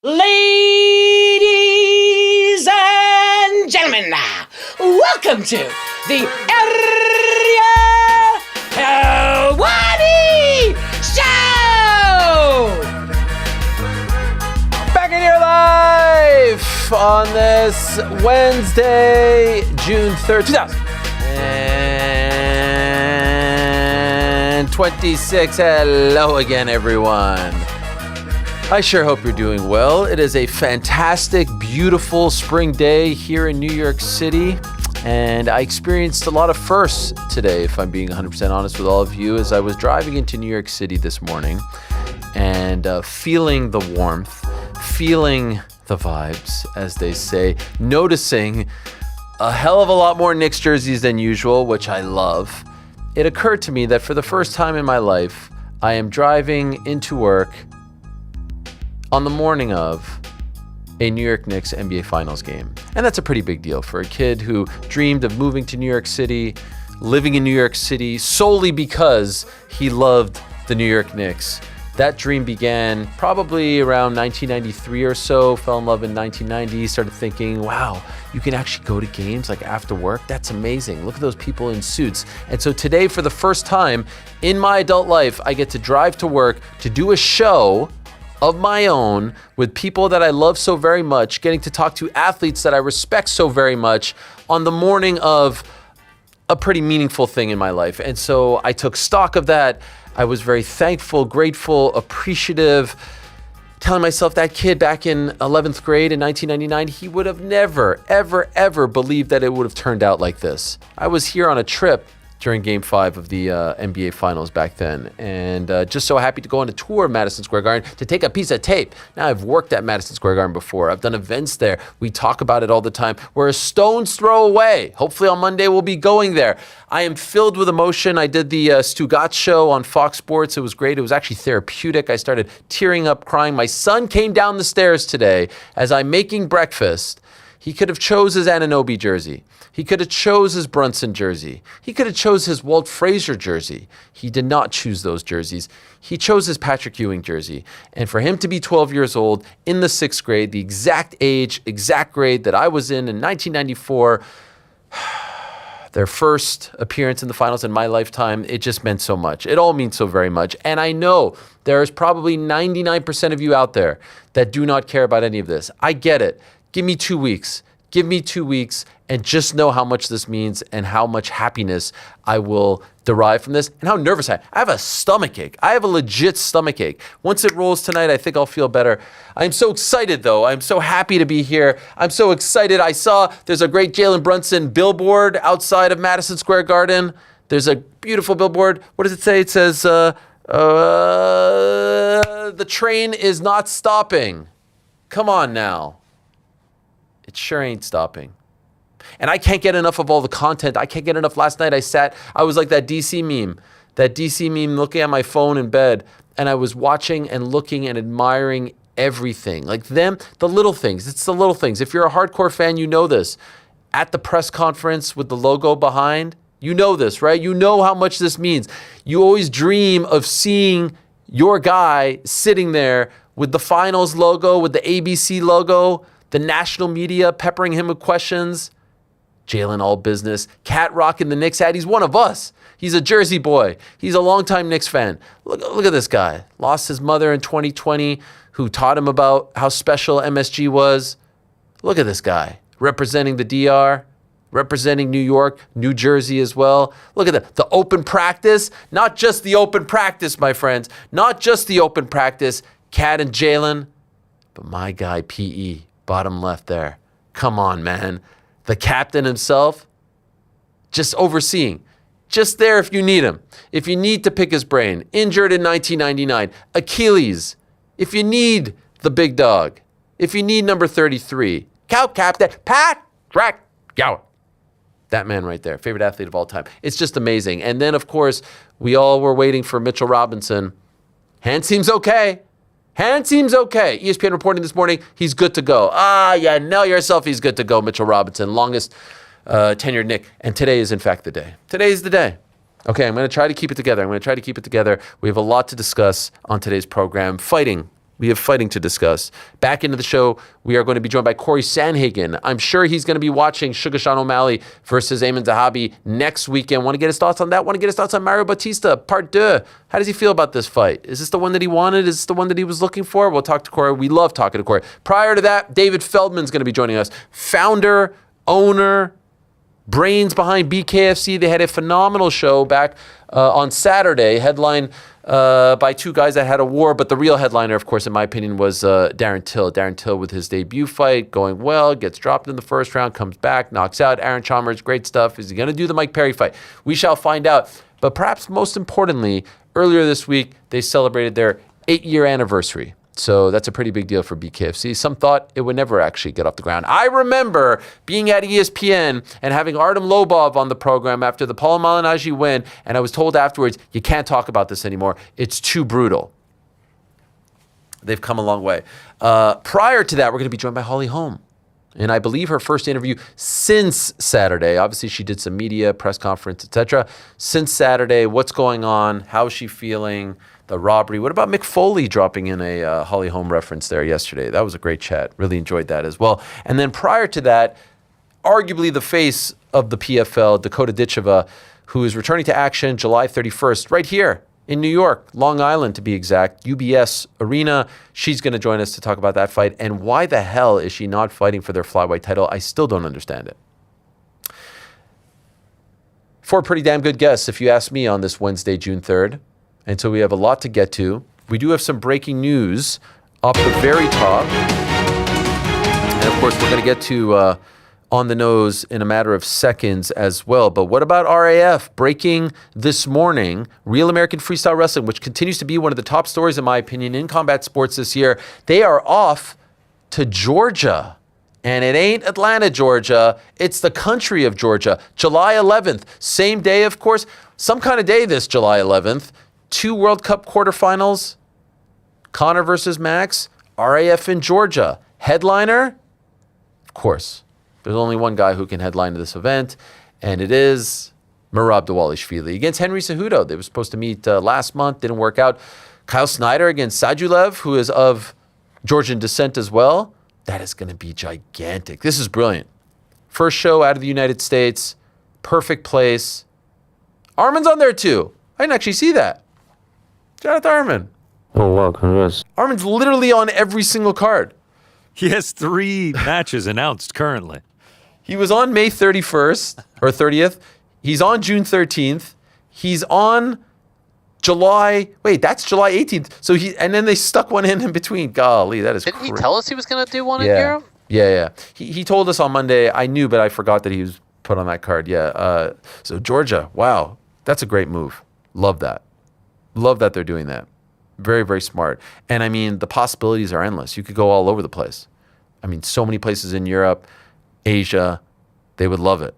Ladies and gentlemen, welcome to the Ariel Helwani Show! Back in your life on this Wednesday, June 3rd, 2026. Hello again, everyone. I sure hope you're doing well. It is a fantastic, beautiful spring day here in New York City, and I experienced a lot of firsts today, if I'm being 100% honest with all of you, as I was driving into New York City this morning and feeling the warmth, feeling the vibes, as they say, noticing a hell of a lot more Knicks jerseys than usual, which I love. It occurred to me that for the first time in my life, I am driving into work on the morning of a New York Knicks NBA Finals game. And that's a pretty big deal for a kid who dreamed of moving to New York City, living in New York City solely because he loved the New York Knicks. That dream began probably around 1993 or so, fell in love in 1990, started thinking, wow, you can actually go to games like after work? That's amazing. Look at those people in suits. And so today, for the first time in my adult life, I get to drive to work to do a show of my own with people that I love so very much, getting to talk to athletes that I respect so very much on the morning of a pretty meaningful thing in my life. And so I took stock of that. I was very thankful, grateful, appreciative, telling myself that kid back in 11th grade in 1999, he would have never, ever believed that it would have turned out like this. I was here on a trip during Game 5 of the NBA Finals back then. And just so happy to go on a tour of Madison Square Garden to take a piece of tape. Now, I've worked at Madison Square Garden before. I've done events there. We talk about it all the time. We're a stone's throw away. Hopefully on Monday, we'll be going there. I am filled with emotion. I did the Stugatz show on Fox Sports. It was great. It was actually therapeutic. I started tearing up, crying. My son came down the stairs today as I'm making breakfast. He could have chose his Anunoby jersey. He could have chose his Brunson jersey. He could have chose his Walt Frazier jersey. He did not choose those jerseys. He chose his Patrick Ewing jersey. And for him to be 12 years old in the 6th grade, the exact age, exact grade that I was in 1994, their first appearance in the finals in my lifetime, it just meant so much. It all means so very much. And I know there's probably 99% of you out there that do not care about any of this. I get it. Give me 2 weeks. Give me 2 weeks and just know how much this means and how much happiness I will derive from this and how nervous I am. I have a stomach ache. I have a legit stomach ache. Once it rolls tonight, I think I'll feel better. I'm so excited, though. I'm so happy to be here. I'm so excited. I saw there's a great Jalen Brunson billboard outside of Madison Square Garden. There's a beautiful billboard. What does it say? It says, the train is not stopping. Come on now. It sure ain't stopping. And I can't get enough of all the content. I can't get enough. Last night I was like that DC meme looking at my phone in bed, and I was watching and looking and admiring everything. Like the little things. It's the little things. If you're a hardcore fan, you know this. At the press conference with the logo behind, you know this, right? You know how much this means. You always dream of seeing your guy sitting there with the finals logo, with the ABC logo, the national media peppering him with questions. Jalen all business. Cat rocking the Knicks hat. He's one of us. He's a Jersey boy. He's a longtime Knicks fan. Look at this guy. Lost his mother in 2020, who taught him about how special MSG was. Look at this guy. Representing the DR, representing New York, New Jersey as well. Look at the open practice. Not just the open practice, my friends. Not just the open practice. Cat and Jalen, but my guy, PE. Bottom left there. Come on, man. The captain himself, just overseeing. Just there if you need him. If you need to pick his brain. Injured in 1999. Achilles. If you need the big dog. If you need number 33. Cow captain, Patrick Ewing. That man right there. Favorite athlete of all time. It's just amazing. And then, of course, we all were waiting for Mitchell Robinson. Hand seems okay. Hand seems okay. ESPN reporting this morning, he's good to go. Yeah, know yourself, he's good to go. Mitchell Robinson, longest tenured Knick. And today is, in fact, the day. Today is the day. Okay, I'm going to try to keep it together. We have a lot to discuss on today's program. Fighting We have fighting to discuss. Back into the show, we are going to be joined by Cory Sandhagen. I'm sure he's going to be watching Sugar Sean O'Malley versus Ayman Zahabi next weekend. Want to get his thoughts on that? Want to get his thoughts on Mario Bautista, part 2. How does he feel about this fight? Is this the one that he wanted? Is this the one that he was looking for? We'll talk to Cory. We love talking to Cory. Prior to that, David Feldman is going to be joining us. Founder, owner, brains behind BKFC. They had a phenomenal show back on Saturday, headline by 2 guys that had a war, but the real headliner, of course, in my opinion, was Darren Till. Darren Till with his debut fight going well, gets dropped in the first round, comes back, knocks out Aaron Chalmers. Great stuff. Is he going to do the Mike Perry fight? We shall find out. But perhaps most importantly, earlier this week, they celebrated their 8-year anniversary. So that's a pretty big deal for BKFC. Some thought it would never actually get off the ground. I remember being at ESPN and having Artem Lobov on the program after the Paul Malignaggi win, and I was told afterwards, you can't talk about this anymore. It's too brutal. They've come a long way. Prior to that, we're going to be joined by Holly Holm. And I believe her first interview since Saturday. Obviously, she did some media, press conference, etc. Since Saturday, what's going on? How is she feeling? The robbery. What about Mick Foley dropping in a Holly Holm reference there yesterday? That was a great chat. Really enjoyed that as well. And then prior to that, arguably the face of the PFL, Dakota Ditcheva, who is returning to action July 31st, right here in New York, Long Island to be exact, UBS Arena. She's going to join us to talk about that fight. And why the hell is she not fighting for their flyweight title? I still don't understand it. 4 pretty damn good guests, if you ask me, on this Wednesday, June 3rd. And so we have a lot to get to. We do have some breaking news off the very top. And of course, we're going to get to On the Nose in a matter of seconds as well. But what about RAF? Breaking this morning, Real American Freestyle Wrestling, which continues to be one of the top stories, in my opinion, in combat sports this year. They are off to Georgia. And it ain't Atlanta, Georgia. It's the country of Georgia. July 11th. Same day, of course. Some kind of day this July 11th. 2 World Cup quarterfinals, Conor versus Max, RAF in Georgia. Headliner? Of course, there's only one guy who can headline this event, and it is Merab Dvalishvili against Henry Cejudo. They were supposed to meet last month, didn't work out. Kyle Snyder against Sadulev, who is of Georgian descent as well. That is going to be gigantic. This is brilliant. First show out of the United States, perfect place. Armin's on there too. I didn't actually see that. Shout out to Armin. Oh, wow, congrats. Armin's literally on every single card. He has 3 matches announced currently. He was on May 31st or 30th. He's on June 13th. He's on July 18th. So and then they stuck one in between. Golly, that is Didn't crazy. he tell us he was going to do one in Europe? Yeah. He told us on Monday. I knew, but I forgot that he was put on that card. Yeah. So Georgia, wow, that's a great move. Love that. Love that they're doing that. Very, very smart. And I mean, the possibilities are endless. You could go all over the place. I mean, so many places in Europe, Asia, they would love it.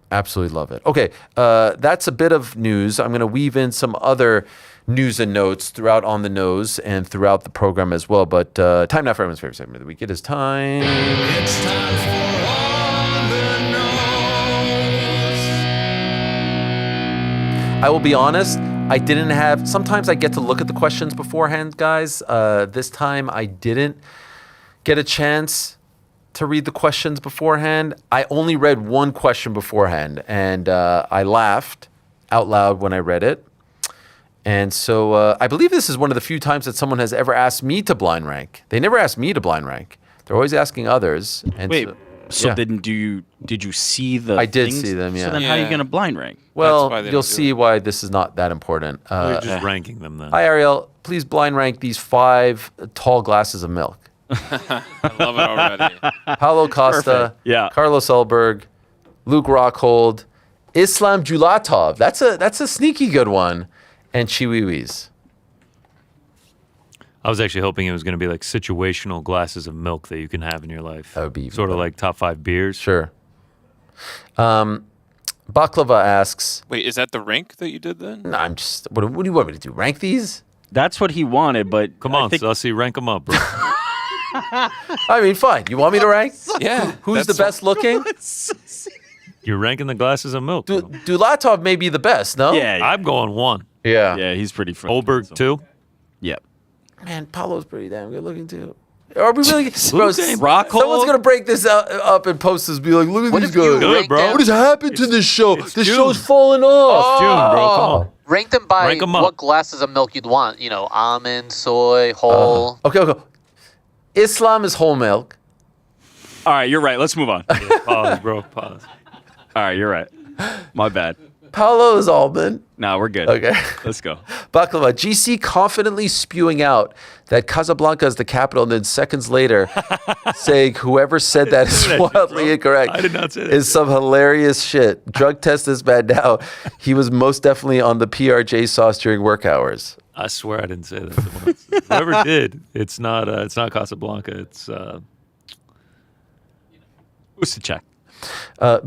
Absolutely love it. Okay, that's a bit of news. I'm going to weave in some other news and notes throughout On the Nose and throughout the program as well. But time now for everyone's favorite segment of the week. It is time. It's time for On the Nose. I will be honest. I didn't have, sometimes I get to look at the questions beforehand, guys. This time I didn't get a chance to read the questions beforehand. I only read one question beforehand, and I laughed out loud when I read it. And so I believe this is one of the few times that someone has ever asked me to blind rank. They never asked me to blind rank. They're always asking others. And Wait, so yeah. did you see the I did things? see them, yeah. So then how are you going to blind rank? Well, you'll see why this is not that important. We're just ranking them then. Hi, Ariel. Please blind rank these 5 tall glasses of milk. I love it already. Paulo Costa, Perfect. Yeah. Carlos Elberg, Luke Rockhold, Islam Julatov. That's a sneaky good one. And Chiwiwis. I was actually hoping it was going to be like situational glasses of milk that you can have in your life. That would be even sort of better. like top 5 beers. Sure. Baklava asks, Wait, is that the rank that you did then? no, I'm just, what do you want me to do? Rank these? That's what he wanted, but Come on, Sussy, rank them up, bro. I mean, fine. You want me to rank? Yeah. Who's the best looking? You're ranking the glasses of milk. bro. Dulatov may be the best, no? yeah, I'm going 1. Yeah. yeah, he's pretty friendly. Olberg 2. Yep. Man, Paulo's pretty damn good looking too. Are we really? Bro, Rockhold? someone's gonna break this up and post this. Be like, look at What these if you guys. ranked bro. them- What has happened to this show? it's This June. show's falling off. June, bro. Come on. Rank them by Rank 'em up. what glasses of milk you'd want. You know, almond, soy, whole. Okay. Islam is whole milk. All right, you're right. Let's move on. Yeah, pause, bro. Pause. All right, you're right. My bad. Paulo is almond. Nah, we're good. Okay. Let's go. Baklava. GC confidently spewing out that Casablanca is the capital, and then seconds later saying whoever said that is say that shit, wildly bro. incorrect. I did not say that Is shit. some hilarious shit. Drug test this man now. He was most definitely on the PRJ sauce during work hours. I swear I didn't say that once. Whoever did, it's not Casablanca. It's Who's to check?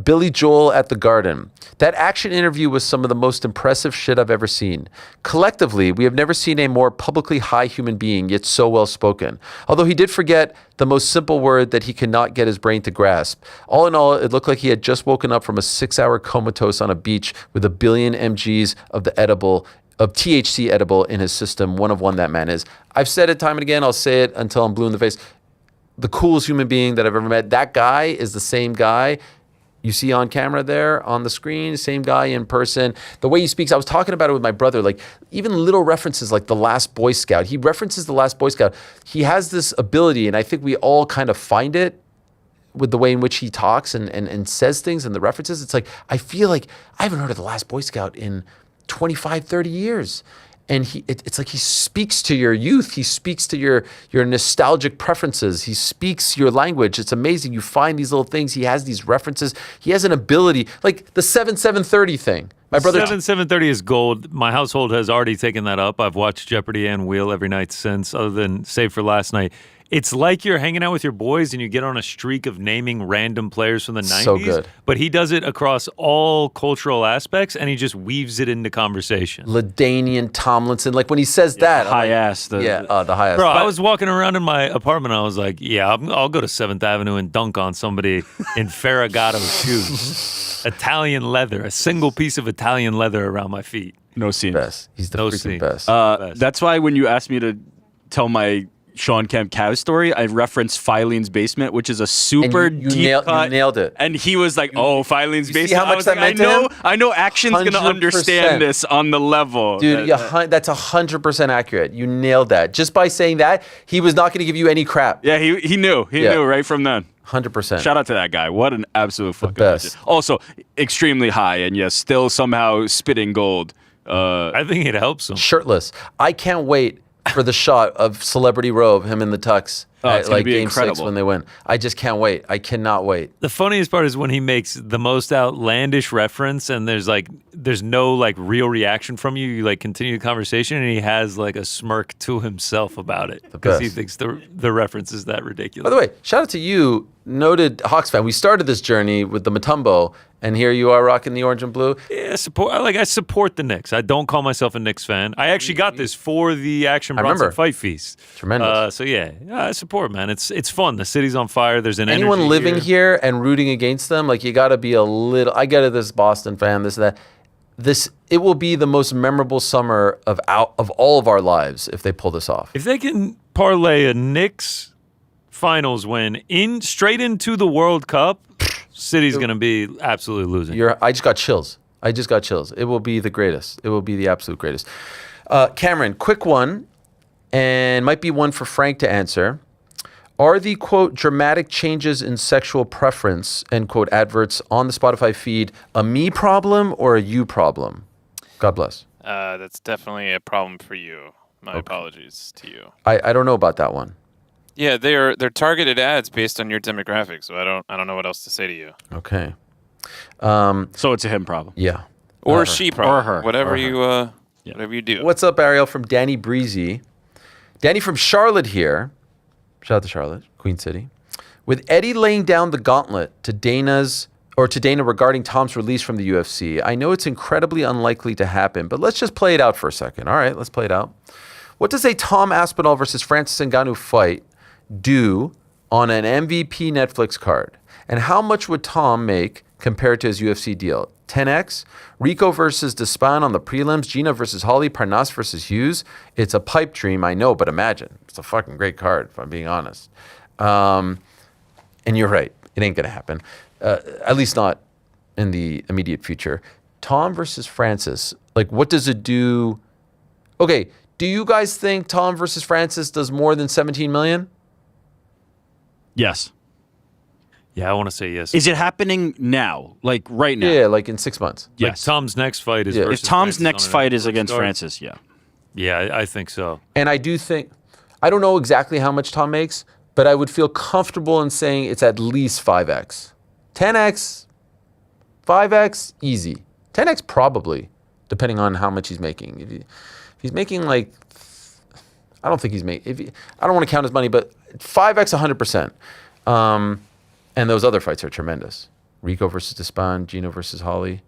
Billy Joel at the Garden. That action interview was some of the most impressive shit I've ever seen. Collectively, we have never seen a more publicly high human being, yet so well spoken. Although he did forget the most simple word that he cannot get his brain to grasp. All in all, it looked like he had just woken up from a 6-hour comatose on a beach with 1 billion mgs of THC edible in his system. One of one that man is. I've said it time and again. I'll say it until I'm blue in the face. The coolest human being that I've ever met. That guy is the same guy you see on camera there on the screen, same guy in person. The way he speaks, I was talking about it with my brother, like even little references like The Last Boy Scout. He references The Last Boy Scout. He has this ability, and I think we all kind of find it with the way in which he talks and says things and the references. It's like, I feel like I haven't heard of The Last Boy Scout in 25, 30 years. And it's like he speaks to your youth. He speaks to your nostalgic preferences. He speaks your language. It's amazing. You find these little things. He has these references. He has an ability, like the 7-7-30 thing. My brother 7-7-30 is gold. My household has already taken that up. I've watched Jeopardy and Wheel every night since, other than save for last night. It's like you're hanging out with your boys and you get on a streak of naming random players from the 90s. So good. But he does it across all cultural aspects and he just weaves it into conversation. LaDainian Tomlinson, like when he says that, High ass. the high ass. Bro, I was walking around in my apartment. I was like, yeah, I'll go to 7th Avenue and dunk on somebody in Ferragamo shoes. Italian leather, a single piece of Italian leather around my feet. No scene. best. He's the No freaking scene. best. That's why when you asked me to tell my Sean Kemp Cavs story, I referenced Filene's Basement, which is a super And you deep cut. you nailed it. And he was like, "Oh, Filene's see Basement." how much I was that like, meant to him? I know Action's gonna 100%. understand this on the level. Dude, that's 100% accurate. You nailed that. Just by saying that, he was not going to give you any crap. Yeah, he knew. He Yeah. knew right from then. 100%. Shout out to that guy. What an absolute fucking best. legend. Also, extremely high, and yes, still somehow spitting gold. I think it helps him. Shirtless. I can't wait for the shot of Celebrity Robe, him in the tux. Oh, at it's gonna be Game 6 incredible. when they win. I just can't wait. I cannot wait. The funniest part is when he makes the most outlandish reference and there's no like real reaction from you. You like continue the conversation and he has like a smirk to himself about it because he best. thinks the reference is that ridiculous. By the way, shout out to you, noted Hawks fan. We started this journey with the Mutombo, and here you are rocking the orange and blue. Yeah, I support the Knicks. I don't call myself a Knicks fan. I actually got this for the Action I Bronson remember. Fight Feast. Tremendous. So yeah, I support, man. It's fun. The city's on fire. There's an Anyone energy living here and rooting against them, like you got to be a little. I get it, this Boston fan, this and that. It will be the most memorable summer of all of our lives if they pull this off. If they can parlay a Knicks finals win straight into the World Cup, city's gonna be absolutely losing. I just got chills. It will be the greatest. It will be the absolute greatest. Cameron, quick one, and might be one for Frank to answer. Are the, quote, dramatic changes in sexual preference, end quote, adverts on the Spotify feed a me problem or a you problem? God bless. That's definitely a problem for you. My apologies to you. I don't know about that one. Yeah, they're targeted ads based on your demographic, so I don't know what else to say to you. Okay. So it's a him problem. Yeah. Or she, probably. Or her. Whatever you do. What's up, Ariel, from Danny Breezy. Danny from Charlotte here. Shout out to Charlotte, Queen City. With Eddie laying down the gauntlet to Dana regarding Tom's release from the UFC, I know it's incredibly unlikely to happen, but let's just play it out for a second. All right, let's play it out. What does a Tom Aspinall versus Francis Ngannou fight do on an MVP Netflix card? And how much would Tom make compared to his UFC deal? 10x. Rico versus Despan on the prelims. Gina versus Holly. Parnas versus Hughes. It's a pipe dream, I know, but imagine. It's a fucking great card, if I'm being honest. And you're right. It ain't going to happen. At least not in the immediate future. Tom versus Francis. Like, what does it do? Okay, do you guys think Tom versus Francis does more than 17 million? Yes. Yeah, I want to say yes. Is it happening now? Like right now? Yeah, like in 6 months. Like Yes. Tom's next fight is Yeah. versus If Tom's Francis next on an fight is Netflix against card. Francis, yeah. Yeah, I think so. And I do think, I don't know exactly how much Tom makes, but I would feel comfortable in saying it's at least 5x. 10x, 5x, easy. 10x probably, depending on how much he's making. If he's making like, I don't think he's making, I don't want to count his money, but 5x 100%. And those other fights are tremendous. Rico versus Despan, Gino versus Holly.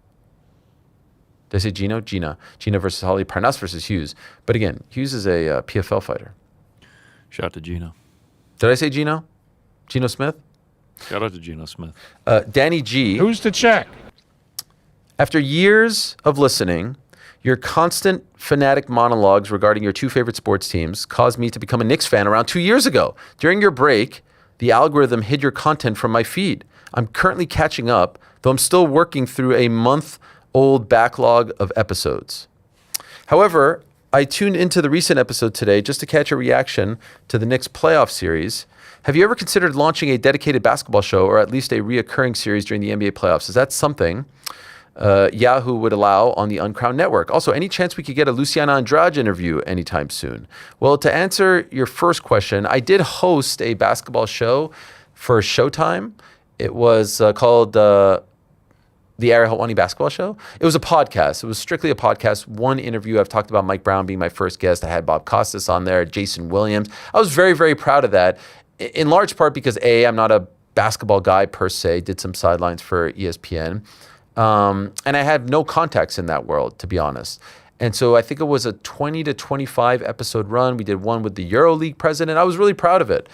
Did I say Gino? Gina. Gina versus Holly, Parnas versus Hughes. But again, Hughes is a PFL fighter. Shout out to Gino. Did I say Gino? Gino Smith? Shout out to Gino Smith. Danny G. Who's to check? After years of listening, your constant fanatic monologues regarding your two favorite sports teams caused me to become a Knicks fan around 2 years ago. During your break, the algorithm hid your content from my feed. I'm currently catching up, though I'm still working through a month-old backlog of episodes. However, I tuned into the recent episode today just to catch a reaction to the Knicks playoff series. Have you ever considered launching a dedicated basketball show or at least a reoccurring series during the NBA playoffs? Is that something Yahoo would allow on the Uncrowned Network? Also, any chance we could get a Luciana Andrade interview anytime soon? Well, to answer your first question, I did host a basketball show for Showtime. It was called the Ariel Helwani Basketball Show. It was a podcast. It was strictly a podcast. One interview, I've talked about Mike Brown being my first guest. I had Bob Costas on there, Jason Williams. I was very, very proud of that, in large part because A, I'm not a basketball guy per se, did some sidelines for ESPN. And I had no contacts in that world, to be honest. And so I think it was a 20 to 25 episode run. We did one with the EuroLeague president. I was really proud of it.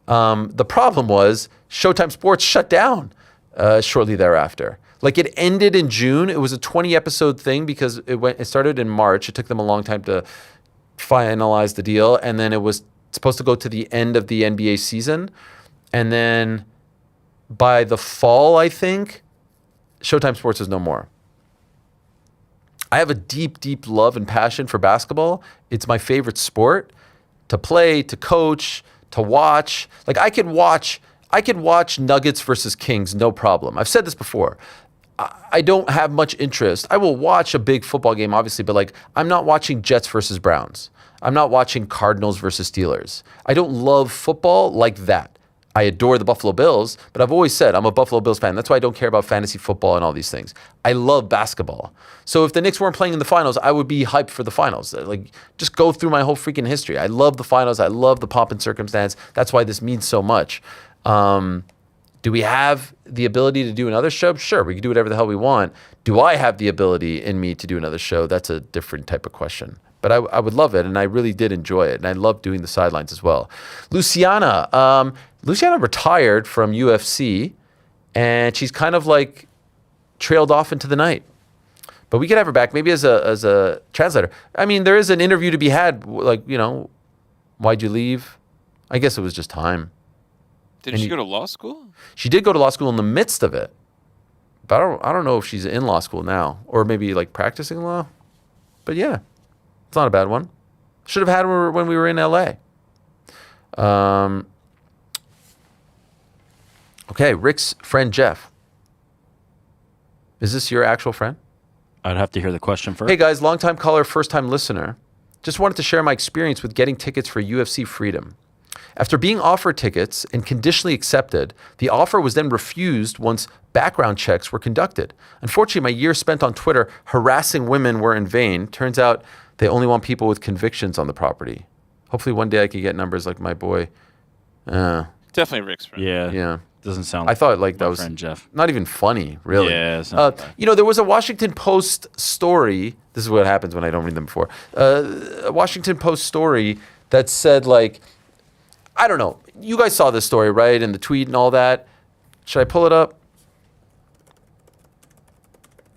The problem was Showtime Sports shut down shortly thereafter. Like, it ended in June. It was a 20 episode thing because it started in March. It took them a long time to finalize the deal. And then it was supposed to go to the end of the NBA season. And then by the fall, I think, Showtime Sports is no more. I have a deep, deep love and passion for basketball. It's my favorite sport to play, to coach, to watch. Like, I could watch Nuggets versus Kings, no problem. I've said this before. I don't have much interest. I will watch a big football game, obviously, but like, I'm not watching Jets versus Browns. I'm not watching Cardinals versus Steelers. I don't love football like that. I adore the Buffalo Bills, but I've always said I'm a Buffalo Bills fan. That's why I don't care about fantasy football and all these things. I love basketball. So if the Knicks weren't playing in the finals, I would be hyped for the finals. Like, just go through my whole freaking history. I love the finals. I love the pomp and circumstance. That's why this means so much. Do we have the ability to do another show? Sure, we can do whatever the hell we want. Do I have the ability in me to do another show? That's a different type of question. But I would love it, and I really did enjoy it, and I love doing the sidelines as well. Luciana retired from UFC, and she's kind of like trailed off into the night. But we could have her back, maybe as a translator. I mean, there is an interview to be had, like, you know, why'd you leave? I guess it was just time. Did she go to law school? She did go to law school in the midst of it. But I don't know if she's in law school now, or maybe like practicing law. But yeah. It's not a bad one. Should have had her when we were in LA. Okay, Rick's friend Jeff. Is this your actual friend? I'd have to hear the question first. Hey guys, longtime caller, first time listener. Just wanted to share my experience with getting tickets for UFC Freedom. After being offered tickets and conditionally accepted, the offer was then refused once background checks were conducted. Unfortunately, my years spent on Twitter harassing women were in vain. Turns out they only want people with convictions on the property. Hopefully one day I can get numbers like my boy. Definitely Rick's friend. Yeah. Doesn't sound I thought like my that was friend Jeff. not even funny, really. Yeah, it's not bad. You know, there was a Washington Post story. This is what happens when I don't read them before. A Washington Post story that said, like, I don't know. You guys saw this story, right? And the tweet and all that. Should I pull it up?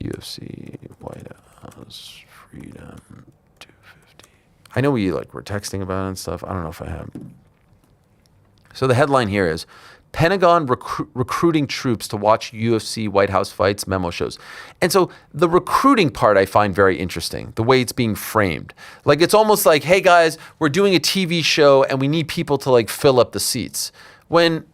UFC White House Freedom 250. I know we're texting about it and stuff. I don't know if I have. So the headline here is Pentagon recruiting troops to watch UFC White House fights, memo shows. And so the recruiting part I find very interesting, the way it's being framed. Like it's almost like, hey guys, we're doing a TV show and we need people to like fill up the seats. When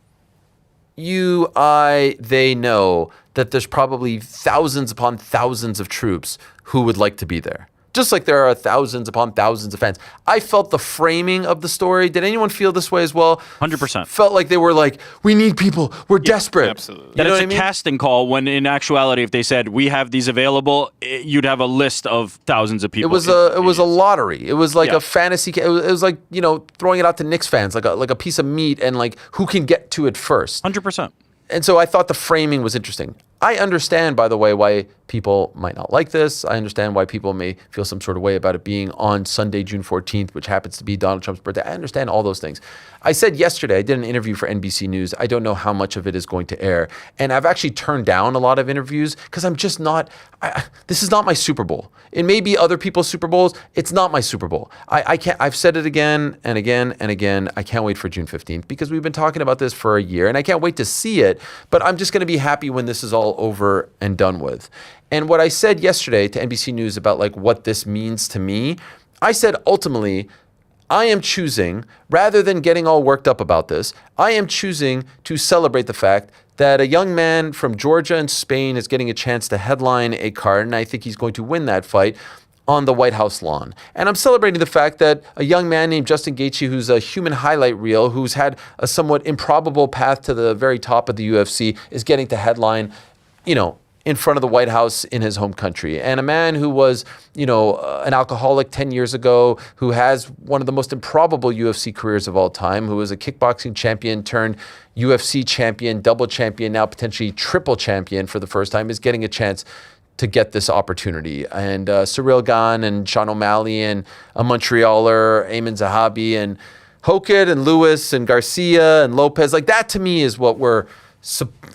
they know that there's probably thousands upon thousands of troops who would like to be there. Just like there are thousands upon thousands of fans. I felt the framing of the story. Did anyone feel this way as well? 100%. Felt like they were like, we need people. We're desperate. Absolutely. That it's a casting call when in actuality, if they said, we have these available, you'd have a list of thousands of people. It was a lottery. It was like a fantasy. It was like, throwing it out to Knicks fans, like a piece of meat and like who can get to it first. 100%. And so I thought the framing was interesting. I understand, by the way, why people might not like this. I understand why people may feel some sort of way about it being on Sunday, June 14th, which happens to be Donald Trump's birthday. I understand all those things. I said yesterday, I did an interview for NBC News. I don't know how much of it is going to air. And I've actually turned down a lot of interviews because I'm just not, this is not my Super Bowl. It may be other people's Super Bowls. It's not my Super Bowl. I can't, I've said it again and again and again. I can't wait for June 15th because we've been talking about this for a year and I can't wait to see it, but I'm just going to be happy when this is all over and done with. And what I said yesterday to NBC News about like what this means to me, I said ultimately, I am choosing, rather than getting all worked up about this, I am choosing to celebrate the fact that a young man from Georgia and Spain is getting a chance to headline a card, and I think he's going to win that fight on the White House lawn. And I'm celebrating the fact that a young man named Justin Gaethje, who's a human highlight reel, who's had a somewhat improbable path to the very top of the UFC, is getting to headline, in front of the White House in his home country. And a man who was, an alcoholic 10 years ago, who has one of the most improbable UFC careers of all time, who was a kickboxing champion turned UFC champion, double champion, now potentially triple champion for the first time, is getting a chance to get this opportunity. And Cyril Gane and Sean O'Malley and a Montrealer, Ayman Zahabi and Hokett and Lewis and Garcia and Lopez, like that to me is what we're,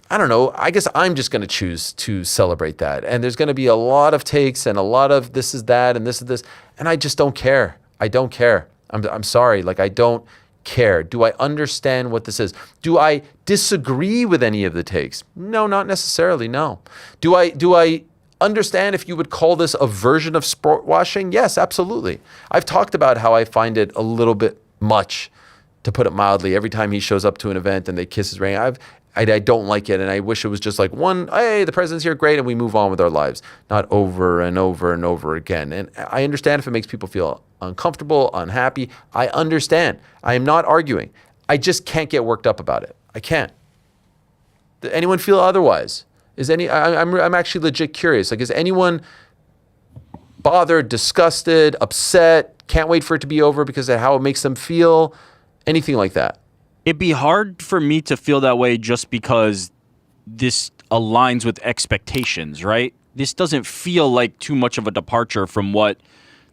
I don't know. I guess I'm just going to choose to celebrate that. And there's going to be a lot of takes and a lot of this is that and this is this. And I just don't care. I don't care. I'm sorry. Like, I don't care. Do I understand what this is? Do I disagree with any of the takes? No, not necessarily. No. Do I understand if you would call this a version of sport washing? Yes, absolutely. I've talked about how I find it a little bit much, to put it mildly. Every time he shows up to an event and they kiss his ring, I don't like it, and I wish it was just like one, hey, the president's here, great, and we move on with our lives, not over and over and over again. And I understand if it makes people feel uncomfortable, unhappy. I understand. I am not arguing. I just can't get worked up about it. I can't. Does anyone feel otherwise? I'm actually legit curious. Like, is anyone bothered, disgusted, upset, can't wait for it to be over because of how it makes them feel? Anything like that? It'd be hard for me to feel that way just because this aligns with expectations, right? This doesn't feel like too much of a departure from what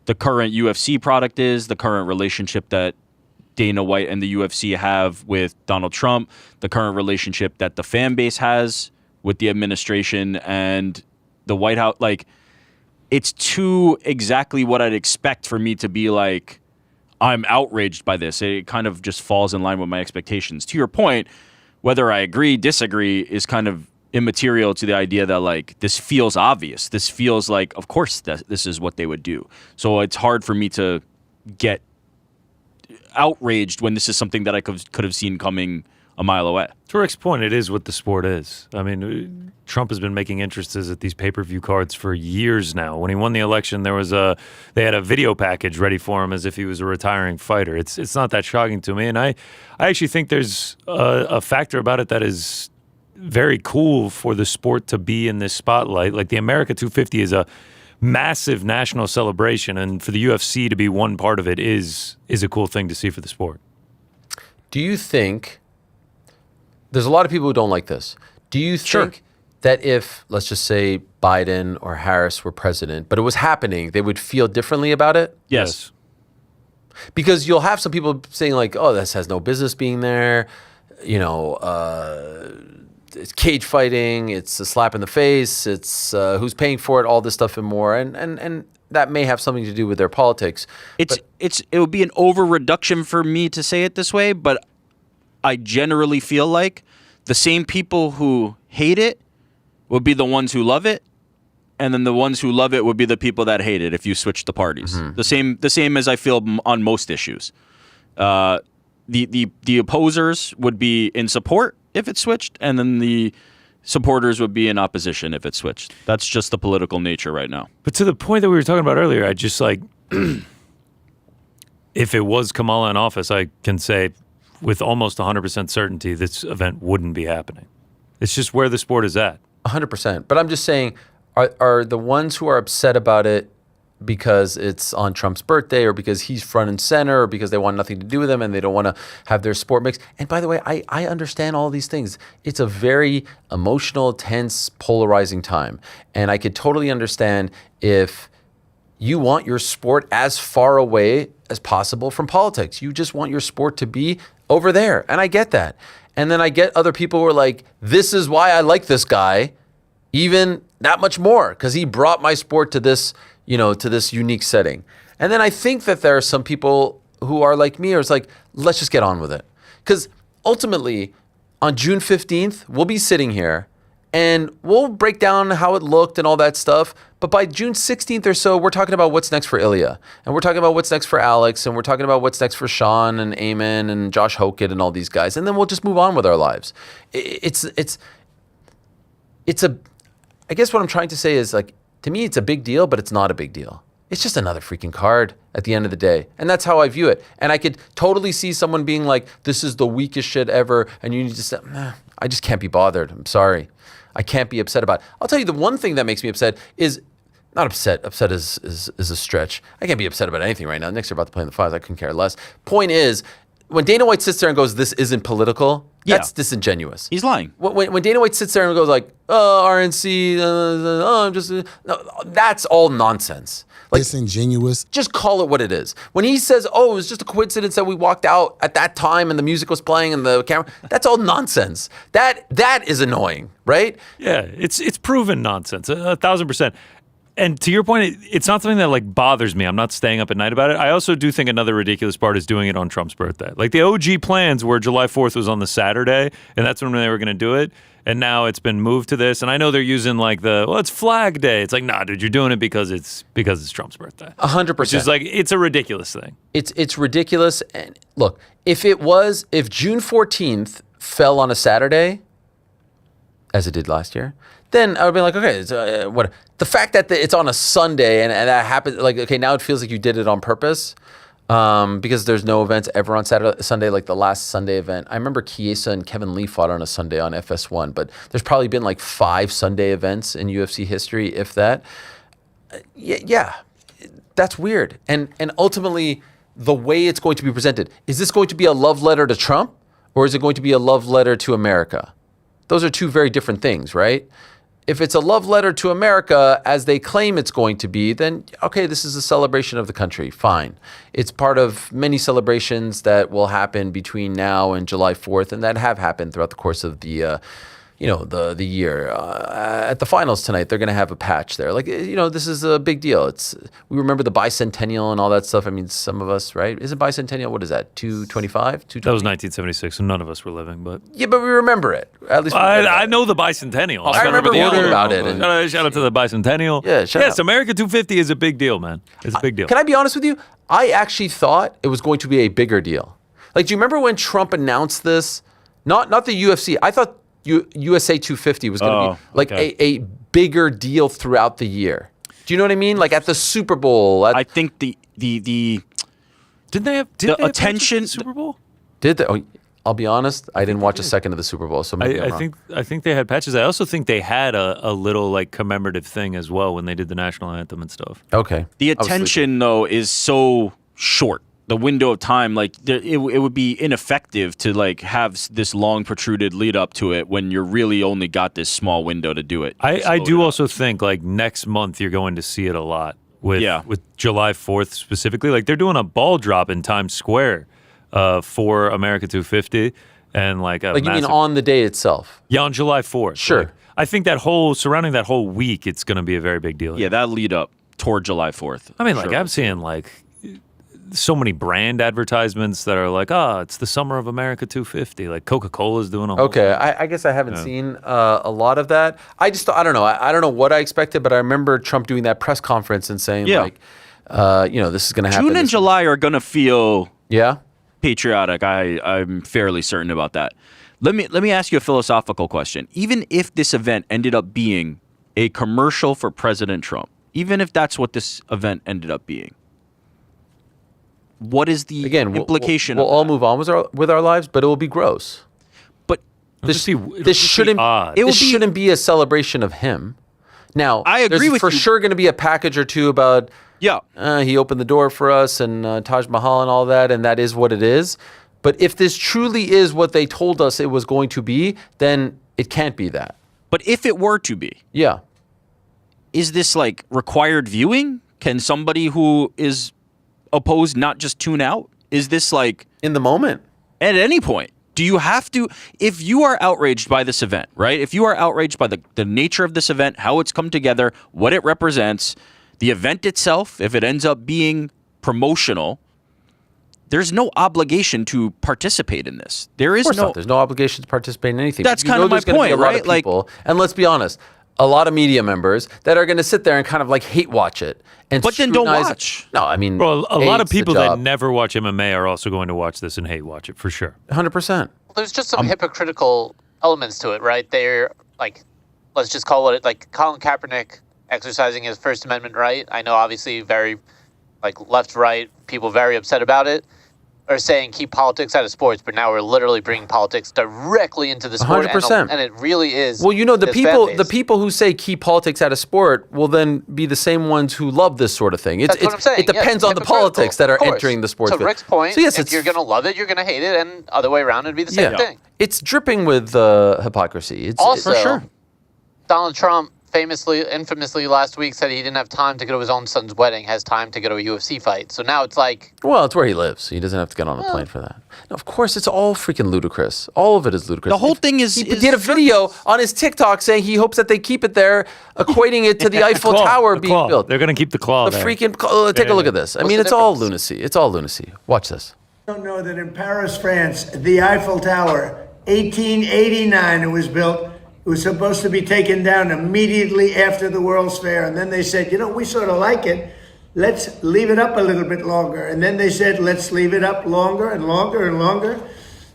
the current UFC product is, the current relationship that Dana White and the UFC have with Donald Trump, the current relationship that the fan base has with the administration and the White House. Like, it's too exactly what I'd expect for me to be like, I'm outraged by this. It kind of just falls in line with my expectations. To your point, whether I agree, disagree is kind of immaterial to the idea that, like, this feels obvious. This feels like, of course, this is what they would do. So it's hard for me to get outraged when this is something that I could have seen coming a mile away. To Rick's point, it is what the sport is. I mean, Trump has been making entrances at these pay-per-view cards for years now. When he won the election, they had a video package ready for him as if he was a retiring fighter. It's not that shocking to me, and I actually think there's a factor about it that is very cool for the sport to be in this spotlight. Like, the America 250 is a massive national celebration, and for the UFC to be one part of it is a cool thing to see for the sport. Do you think... There's a lot of people who don't like this. Do you think that if, let's just say, Biden or Harris were president, but it was happening, they would feel differently about it? Yes. Because you'll have some people saying like, oh, this has no business being there. it's cage fighting, it's a slap in the face, it's who's paying for it, all this stuff and more, and that may have something to do with their politics. It would be an over reduction for me to say it this way, but I generally feel like the same people who hate it would be the ones who love it, and then the ones who love it would be the people that hate it if you switch the parties. The same as I feel on most issues. The opposers would be in support if it switched, and then the supporters would be in opposition if it switched. That's just the political nature right now. But to the point that we were talking about earlier, I just like, if it was Kamala in office, I can say with almost 100% certainty this event wouldn't be happening. It's just where the sport is at. 100%. But I'm just saying, are the ones who are upset about it because it's on Trump's birthday, or because he's front and center, or because they want nothing to do with him and they don't want to have their sport mix? And by the way, I understand all these things. It's a very emotional, tense, polarizing time. And I could totally understand if you want your sport as far away as possible from politics. You just want your sport to be over there. And I get that. And then I get other people who are like, this is why I like this guy even that much more, because he brought my sport to this, to this unique setting. And then I think that there are some people who are like me, or it's like, let's just get on with it. Because ultimately, on June 15th, we'll be sitting here and we'll break down how it looked and all that stuff. But by June 16th or so, we're talking about what's next for Ilya. And we're talking about what's next for Alex. And we're talking about what's next for Sean and Eamon and Josh Hokett and all these guys. And then we'll just move on with our lives. I guess what I'm trying to say is, like, to me, it's a big deal, but it's not a big deal. It's just another freaking card at the end of the day. And that's how I view it. And I could totally see someone being like, this is the weakest shit ever. And you need to say, I just can't be bothered. I'm sorry. I can't be upset about it. I'll tell you, the one thing that makes me upset is, not upset. Upset is a stretch. I can't be upset about anything right now. Knicks are about to play in the finals. I couldn't care less. Point is, when Dana White sits there and goes, this isn't political, that's disingenuous. He's lying. When Dana White sits there and goes like, RNC, I'm just, no, that's all nonsense. Like, disingenuous. Just call it what it is. When he says, it was just a coincidence that we walked out at that time and the music was playing and the camera, that's all nonsense. That is annoying, right? Yeah, it's proven nonsense, 1,000%. And to your point, it's not something that like bothers me. I'm not staying up at night about it. I also do think another ridiculous part is doing it on Trump's birthday. Like the OG plans were July 4th was on the Saturday, and that's when they were going to do it. And now it's been moved to this. And I know they're using like it's Flag Day. It's like, nah, dude, you're doing it because it's Trump's birthday. 100%. Which is like, it's a ridiculous thing. It's ridiculous. And look, if June 14th fell on a Saturday, as it did last year, then I would be like, okay, what? The fact that it's on a Sunday and that happens, like, okay, now it feels like you did it on purpose, because there's no events ever on Sunday, like the last Sunday event. I remember Chiesa and Kevin Lee fought on a Sunday on FS1, but there's probably been like 5 Sunday events in UFC history, if that. Yeah, that's weird. And ultimately, the way it's going to be presented, is this going to be a love letter to Trump, or is it going to be a love letter to America? Those are two very different things, right? If it's a love letter to America, as they claim it's going to be, then, okay, this is a celebration of the country. Fine. It's part of many celebrations that will happen between now and July 4th, and that have happened throughout the course of the the year. At the finals tonight, they're going to have a patch there. Like, this is a big deal. We remember the bicentennial and all that stuff. I mean, some of us, right? Is it bicentennial? What is that? 225? That was 1976, so none of us were living, but... Yeah, but we remember it. At least I know the bicentennial. I remember reading about it. Shout out to the bicentennial. Yeah, yes, America 250 is a big deal, man. It's a big deal. Can I be honest with you? I actually thought it was going to be a bigger deal. Like, do you remember when Trump announced this? Not the UFC. I thought USA 250 was going to be like a bigger deal throughout the year. Do you know what I mean? Like at the Super Bowl. I think the didn't they have attention at the Super Bowl? Did they? Oh, I'll be honest. I didn't watch a second of the Super Bowl, so maybe I'm wrong. I think they had patches. I also think they had a little like commemorative thing as well when they did the national anthem and stuff. Okay. The attention though is so short. The window of time, like it would be ineffective to like have this long protruded lead up to it when you're really only got this small window to do it. I do also think like next month you're going to see it a lot with July 4th specifically. Like they're doing a ball drop in Times Square for America 250. and like a Like you mean massive- on the day itself? Yeah, on July 4th. Sure. Like, I think surrounding that whole week, it's going to be a very big deal. Yeah, that lead up toward July 4th. I mean, like I'm seeing like so many brand advertisements that are like, it's the summer of America 250. Like Coca-Cola's doing a whole Okay, I guess I haven't seen a lot of that. I don't know. I don't know what I expected, but I remember Trump doing that press conference and saying like, this is going to happen. June and July are going to feel Yeah. patriotic. I'm fairly certain about that. Let me ask you a philosophical question. Even if this event ended up being a commercial for President Trump, even if that's what this event ended up being, what is the implication? We'll all move on with our lives, but it will be gross. But This shouldn't be a celebration of him. Now, I agree there's with for you. sure going to be a package or two about he opened the door for us and Taj Mahal and all that, and that is what it is. But if this truly is what they told us it was going to be, then it can't be that. But if it were to be, is this like required viewing? Can somebody who is opposed not just tune out? Is this like in the moment? At any point, do you have to? If you are outraged by this event, right? If you are outraged by the nature of this event, how it's come together, what it represents, the event itself, if it ends up being promotional, there's no obligation to participate in this. There's no obligation to participate in anything. That's kind of my point, right? Like, and let's be honest, a lot of media members that are going to sit there and kind of like hate watch it. But then don't watch. No, I mean, Bro, a lot of people that never watch MMA are also going to watch this and hate watch it for sure. 100%. There's just some hypocritical elements to it, right? They're like, let's just call it like Colin Kaepernick exercising his First Amendment right. I know, obviously, very like left, right, people very upset about it. Are saying keep politics out of sports, but now we're literally bringing politics directly into the sport, 100%. And it really is. Well, the people who say keep politics out of sport will then be the same ones who love this sort of thing. That's what I'm saying. It depends on the politics that are entering the sports. To Rick's point, so yes, if you're going to love it, you're going to hate it, and other way around, it'd be the same thing. It's dripping with hypocrisy. Also, for sure. Donald Trump infamously last week said he didn't have time to go to his own son's wedding, has time to go to a UFC fight. So now it's like... Well, it's where he lives. He doesn't have to get on a plane for that. No, of course, it's all freaking ludicrous. All of it is ludicrous. The whole thing is... He did a video on his TikTok saying he hopes that they keep it there, equating it to the Eiffel Tower being built. They're going to keep the claw there. Take a look at this. I mean, it's all lunacy. It's all lunacy. Watch this. I don't know that in Paris, France, the Eiffel Tower, 1889 it was built. It was supposed to be taken down immediately after the World's Fair. And then they said, we sort of like it. Let's leave it up a little bit longer. And then they said, let's leave it up longer and longer and longer.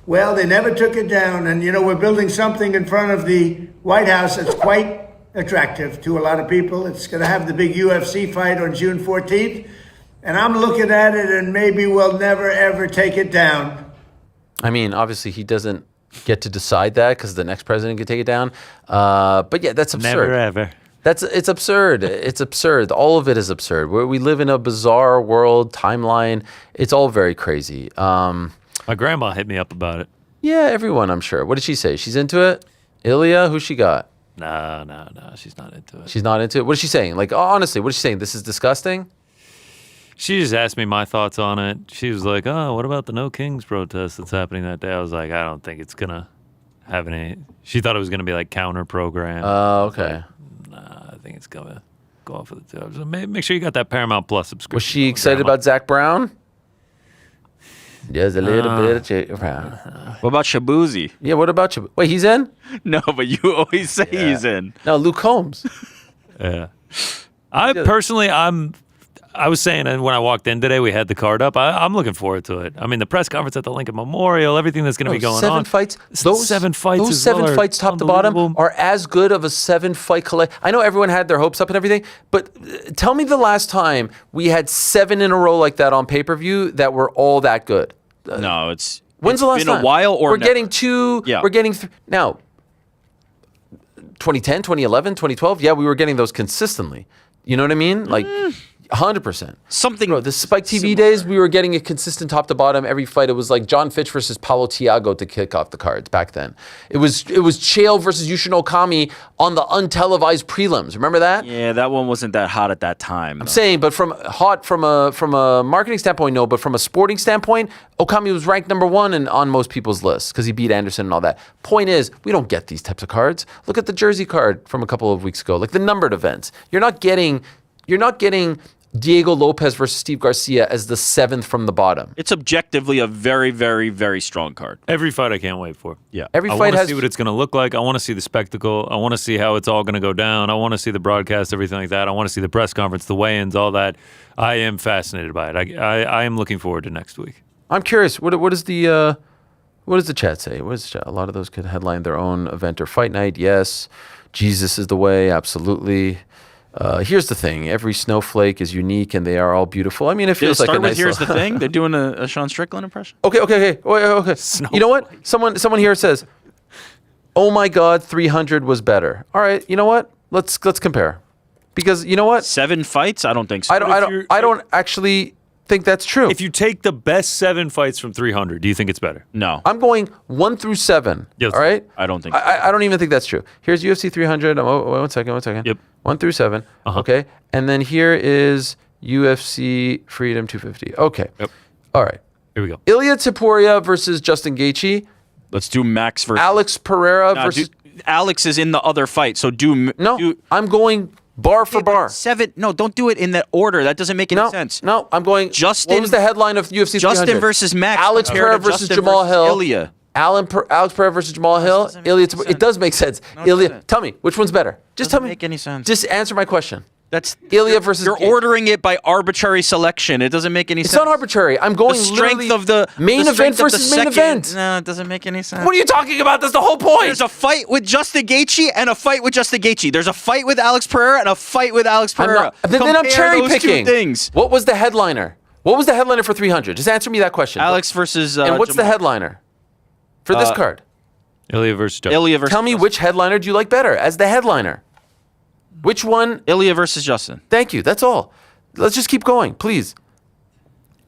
Well, they never took it down. And, we're building something in front of the White House that's quite attractive to a lot of people. It's going to have the big UFC fight on June 14th. And I'm looking at it and maybe we'll never, ever take it down. I mean, obviously he doesn't get to decide that because the next president can take it down. But yeah, that's absurd. Never ever. It's absurd. It's absurd. All of it is absurd. We live in a bizarre world timeline. It's all very crazy. My grandma hit me up about it. Yeah, everyone, I'm sure. What did she say? She's into it? Ilya, who she got? No, she's not into it. She's not into it? What is she saying? Like, honestly, what is she saying? This is disgusting? She just asked me my thoughts on it. She was like, what about the No Kings protest that's happening that day? I was like, I don't think it's going to have any. She thought it was going to be like counter program. Oh, okay. I think it's going to go off of the top. So make sure you got that Paramount Plus subscription. Was she excited about Zach Brown? There's a little bit of Jake Brown. What about Shabuzi? Yeah, what about you? Wait, he's in? No, but you always say he's in. No, Luke Combs. Yeah. I was saying, and when I walked in today, we had the card up. I'm looking forward to it. I mean, the press conference at the Lincoln Memorial, everything that's going to be going on. 7 fights. Those 7 fights. Those 7 fights, top to bottom, are as good of a 7-fight collect. I know everyone had their hopes up and everything, but tell me the last time we had 7 in a row like that on pay-per-view that were all that good. No, it's. When's the last been time? A while, or we're never. getting 2. Yeah. We're getting now. 2010, 2011, 2012. Yeah, we were getting those consistently. You know what I mean? Like. 100%. Something. Bro, the Spike TV similar. days, we were getting a consistent top to bottom every fight. It was like John Fitch versus Paulo Tiago to kick off the cards back then. It was Chael versus Yushin Okami on the untelevised prelims. Remember that? Yeah, that one wasn't that hot at that time. I'm saying, but from a marketing standpoint, no. But from a sporting standpoint, Okami was ranked number 1 on most people's lists because he beat Anderson and all that. Point is, we don't get these types of cards. Look at the Jersey card from a couple of weeks ago, like the numbered events. You're not getting Diego Lopez versus Steve Garcia as the 7th from the bottom. It's objectively a very, very, very strong card. Every fight I can't wait for. Yeah. Every I fight want to has see what it's going to look like. I want to see the spectacle. I want to see how it's all going to go down. I want to see the broadcast, everything like that. I want to see the press conference, the weigh-ins, all that. I am fascinated by it. I am looking forward to next week. I'm curious. What does the chat say? What is the chat? A lot of those could headline their own event or fight night. Yes. Jesus is the way. Absolutely. Here's the thing. Every snowflake is unique, and they are all beautiful. I mean, it feels like a nice. Here's the thing. They're doing a Sean Strickland impression. Okay. Okay. You know what? Someone here says, "Oh my God, 300 was better." All right. You know what? Let's compare, because you know what? 7 fights? I don't think so. I don't actually think that's true. If you take the best 7 fights from 300, do you think it's better? No. I'm going 1 through 7. Yes. All right. I don't think. I don't even think that's true. Here's UFC 300. One second. Yep. 1 through 7. Okay. And then here is UFC Freedom 250. Okay. Yep. All right. Here we go. Ilya Topuria versus Justin Gaethje. Let's do Max versus Alex Pereira versus. Alex is in the other fight, so I'm going bar for bar. 7. No, don't do it in that order. That doesn't make any sense. No, I'm going. Justin. What was the headline of UFC 300? Justin versus Max. Alex Pereira versus Jamal Hill. Ilya. Alex Pereira versus Jamal Hill. Ilya. It does make sense. Ilya. Tell me which one's better. Just tell me. Make any sense. Just answer my question. That's Ilya versus. You're ordering it by arbitrary selection. It doesn't make any sense. It's not arbitrary. I'm going the strength of the main the event strength of versus the main second. event. No, it doesn't make any sense. What are you talking about? That's the whole point. There's a fight with Justin Gaethje and a fight with Justin Gaethje. There's a fight with Alex Pereira and a fight with Alex Pereira. Then I'm Compare cherry those picking. 2 things. What was the headliner? What was the headliner for 300? Just answer me that question. Alex versus. And what's the headliner for this card? Ilya versus Justin. Ilya versus. Tell me which headliner do you like better as the headliner? Which one? Ilya versus Justin. Thank you. That's all. Let's just keep going, please.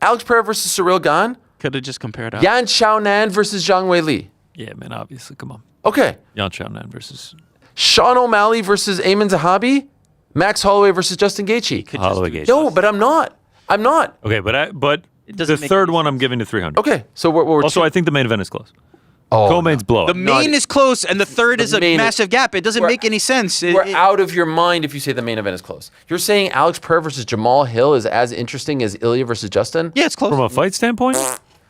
Alex Pereira versus Cyril Gane. Could have just compared out. Yan Xiaonan versus Zhang Weili. Yeah, man, obviously. Come on. Okay. Yan Xiaonan versus Sean O'Malley versus Ayman Zahabi. Max Holloway versus Justin Gaethje. Holloway Gaethje. No, but I'm not. Okay, but the third one I'm giving to 300. Okay, so we're Also, I think the main event is close. Oh, Co-main's blow. The main is close, and the third is a massive gap. It doesn't make any sense. We're out of your mind if you say the main event is close. You're saying Alex Pereira versus Jamal Hill is as interesting as Ilya versus Justin? Yeah, it's close. From a fight standpoint?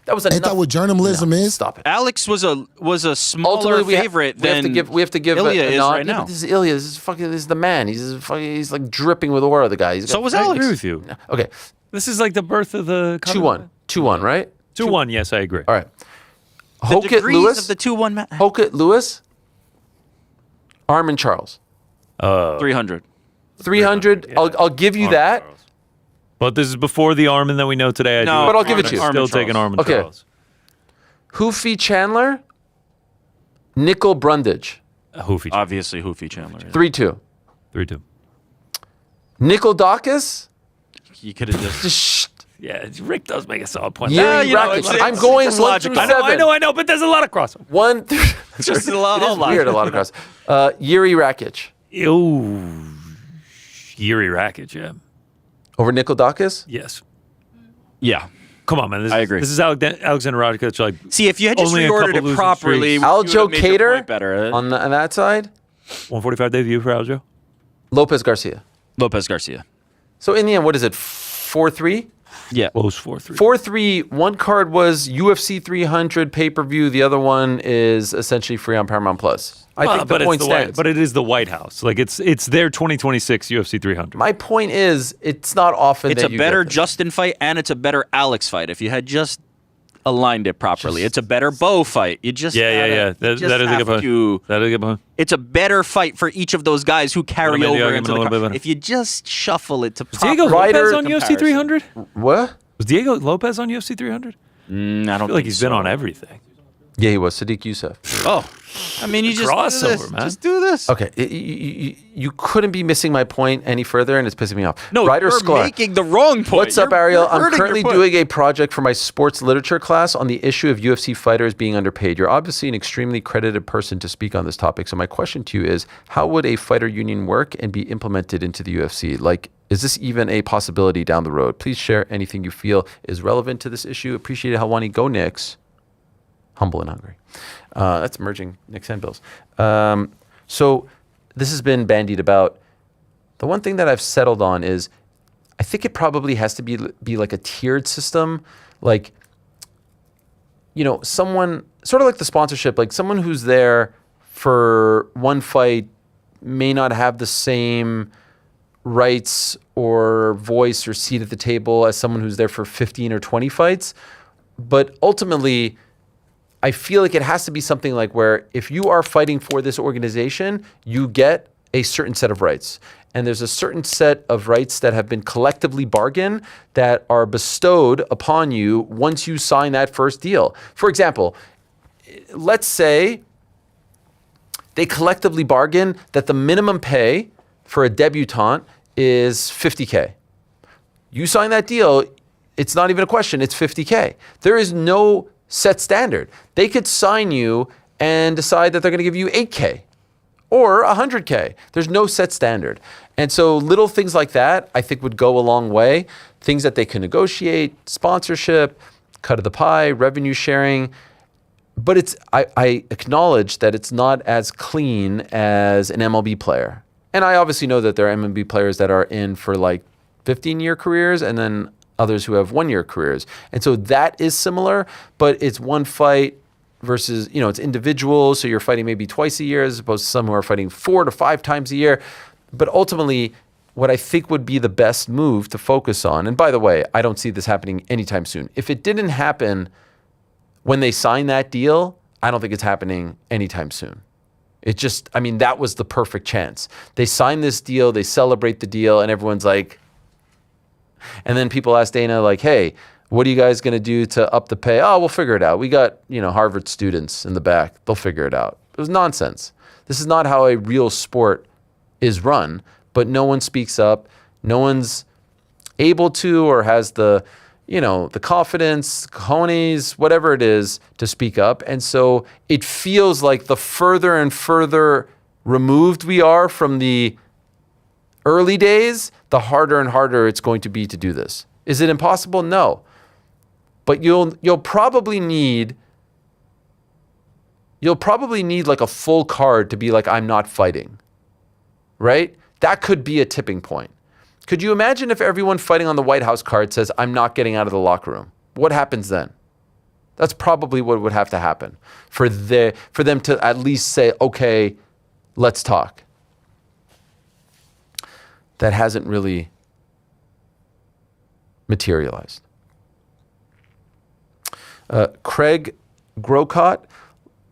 That was Ain't that what journalism is? Stop it. Alex was a smaller favorite than we have to give Ilya a is nod. right Yeah, now. but this is Ilya. This is the man. He's like dripping with aura. The guy. So was I Alex. agree with you. Okay, This is like the birth of the 2-1, right? 2-1. Yes, I agree. All right. The Hokett degrees Lewis. of the 2-1 match. Hokett Lewis. Armin Charles. 300. 300. Yeah. I'll give you Armin that. Charles. But this is before the Armin that we know today. No, but I'll give it to you. Still taking Armin Okay. Charles. Hoofy Chandler. Nickel Brundage. Hoofy. Obviously, Hoofy Chandler. 3-2. 3-2. Nickel Dawkins. You could have just. Yeah, Rick does make a solid point. Yuri Rakic. I'm going just 1 logical. through 7. I know, but there's a lot of crossover. 1 through. Just a lot. It is weird. A lot of cross. Yuri Rakic. Ooh. Yuri Rakic, yeah. Over Nickel Dawkins. Yes. Yeah. Come on, man. I agree. This is Alexander Rakic. Like, See, if you had just Only a reordered couple it losing properly, streaks. you would have Aljo made your Cater point better. on that side. 145 debut for Aljo. Lopez Garcia. Lopez Garcia. So in the end, what is it? 4-3. Yeah. Close 4-3. 4-3. One card was UFC 300 pay-per-view. The other one is essentially free on Paramount Plus. I think the point stands. But it is the White House. Like it's their 2026 UFC 300. My point is, it's not often It's that a you better get this. Justin fight, and it's a better Alex fight. If you had just aligned it properly, it's a better Bo fight. You just Yeah. That is a good point. That is a good point. It's a better fight for each of those guys who carry made the over argument into a the little bit card. better. If you just shuffle it to Diego proper Lopez on comparison. UFC 300? What? Was Diego Lopez on UFC 300? I don't I feel like think he's so. been on everything. Yeah, he was Sadiq Youssef. Oh, I mean, you just Crossover, do this. man. Just do this. Okay, you couldn't be missing my point any further, and it's pissing me off. No, Ryder you're Sklar. making the wrong point. What's up, You're Ariel? I'm hurting your currently point. doing a project for my sports literature class on the issue of UFC fighters being underpaid. You're obviously an extremely credited person to speak on this topic. So my question to you is, how would a fighter union work and be implemented into the UFC? Like, is this even a possibility down the road? Please share anything you feel is relevant to this issue. Appreciate it, Helwani. Go Knicks. Humble and hungry. That's merging Knicks and Bills. So this has been bandied about. The one thing that I've settled on is I think it probably has to be like a tiered system. Like, you know, someone, sort of like the sponsorship, like someone who's there for one fight may not have the same rights or voice or seat at the table as someone who's there for 15 or 20 fights. But ultimately, I feel like it has to be something like where if you are fighting for this organization, you get a certain set of rights. And there's a certain set of rights that have been collectively bargained that are bestowed upon you once you sign that first deal. For example, let's say they collectively bargain that the minimum pay for a debutante is $50K. You sign that deal, it's not even a question, it's $50K. There is no set standard. They could sign you and decide that they're going to give you $8K or $100K. There's no set standard. And so little things like that, I think, would go a long way. Things that they can negotiate, sponsorship, cut of the pie, revenue sharing. But I acknowledge that it's not as clean as an MLB player. And I obviously know that there are MLB players that are in for like 15-year careers and then others who have 1-year careers. And so that is similar, but it's one fight versus, you know, it's individual. So you're fighting maybe twice a year as opposed to some who are fighting 4 to 5 times a year. But ultimately, what I think would be the best move to focus on, and by the way, I don't see this happening anytime soon. If it didn't happen when they signed that deal, I don't think it's happening anytime soon. It just, I mean, that was the perfect chance. They sign this deal, they celebrate the deal, and everyone's like, and then people ask Dana, like, hey, what are you guys going to do to up the pay? Oh, we'll figure it out. We got, you know, Harvard students in the back. They'll figure it out. It was nonsense. This is not how a real sport is run, but no one speaks up. No one's able to or has the, you know, the confidence, cojones, whatever it is, to speak up. And so it feels like the further and further removed we are from the early days, the harder and harder it's going to be to do this. Is it impossible? No. But you'll probably need like a full card to be like, I'm not fighting. Right? That could be a tipping point. Could you imagine if everyone fighting on the White House card says, I'm not getting out of the locker room? What happens then? That's probably what would have to happen for them to at least say, okay, let's talk. That hasn't really materialized. Craig Grocott.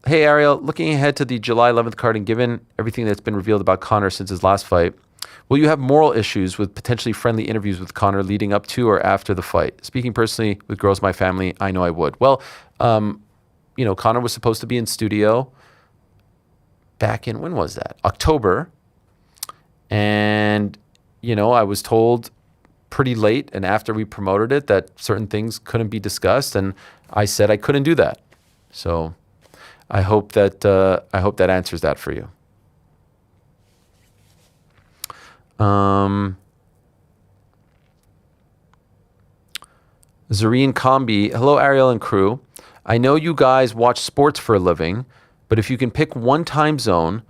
Hey, Ariel, looking ahead to the July 11th card and given everything that's been revealed about Conor since his last fight, will you have moral issues with potentially friendly interviews with Conor leading up to or after the fight? Speaking personally with girls in my family, I know I would. Well, you know, Conor was supposed to be in studio back in, when was that? October. And, you know, I was told pretty late and after we promoted it that certain things couldn't be discussed. And I said I couldn't do that. So I hope that answers that for you. Zareen Combi. Hello, Ariel and crew. I know you guys watch sports for a living, but if you can pick one time zone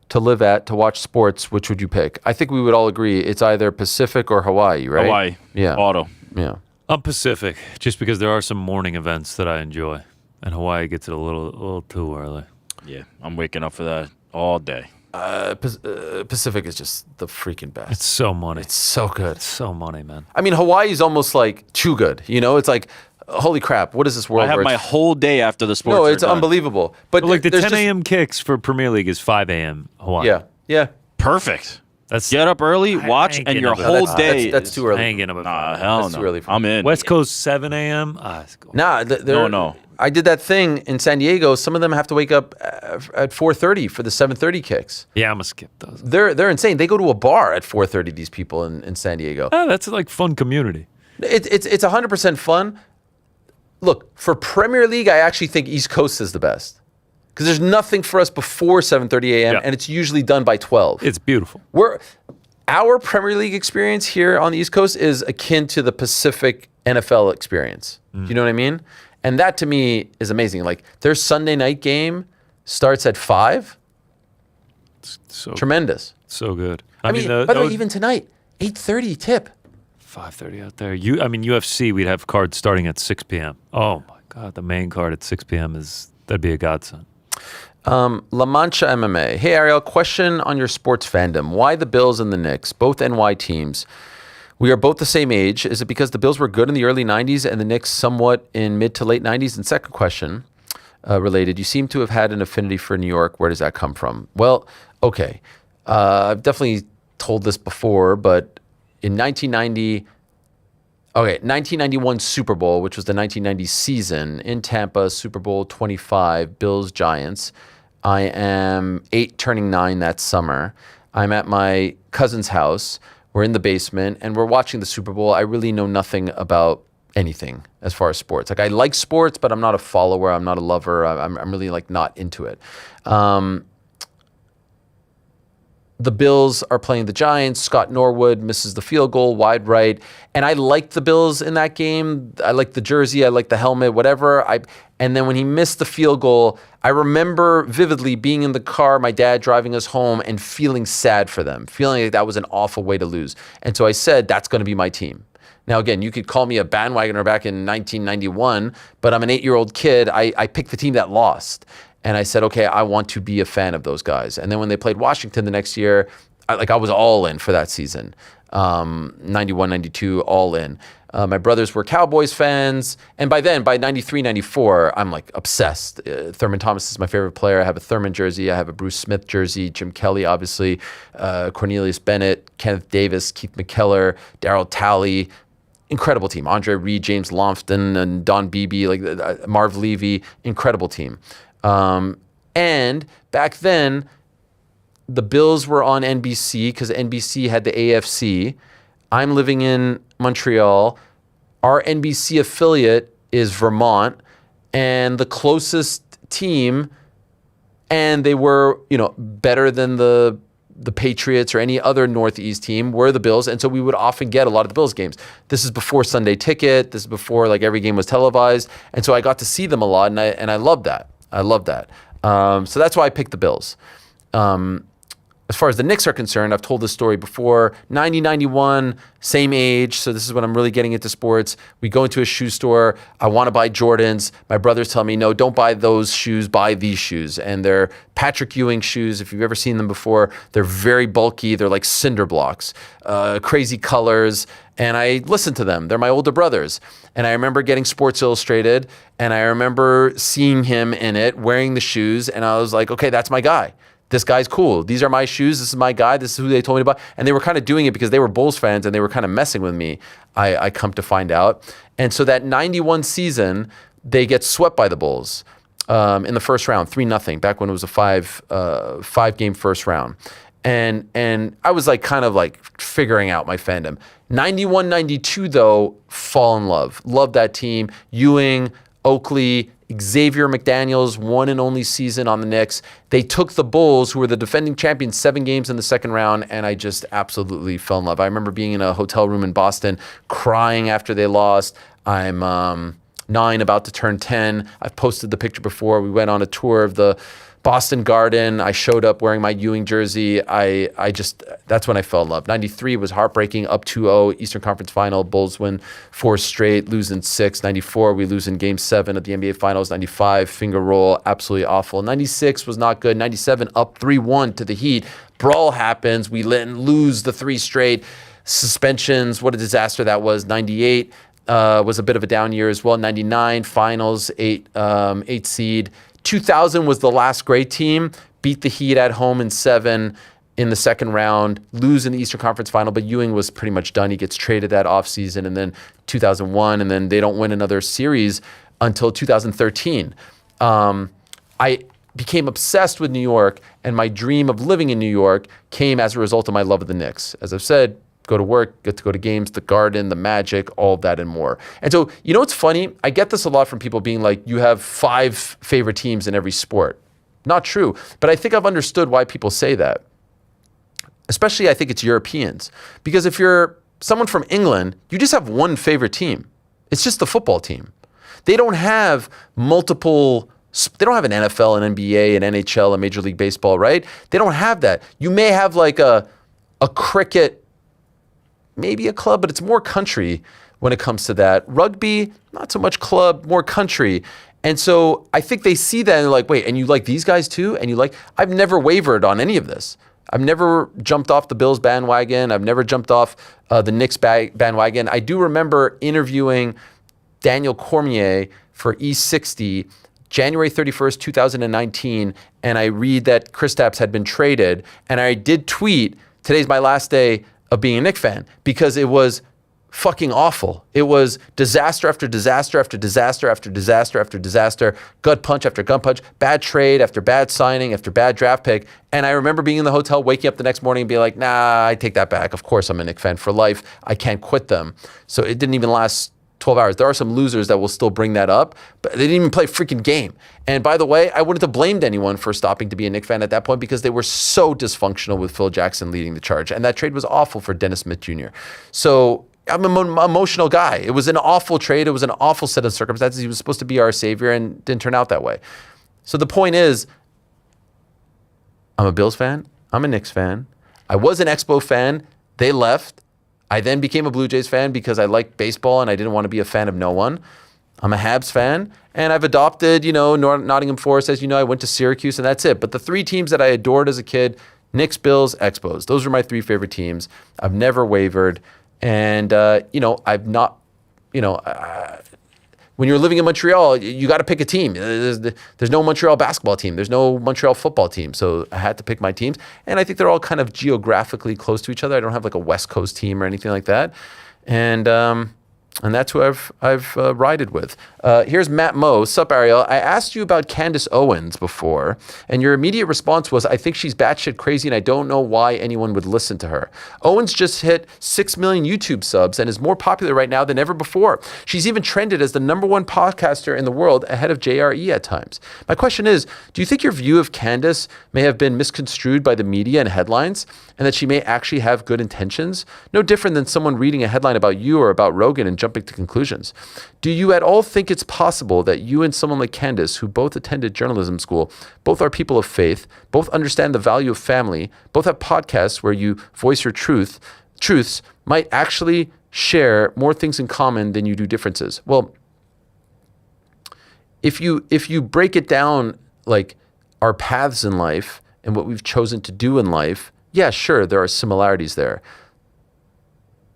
to live at to watch sports, which would you pick? I think we would all agree it's either Pacific or Hawaii, right? Hawaii. Yeah. Auto. Yeah. I'm Pacific, just because there are some morning events that I enjoy, and Hawaii gets it a little too early. Yeah, I'm waking up for that all day. Pacific is just the freaking best. It's so money. It's so good. It's so money, man. I mean, Hawaii is almost like too good. You know, it's like, holy crap, what is this world? I have where my it's- whole day after the sports. No, are it's done. unbelievable. But But like the there's 10 just- a.m. kicks for Premier League is 5 a.m. Hawaii. Yeah, yeah. Perfect. Get up early, watch, ain't and getting your up at whole that. day. That's too early. I ain't getting up at Nah, 5. hell That's no. too early for I'm me. in. West Coast 7 a.m. It's cool. Nah, No. I did that thing in San Diego. Some of them have to wake up at 4:30 for the 7:30 kicks. Yeah, I'm gonna skip those. They're insane. They go to a bar at 4:30. These people in San Diego. Oh, that's like fun community. It's 100% fun. Look, for Premier League, I actually think East Coast is the best because there's nothing for us before 7:30 a.m. Yeah. and it's usually done by 12. It's beautiful. Our Premier League experience here on the East Coast is akin to the Pacific NFL experience. Do you know what I mean? And that to me is amazing. Like their Sunday night game starts at 5. So Tremendous. so good. I mean, by the way, even tonight, 8:30 tip. 5:30 out there. UFC, we'd have cards starting at 6 p.m. Oh my God, the main card at 6 p.m. that'd be a godsend. La Mancha MMA. Hey, Ariel, question on your sports fandom. Why the Bills and the Knicks, both NY teams? We are both the same age. Is it because the Bills were good in the early 90s and the Knicks somewhat in mid to late 90s? And second question, related, you seem to have had an affinity for New York. Where does that come from? Well, okay. I've definitely told this before, but in 1991 Super Bowl, which was the 1990 season in Tampa, Super Bowl 25, Bills Giants. I am 8 turning 9 that summer. I'm at my cousin's house. We're in the basement and we're watching the Super Bowl. I really know nothing about anything as far as sports. Like I like sports, but I'm not a follower. I'm not a lover. I'm really like not into it. The Bills are playing the Giants. Scott Norwood misses the field goal, wide right. And I liked the Bills in that game. I liked the jersey. I liked the helmet, whatever. And then when he missed the field goal, I remember vividly being in the car, my dad driving us home and feeling sad for them, feeling like that was an awful way to lose. And so I said, that's going to be my team. Now, again, you could call me a bandwagoner back in 1991, but I'm an 8-year-old kid. I picked the team that lost. And I said, okay, I want to be a fan of those guys. And then when they played Washington the next year, I was all in for that season. 91, 92, all in. My brothers were Cowboys fans. And by then, by 93, 94, I'm like obsessed. Thurman Thomas is my favorite player. I have a Thurman jersey. I have a Bruce Smith jersey. Jim Kelly, obviously. Cornelius Bennett, Kenneth Davis, Keith McKellar, Darryl Talley. Incredible team. Andre Reed, James Lofton, and Don Beebe, like Marv Levy. Incredible team. And back then, the Bills were on NBC because NBC had the AFC. I'm living in Montreal. Our NBC affiliate is Vermont, and the closest team, and they were, better than the Patriots or any other Northeast team, were the Bills. And so we would often get a lot of the Bills games. This is before Sunday Ticket. This is before like every game was televised. And so I got to see them a lot, and I loved that. I love that. So that's why I picked the Bills. As far as the Knicks are concerned, I've told this story before. 90, 91, same age. So this is when I'm really getting into sports. We go into a shoe store. I want to buy Jordans. My brothers tell me, no, don't buy those shoes. Buy these shoes. And they're Patrick Ewing shoes. If you've ever seen them before, they're very bulky. They're like cinder blocks, crazy colors. And I listen to them. They're my older brothers. And I remember getting Sports Illustrated, and I remember seeing him in it, wearing the shoes, and I was like, okay, that's my guy. This guy's cool. These are my shoes. This is my guy. This is who they told me about. And they were kind of doing it because they were Bulls fans, and they were kind of messing with me, I come to find out. And so that 91 season, they get swept by the Bulls in the first round, 3-0, back when it was a five-game first round. And I was like kind of like figuring out my fandom. 91, 92 though, fall in love. Love that team. Ewing, Oakley, Xavier McDaniels, one and only season on the Knicks. They took the Bulls, who were the defending champions, 7 games in the second round, and I just absolutely fell in love. I remember being in a hotel room in Boston, crying after they lost. I'm 9, about to turn 10. I've posted the picture before. We went on a tour of the Boston Garden. I showed up wearing my Ewing jersey. That's when I fell in love. 93 was heartbreaking, up 2-0, Eastern Conference Final. Bulls win 4 straight, lose in 6. 94, we lose in Game 7 of the NBA Finals. 95, finger roll, absolutely awful. 96 was not good. 97, up 3-1 to the Heat. Brawl happens. We lose the 3 straight. Suspensions, what a disaster that was. 98 was a bit of a down year as well. 99, Finals, 8 seed. 2000 was the last great team, beat the Heat at home in 7, in the second round, lose in the Eastern Conference Final, but Ewing was pretty much done. He gets traded that offseason, and then 2001, and then they don't win another series until 2013. I became obsessed with New York, and my dream of living in New York came as a result of my love of the Knicks. As I've said, go to work, get to go to games, the Garden, the Magic, all of that and more. And so, you know what's funny? I get this a lot from people being like, you have 5 favorite teams in every sport. Not true, but I think I've understood why people say that. Especially, I think it's Europeans. Because if you're someone from England, you just have one favorite team. It's just the football team. They don't have multiple, they don't have an NFL, an NBA, an NHL, a Major League Baseball, right? They don't have that. You may have like a cricket, maybe a club, but it's more country when it comes to that. Rugby, not so much club, more country. And so I think they see that and they're like, wait, and you like these guys too? And you like, I've never wavered on any of this. I've never jumped off the Bills bandwagon. I've never jumped off the Knicks bandwagon. I do remember interviewing Daniel Cormier for E60, January 31st, 2019, and I read that Kristaps had been traded, and I did tweet, today's my last day of being a Knicks fan, because it was fucking awful. It was disaster after disaster after disaster after disaster after disaster, gut punch after gut punch, bad trade after bad signing after bad draft pick. And I remember being in the hotel, waking up the next morning and being like, nah, I take that back. Of course I'm a Knicks fan for life. I can't quit them. So it didn't even last 12 hours. There are some losers that will still bring that up, but they didn't even play a freaking game. And by the way, I wouldn't have blamed anyone for stopping to be a Knicks fan at that point because they were so dysfunctional with Phil Jackson leading the charge. And that trade was awful for Dennis Smith Jr. So I'm an emotional guy. It was an awful trade. It was an awful set of circumstances. He was supposed to be our savior and didn't turn out that way. So the point is, I'm a Bills fan. I'm a Knicks fan. I was an Expo fan. They left. I then became a Blue Jays fan because I liked baseball and I didn't want to be a fan of no one. I'm a Habs fan, and I've adopted, Nottingham Forest. As you know, I went to Syracuse, and that's it. But the 3 teams that I adored as a kid, Knicks, Bills, Expos, those were my 3 favorite teams. I've never wavered. And, I've not, when you're living in Montreal, you got to pick a team. There's no Montreal basketball team. There's no Montreal football team. So I had to pick my teams. And I think they're all kind of geographically close to each other. I don't have like a West Coast team or anything like that. And that's who I've rided with. Here's Matt Moe. Sup, Ariel? I asked you about Candace Owens before, and your immediate response was, I think she's batshit crazy, and I don't know why anyone would listen to her. Owens just hit 6 million YouTube subs and is more popular right now than ever before. She's even trended as the #1 podcaster in the world, ahead of JRE at times. My question is, do you think your view of Candace may have been misconstrued by the media and headlines, and that she may actually have good intentions? No different than someone reading a headline about you or about Rogan and jumping to conclusions. Do you at all think it's possible that you and someone like Candace, who both attended journalism school, both are people of faith, both understand the value of family, both have podcasts where you voice your truths, might actually share more things in common than you do differences? Well, if you break it down, like our paths in life and what we've chosen to do in life, yeah, sure, there are similarities there.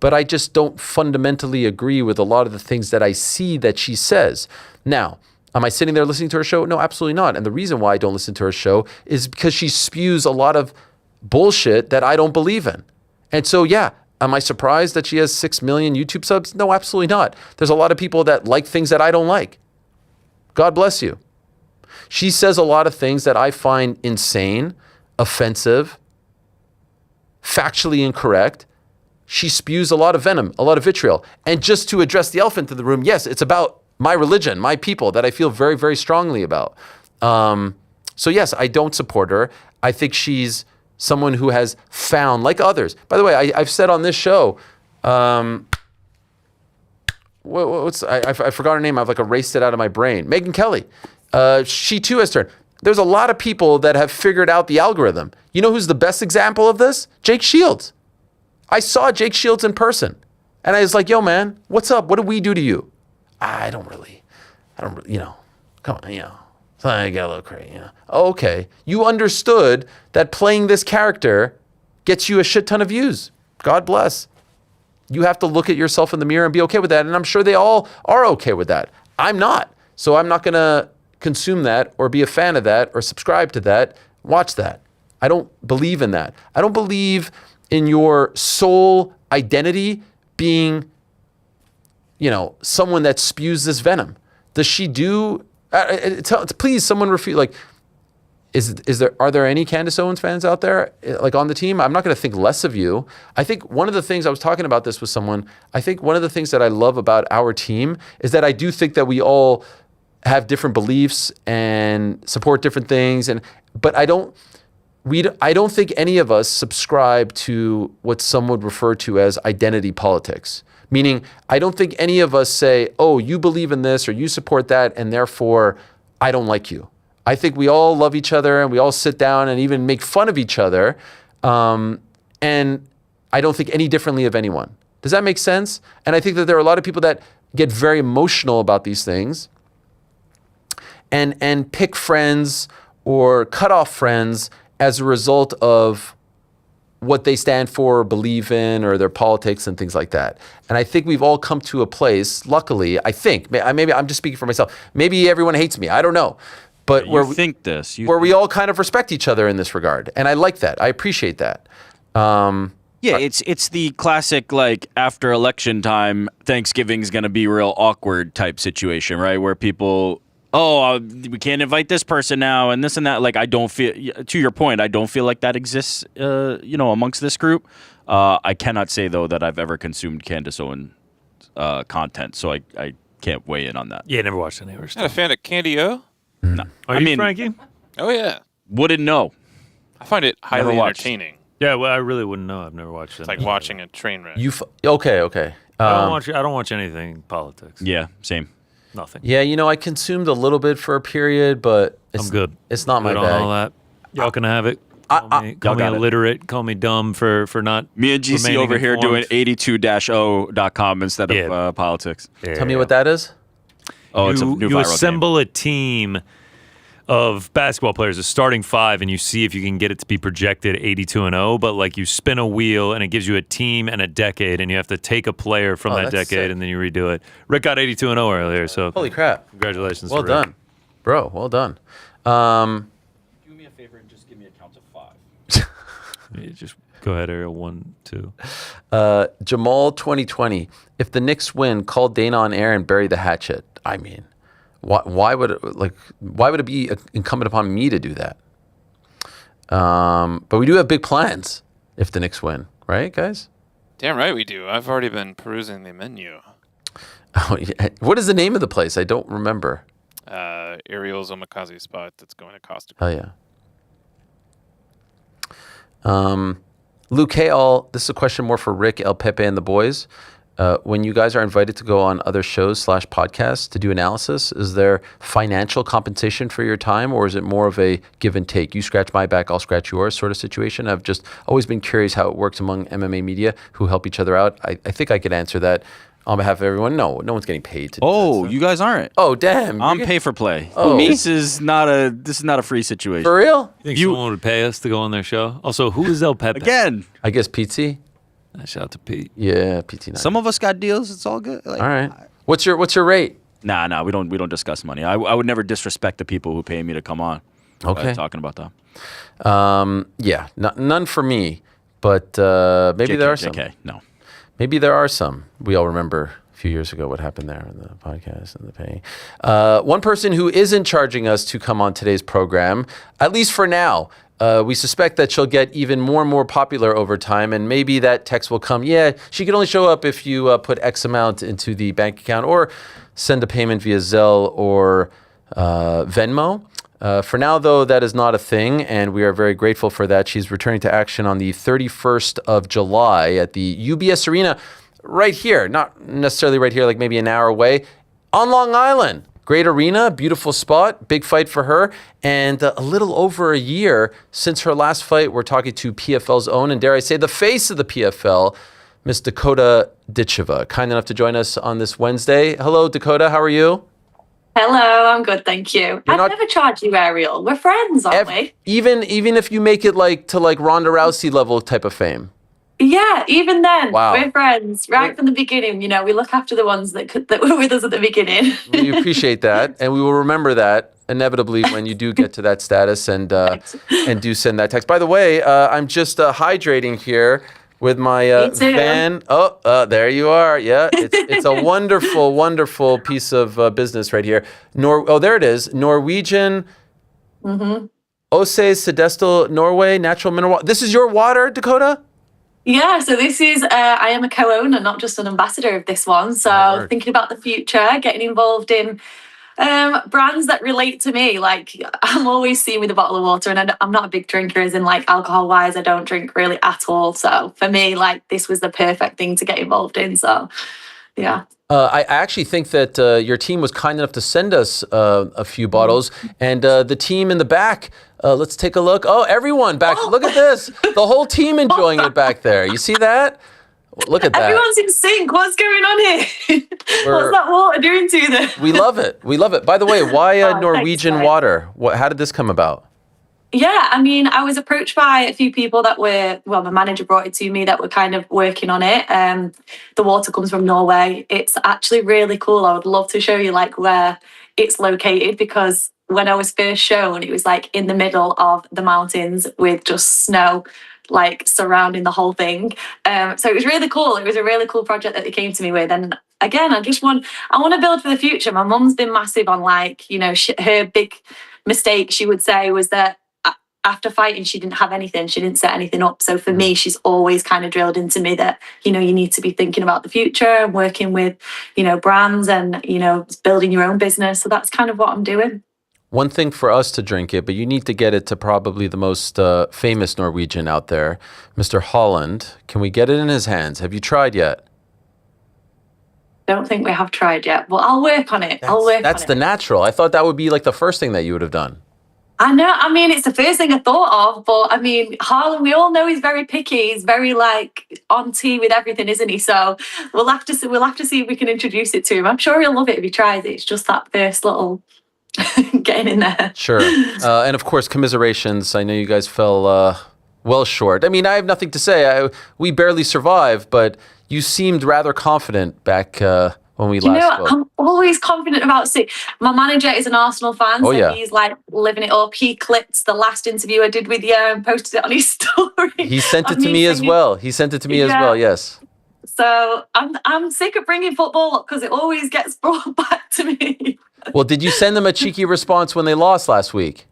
But I just don't fundamentally agree with a lot of the things that I see that she says. Now, am I sitting there listening to her show? No, absolutely not. And the reason why I don't listen to her show is because she spews a lot of bullshit that I don't believe in. And so, yeah, am I surprised that she has 6 million YouTube subs? No, absolutely not. There's a lot of people that like things that I don't like. God bless you. She says a lot of things that I find insane, offensive, factually incorrect. She spews a lot of venom, a lot of vitriol. And just to address the elephant in the room, yes, it's about my religion, my people that I feel very, very strongly about. So yes, I don't support her. I think she's someone who has found, like others. By the way, I've said on this show, I forgot her name. I've like erased it out of my brain. Megyn Kelly. She too has turned. There's a lot of people that have figured out the algorithm. You know who's the best example of this? Jake Shields. I saw Jake Shields in person, and I was like, yo, man, what's up? What did we do to you? I don't really, come on, so I get a little crazy, Oh, okay. You understood that playing this character gets you a shit ton of views. God bless. You have to look at yourself in the mirror and be okay with that, and I'm sure they all are okay with that. I'm not. So I'm not going to consume that or be a fan of that or subscribe to that, watch that. I don't believe in that. I don't believe in your sole identity being, someone that spews this venom. Does she do? Please, someone refute. Like, are there any Candace Owens fans out there like on the team? I'm not going to think less of you. I think one of the things I was talking about this with someone. I think one of the things that I love about our team is that I do think that we all have different beliefs and support different things, but I don't think any of us subscribe to what some would refer to as identity politics. Meaning, I don't think any of us say, oh, you believe in this or you support that, and therefore I don't like you. I think we all love each other and we all sit down and even make fun of each other. And I don't think any differently of anyone. Does that make sense? And I think that there are a lot of people that get very emotional about these things and pick friends or cut off friends as a result of what they stand for or believe in or their politics and things like that. And I think we've all come to a place, luckily, I think, maybe I'm just speaking for myself, maybe everyone hates me, I don't know. But where we all kind of respect each other in this regard. And I like that. I appreciate that. It's the classic, like, after election time, Thanksgiving's going to be real awkward type situation, right? Where people, we can't invite this person now and this and that. Like, I don't feel, to your point, I don't feel like that exists, amongst this group. I cannot say, though, that I've ever consumed Candace Owens content, so I can't weigh in on that. Yeah, never watched any of her stuff. Not a fan of Candy O? No. Are you, Frankie? Oh, yeah. Wouldn't know. I find it highly entertaining. Yeah, well, I really wouldn't know. I've never watched it. It's like watching a train wreck. Okay. I don't watch anything politics. Yeah, same. Nothing. Yeah, I consumed a little bit for a period, but I'm good. It's not my bag. All that. Y'all can have it. Call me illiterate. Call me dumb for not. Me and GC over here doing 82-0.com instead of politics. Yeah. Tell me what that is. Oh, it's a new you viral assemble game. a team of basketball players, a starting five, and you see if you can get it to be projected 82-0. But like you spin a wheel and it gives you a team and a decade, and you have to take a player from that decade sick. and then you redo it. Rick got 82-0 earlier, so holy crap! Congratulations! Well to Rick. done, bro. Well done. Do me a favor and just give me a count of 5. Yeah, just go ahead, Ariel. 1, 2. Jamal 2020. If the Knicks win, call Dana on air and bury the hatchet. I mean, why would it be incumbent upon me to do that? But we do have big plans if the Knicks win, right, guys? Damn right we do. I've already been perusing the menu. Oh, yeah. What is the name of the place? I don't remember. Ariel's omakase spot that's going to Costa. Oh yeah. Luke All, this is a question more for Rick, El Pepe, and the boys. When you guys are invited to go on other shows / podcasts to do analysis, is there financial compensation for your time, or is it more of a give and take? You scratch my back, I'll scratch yours sort of situation? I've just always been curious how it works among MMA media who help each other out. I think I could answer that on behalf of everyone. No one's getting paid to do that stuff. You guys aren't. Oh, damn. I'm pay for play. Oh. Me? This is not a free situation. For real? You think someone would pay us to go on their show? Also, who is El Pepe? Again. I guess Pete. Shout out to Pete. Yeah, PT9. Some of us got deals. It's all good. Like, all right. What's your rate? Nah. We don't discuss money. I would never disrespect the people who pay me to come on. Okay. Talking about that. Yeah. None for me, but maybe there are some. No. Maybe there are some. We all remember a few years ago what happened there in the podcast and the paying. One person who isn't charging us to come on today's program, at least for now. We suspect that she'll get even more and more popular over time, and maybe that text will come, yeah, she can only show up if you put X amount into the bank account or send a payment via Zelle or Venmo. For now, though, that is not a thing, and we are very grateful for that. She's returning to action on the 31st of July at the UBS Arena right here, not necessarily right here, like maybe an hour away, on Long Island. Great arena, beautiful spot, big fight for her, and a little over a year since her last fight, we're talking to PFL's own, and dare I say, the face of the PFL, Miss Dakota Ditcheva, kind enough to join us on this Wednesday. Hello, Dakota, how are you? Hello, I'm good, thank you. I'd never charge you, Ariel. We're friends, aren't we? Even if you make it to Ronda Rousey level type of fame. Yeah, even then, Wow. we're friends right from the beginning. You know, we look after the ones that were with us at the beginning. We appreciate that, and we will remember that inevitably when you do get to that status and do send that text. By the way, I'm just hydrating here with my Me too. Van. Oh, there you are. Yeah, it's a wonderful, wonderful piece of business right here. There it is. Norwegian. Ose Sedestal Norway natural mineral water. This is your water, Dakota? Yeah, so this is, I am a co-owner, not just an ambassador of this one. So thinking about the future, getting involved in brands that relate to me. Like, I'm always seen with a bottle of water, and I'm not a big drinker, as in like alcohol-wise, I don't drink really at all. So for me, like, this was the perfect thing to get involved in. So, yeah. I actually think that your team was kind enough to send us a few bottles, and the team in the back, let's take a look. Oh, everyone back, look at this. The whole team enjoying it back there. You see that? Look at that. Everyone's in sync. What's going on here? What's that water doing to them? We love it. We love it. By the way, why Norwegian thanks, water? How did this come about? Yeah, I mean, I was approached by a few people that were, well, my manager brought it to me, that were kind of working on it. The water comes from Norway. It's actually really cool. I would love to show you like where it's located, because when I was first shown, it was like in the middle of the mountains with just snow like surrounding the whole thing. So it was really cool. It was a really cool project that they came to me with. And again, I want to build for the future. My mum's been massive on like, you know, her big mistake, she would say, was that after fighting, she didn't have anything. She didn't set anything up. So for me, she's always kind of drilled into me that, you know, you need to be thinking about the future and working with, you know, brands and, you know, building your own business. So that's kind of what I'm doing. One thing for us to drink it, but you need to get it to probably the most famous Norwegian out there, Mr. Holland. Can we get it in his hands? Have you tried yet? Don't think we have tried yet, but I'll work on it. That's the natural. I thought that would be like the first thing that you would have done. I know. I mean, it's the first thing I thought of, but I mean, Harlan, we all know he's very picky. He's very like on tea with everything, isn't he? So we'll have to see if we can introduce it to him. I'm sure he'll love it if he tries it. It's just that first little getting in there. Sure. And of course, commiserations. I know you guys fell well short. I mean, I have nothing to say. We barely survived, but you seemed rather confident back when we last spoke. I'm always confident about it. My manager is an Arsenal fan, so he's like living it up. He clipped the last interview I did with you and posted it on his story. He sent it to me as well. Yes. So I'm sick of bringing football up because it always gets brought back to me. Well, did you send them a cheeky response when they lost last week?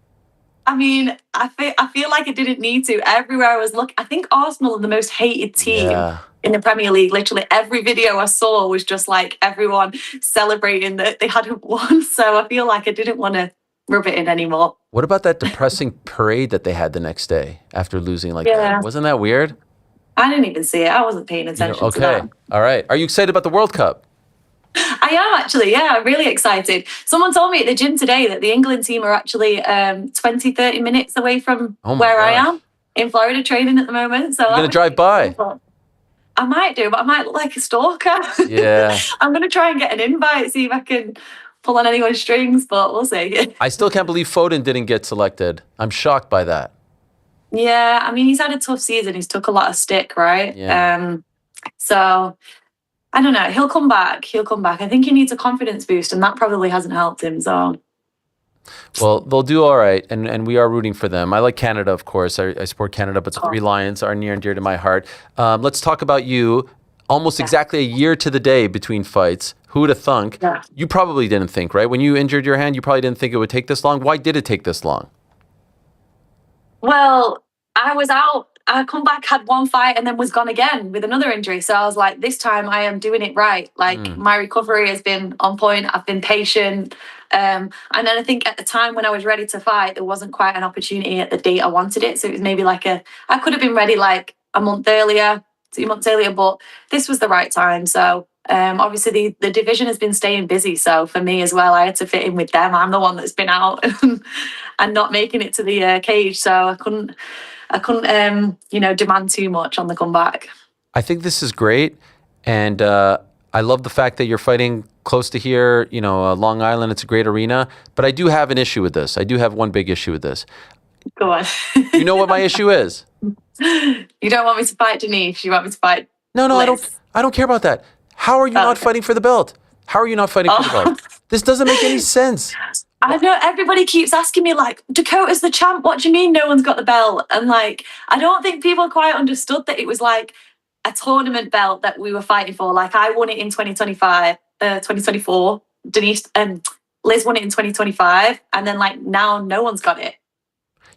I mean, I feel like I didn't need to. Everywhere I was looking, I think Arsenal are the most hated team in the Premier League. Literally every video I saw was just like everyone celebrating that they hadn't won. So I feel like I didn't want to rub it in anymore. What about that depressing parade that they had the next day after losing like that? Wasn't that weird? I didn't even see it. I wasn't paying attention to that. All right. Are you excited about the World Cup? I am actually, I'm really excited. Someone told me at the gym today that the England team are actually 20, 30 minutes away from where I am in Florida training at the moment. So you're going to drive by? I might do, but I might look like a stalker. Yeah. I'm going to try and get an invite, see if I can pull on anyone's strings, but we'll see. I still can't believe Foden didn't get selected. I'm shocked by that. Yeah, I mean, he's had a tough season. He's took a lot of stick, right? Yeah. So I don't know. He'll come back. I think he needs a confidence boost, and that probably hasn't helped him. So, well, they'll do all right, and we are rooting for them. I like Canada, of course. I support Canada, but the Three Lions are near and dear to my heart. Let's talk about you. Almost exactly a year to the day between fights. Who would have thunk? Yeah. You probably didn't think, right? When you injured your hand, you probably didn't think it would take this long. Why did it take this long? Well, I was out. I come back, had one fight, and then was gone again with another injury. So I was like, this time I am doing it right. Like my recovery has been on point. I've been patient. And then I think at the time when I was ready to fight, there wasn't quite an opportunity at the date I wanted it. So it was maybe like I could have been ready like a month earlier, 2 months earlier, but this was the right time. So obviously the division has been staying busy. So for me as well, I had to fit in with them. I'm the one that's been out and not making it to the cage. So I couldn't demand too much on the comeback. I think this is great. And I love the fact that you're fighting close to here, Long Island. It's a great arena. But I do have an issue with this. I do have one big issue with this. Go on. You know what my issue is? You don't want me to fight Denise. You want me to fight No, Liz. I don't care about that. How are you not Okay. fighting for the belt? How are you not fighting for the belt? This doesn't make any sense. I know everybody keeps asking me, like, Dakota's the champ. What do you mean no one's got the belt? And, like, I don't think people quite understood that it was, like, a tournament belt that we were fighting for. Like, I won it in 2024. Denise, Liz won it in 2025. And then, like, now no one's got it.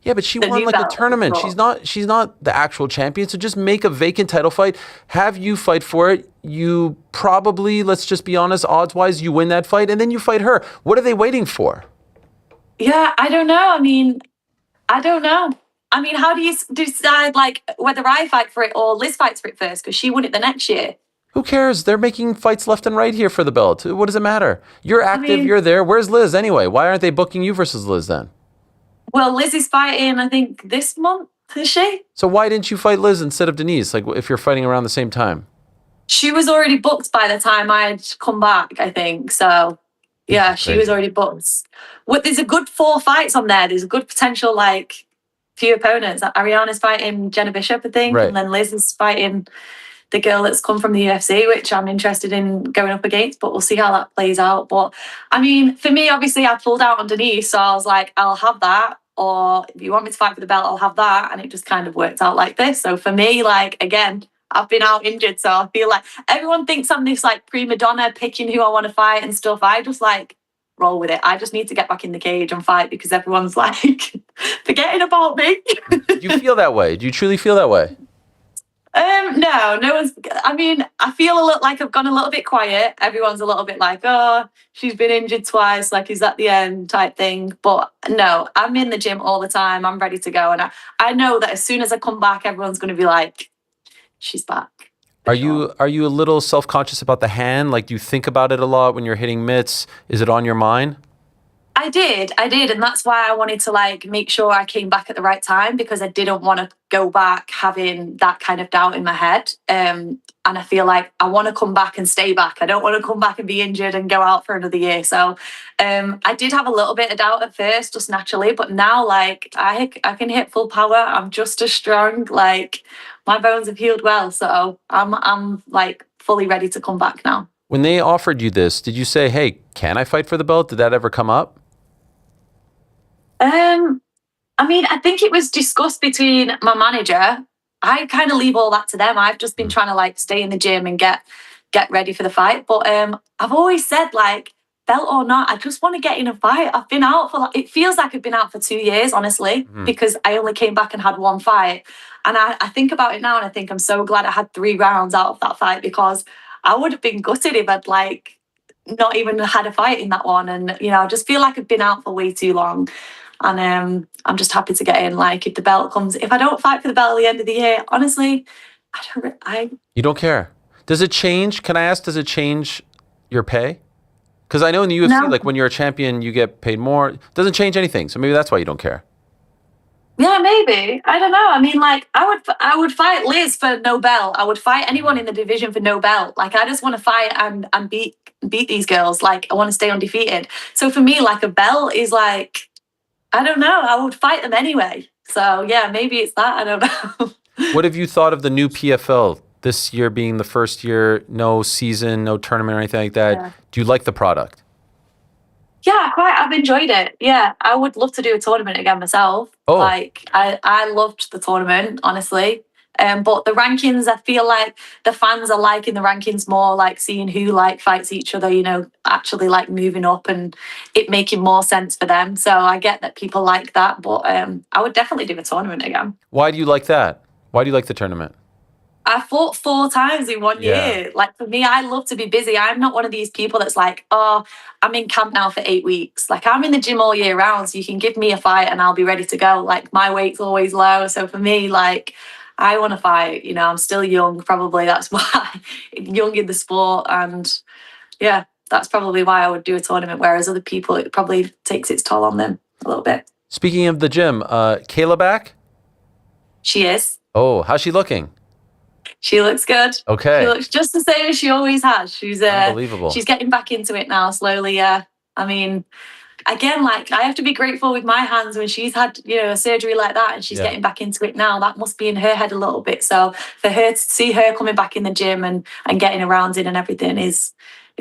Yeah, but she The won new like a belt. tournament. She's not the actual champion. So just make a vacant title fight. Have you fight for it. You probably, let's just be honest, odds-wise, you win that fight, and then you fight her. What are they waiting for? Yeah, I don't know. I don't know. How do you decide, like, whether I fight for it or Liz fights for it first? Because she won it the next year. Who cares? They're making fights left and right here for the belt. What does it matter? You're active. You're there. Where's Liz anyway? Why aren't they booking you versus Liz then? Well, Liz is fighting, I think, this month, is she? So why didn't you fight Liz instead of Denise? Like, if you're fighting around the same time? She was already booked by the time I'd come back, I think. So, yeah, she was already booked. There's a good 4 fights on there. There's a good potential, like, few opponents. Ariana's fighting Jenna Bishop, I think. Right. And then Liz is fighting the girl that's come from the UFC, which I'm interested in going up against, but we'll see how that plays out. But, for me, obviously, I pulled out on Denise, so I was like, I'll have that. Or if you want me to fight for the belt, I'll have that. And it just kind of worked out like this. So for me, like, again, I've been out injured. So I feel like everyone thinks I'm this, like, prima donna picking who I want to fight and stuff. I just, like, roll with it. I just need to get back in the cage and fight because everyone's, like, forgetting about me. Do you feel that way? Do you truly feel that way? No one's, I feel like I've gone a little bit quiet. Everyone's a little bit like, oh, she's been injured twice, like, is that the end type thing? But no, I'm in the gym all the time. I'm ready to go. And I know that as soon as I come back, everyone's going to be like, she's back. Are you a little self-conscious about the hand? Like, do you think about it a lot when you're hitting mitts? Is it on your mind? I did. And that's why I wanted to, like, make sure I came back at the right time, because I didn't want to go back having that kind of doubt in my head. And I feel like I want to come back and stay back. I don't want to come back and be injured and go out for another year. So I did have a little bit of doubt at first, just naturally. But now, like, I can hit full power. I'm just as strong. Like, my bones have healed well. So I'm like fully ready to come back now. When they offered you this, did you say, hey, can I fight for the belt? Did that ever come up? I think it was discussed between my manager. I kind of leave all that to them. I've just been trying to, like, stay in the gym and get ready for the fight. But I've always said, like, belt or not, I just want to get in a fight. I've been out for, like, it feels like I've been out for 2 years, honestly, because I only came back and had 1 fight. And I think about it now and I think I'm so glad I had 3 rounds out of that fight, because I would have been gutted if I'd, like, not even had a fight in that one. And, I just feel like I've been out for way too long. And I'm just happy to get in. Like, if the belt comes, if I don't fight for the belt at the end of the year, honestly, You don't care. Does it change? Can I ask, does it change your pay? Because I know in the UFC, like, when you're a champion, you get paid more. It doesn't change anything. So maybe that's why you don't care. Yeah, maybe. I don't know. Like, I would fight Liz for no belt. I would fight anyone in the division for no belt. Like, I just want to fight and beat these girls. Like, I want to stay undefeated. So for me, like, a belt is like, I don't know. I would fight them anyway. So yeah, maybe it's that. I don't know. What have you thought of the new PFL this year being the first year, no season, no tournament or anything like that? Yeah. Do you like the product? Yeah, I've enjoyed it. Yeah, I would love to do a tournament again myself. Oh. Like, I loved the tournament, honestly. But the rankings, I feel like the fans are liking the rankings more, like seeing who, like, fights each other, actually, like, moving up and it making more sense for them. So I get that people like that, but I would definitely do a tournament again. Why do you like that? Why do you like the tournament? I fought 4 times in 1 year. Like, for me, I love to be busy. I'm not one of these people that's like, oh, I'm in camp now for 8 weeks. Like, I'm in the gym all year round, so you can give me a fight and I'll be ready to go. Like, my weight's always low. So for me, like, I want to fight. I'm still young, probably. That's why. Young in the sport. And yeah, that's probably why I would do a tournament. Whereas other people, it probably takes its toll on them a little bit. Speaking of the gym, Kayla back? She is. Oh, how's she looking? She looks good. Okay. She looks just the same as she always has. She's unbelievable. She's getting back into it now slowly. Yeah. again, like I have to be grateful with my hands when she's had, a surgery like that and she's getting back into it now. That must be in her head a little bit. So for her to see her coming back in the gym and getting around it and everything is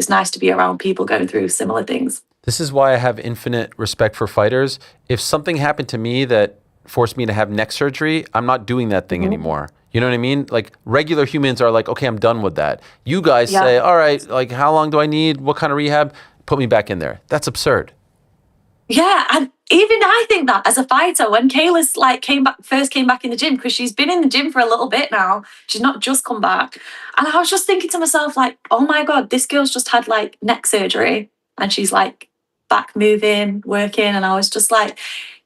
nice to be around people going through similar things. This is why I have infinite respect for fighters. If something happened to me that forced me to have neck surgery, I'm not doing that thing anymore. You know what I mean? Like regular humans are like, okay, I'm done with that. You guys say, all right, like how long do I need? What kind of rehab? Put me back in there. That's absurd. Yeah, and even I think that as a fighter, when Kayla's like first came back in the gym, because she's been in the gym for a little bit now, she's not just come back. And I was just thinking to myself, like, oh my God, this girl's just had like neck surgery and she's like back moving, working. And I was just like,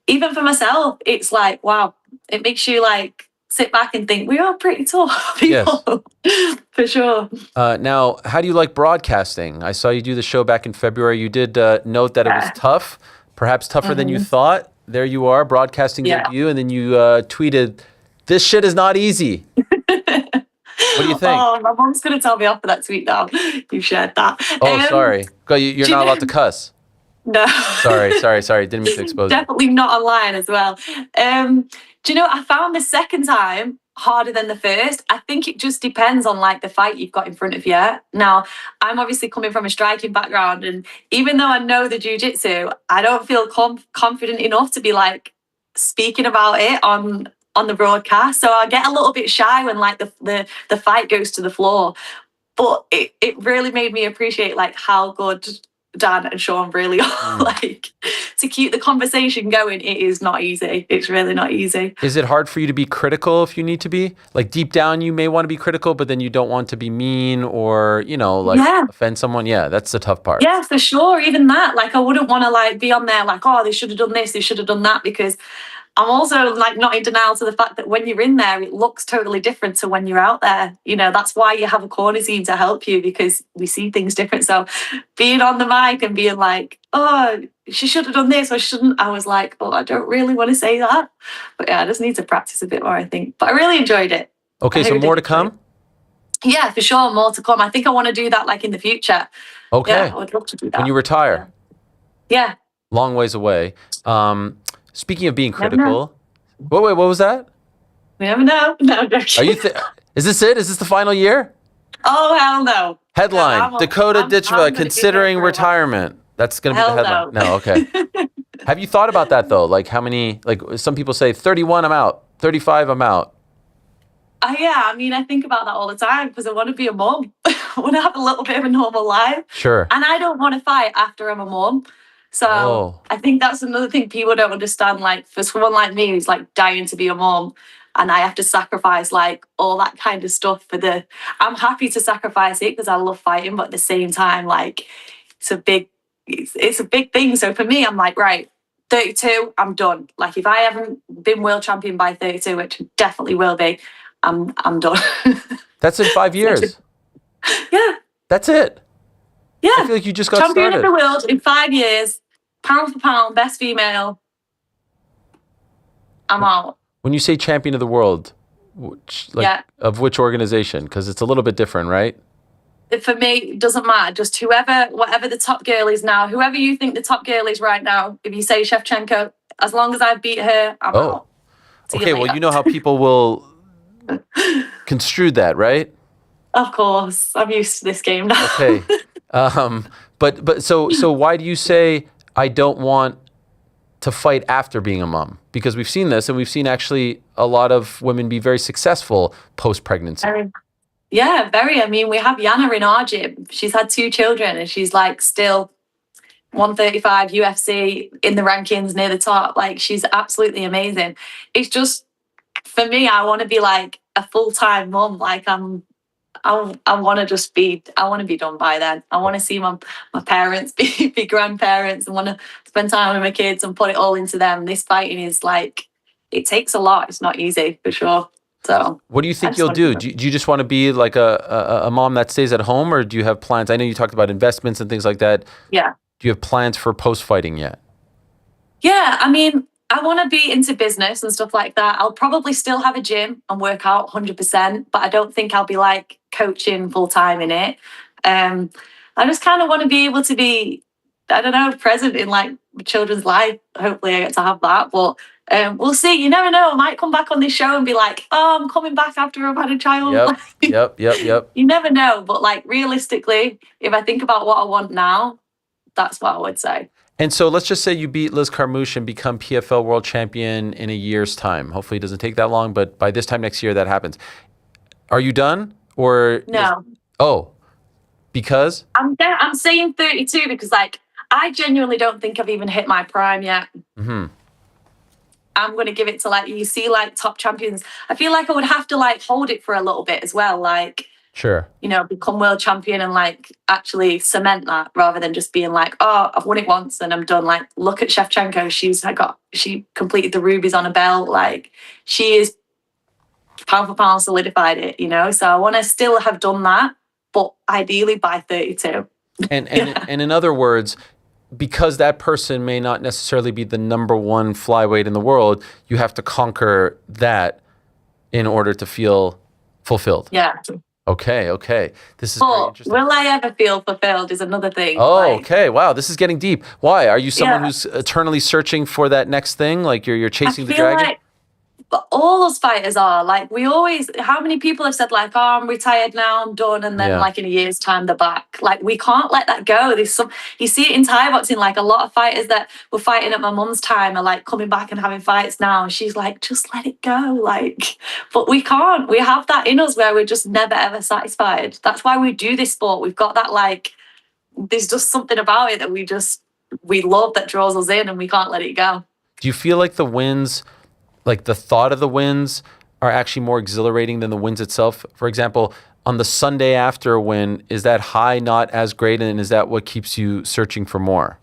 even for myself, it's like, wow, it makes you like sit back and think we are pretty tough people. Yes. For sure. Now, how do you like broadcasting? I saw you do the show back in February. You did note that it was tough. Perhaps tougher than you thought. There you are, broadcasting debut, and then you tweeted, "This shit is not easy." What do you think? Oh, my mom's going to tell me off for that tweet now. You shared that. Oh, sorry. You're not allowed to cuss. No. Sorry. Didn't mean to expose you. Definitely not online as well. Do you know, I found the second time harder than the first. I think it just depends on like the fight you've got in front of you. Now, I'm obviously coming from a striking background, and even though I know the jiu-jitsu, I don't feel confident enough to be like speaking about it on the broadcast. So I get a little bit shy when like the fight goes to the floor. But it really made me appreciate like how good Dan and Sean really are. Like to keep the conversation going, it is not easy. It's really not easy. Is it hard for you to be critical if you need to be? Like deep down you may want to be critical, but then you don't want to be mean or, offend someone. Yeah, that's the tough part. Yeah, for sure. Even that. Like I wouldn't want to like be on there like, oh, they should have done this, they should have done that, because I'm also like not in denial to the fact that when you're in there, it looks totally different to when you're out there. That's why you have a corner team to help you, because we see things different. So being on the mic and being like, oh, she should have done this or shouldn't, I was like, oh, I don't really want to say that. But yeah, I just need to practice a bit more, I think. But I really enjoyed it. Okay, so more to come? Yeah, for sure, more to come. I think I want to do that like in the future. Okay. Yeah, I would love to do that. When you retire? Yeah. Long ways away. Speaking of being critical, wait, what was that? We never know. No, I'm joking. Is this it? Is this the final year? Oh, hell no. Headline, Dakota Ditcheva considering retirement. That's going to be the headline. No, okay. Have you thought about that though? Like how many, like some people say 31, I'm out. 35, I'm out. Yeah, I mean, I think about that all the time because I want to be a mum. I want to have a little bit of a normal life. Sure. And I don't want to fight after I'm a mum. So I think that's another thing people don't understand. Like for someone like me who's like dying to be a mom, and I have to sacrifice like all that kind of stuff I'm happy to sacrifice it because I love fighting, but at the same time, like it's a big thing. So for me, I'm like, right, 32, I'm done. Like if I haven't been world champion by 32, which definitely will be, I'm done. That's in 5 years. Yeah. That's it. Yeah. I feel like you just got champion started. of the world in 5 years, pound for pound, best female. I'm out. When you say champion of the world, of which organization? Because it's a little bit different, right? For me, it doesn't matter. Just whatever the top girl is now, whoever you think the top girl is right now, if you say Shevchenko, as long as I beat her, I'm out. Okay, well, you know how people will construe that, right? Of course. I'm used to this game now. Okay. But so why do you say I don't want to fight after being a mom? Because we've seen this, and we've seen actually a lot of women be very successful post-pregnancy. Yeah, very. I mean, we have Yana in our gym. She's had 2 children, and she's like still 135 UFC in the rankings near the top. Like she's absolutely amazing. It's just for me, I want to be like a full-time mom. Like I want to be done by then. I want to see my parents be grandparents. I want to spend time with my kids and put it all into them. This fighting is like, it takes a lot. It's not easy for sure. So what do you think you'll do? Do you just want to be like a mom that stays at home, or do you have plans? I know you talked about investments and things like that. Yeah. Do you have plans for post-fighting yet? Yeah, I mean, I want to be into business and stuff like that. I'll probably still have a gym and work out 100%, but I don't think I'll be like coaching full time in it. I just kind of want to be able to be I don't know, present in like children's life. Hopefully I get to have that. But we'll see. You never know. I might come back on this show and be like, oh, I'm coming back after I've had a child. Yep. You never know. But like realistically, if I think about what I want now, that's what I would say. And so let's just say you beat Liz Carmouche and become PFL world champion in a year's time. Hopefully it doesn't take that long, but by this time next year that happens. Are you done? Or No. Because? I'm saying 32 because like I genuinely don't think I've even hit my prime yet. Mm-hmm. I'm going to give it to like, you see like top champions. I feel like I would have to like hold it for a little bit as well. Like, Sure. you know, become world champion and like actually cement that rather than just being like, oh, I've won it once and I'm done. Like, look at Shevchenko. She completed the rubies on a belt. Like, she is pound for pound solidified it, you know? So I want to still have done that, but ideally by 32. And in other words, because that person may not necessarily be the number one flyweight in the world, you have to conquer that in order to feel fulfilled. Yeah. Okay. This is very interesting. Will I ever feel fulfilled is another thing. Okay. Wow, this is getting deep. Why? Are you someone who's eternally searching for that next thing? Like you're chasing the dragon? Like, but all those fighters are like, how many people have said like, oh, I'm retired now, I'm done. And then like in a year's time, they're back. Like we can't let that go. You see it in Thai boxing, like a lot of fighters that were fighting at my mum's time are like coming back and having fights now. And she's like, just let it go. Like, but we can't, we have that in us where we're just never ever satisfied. That's why we do this sport. We've got that, like, there's just something about it that we love that draws us in and we can't let it go. Do you feel like the wins, like the thought of the wins are actually more exhilarating than the wins itself? For example, on the Sunday after a win, is that high not as great? And is that what keeps you searching for more?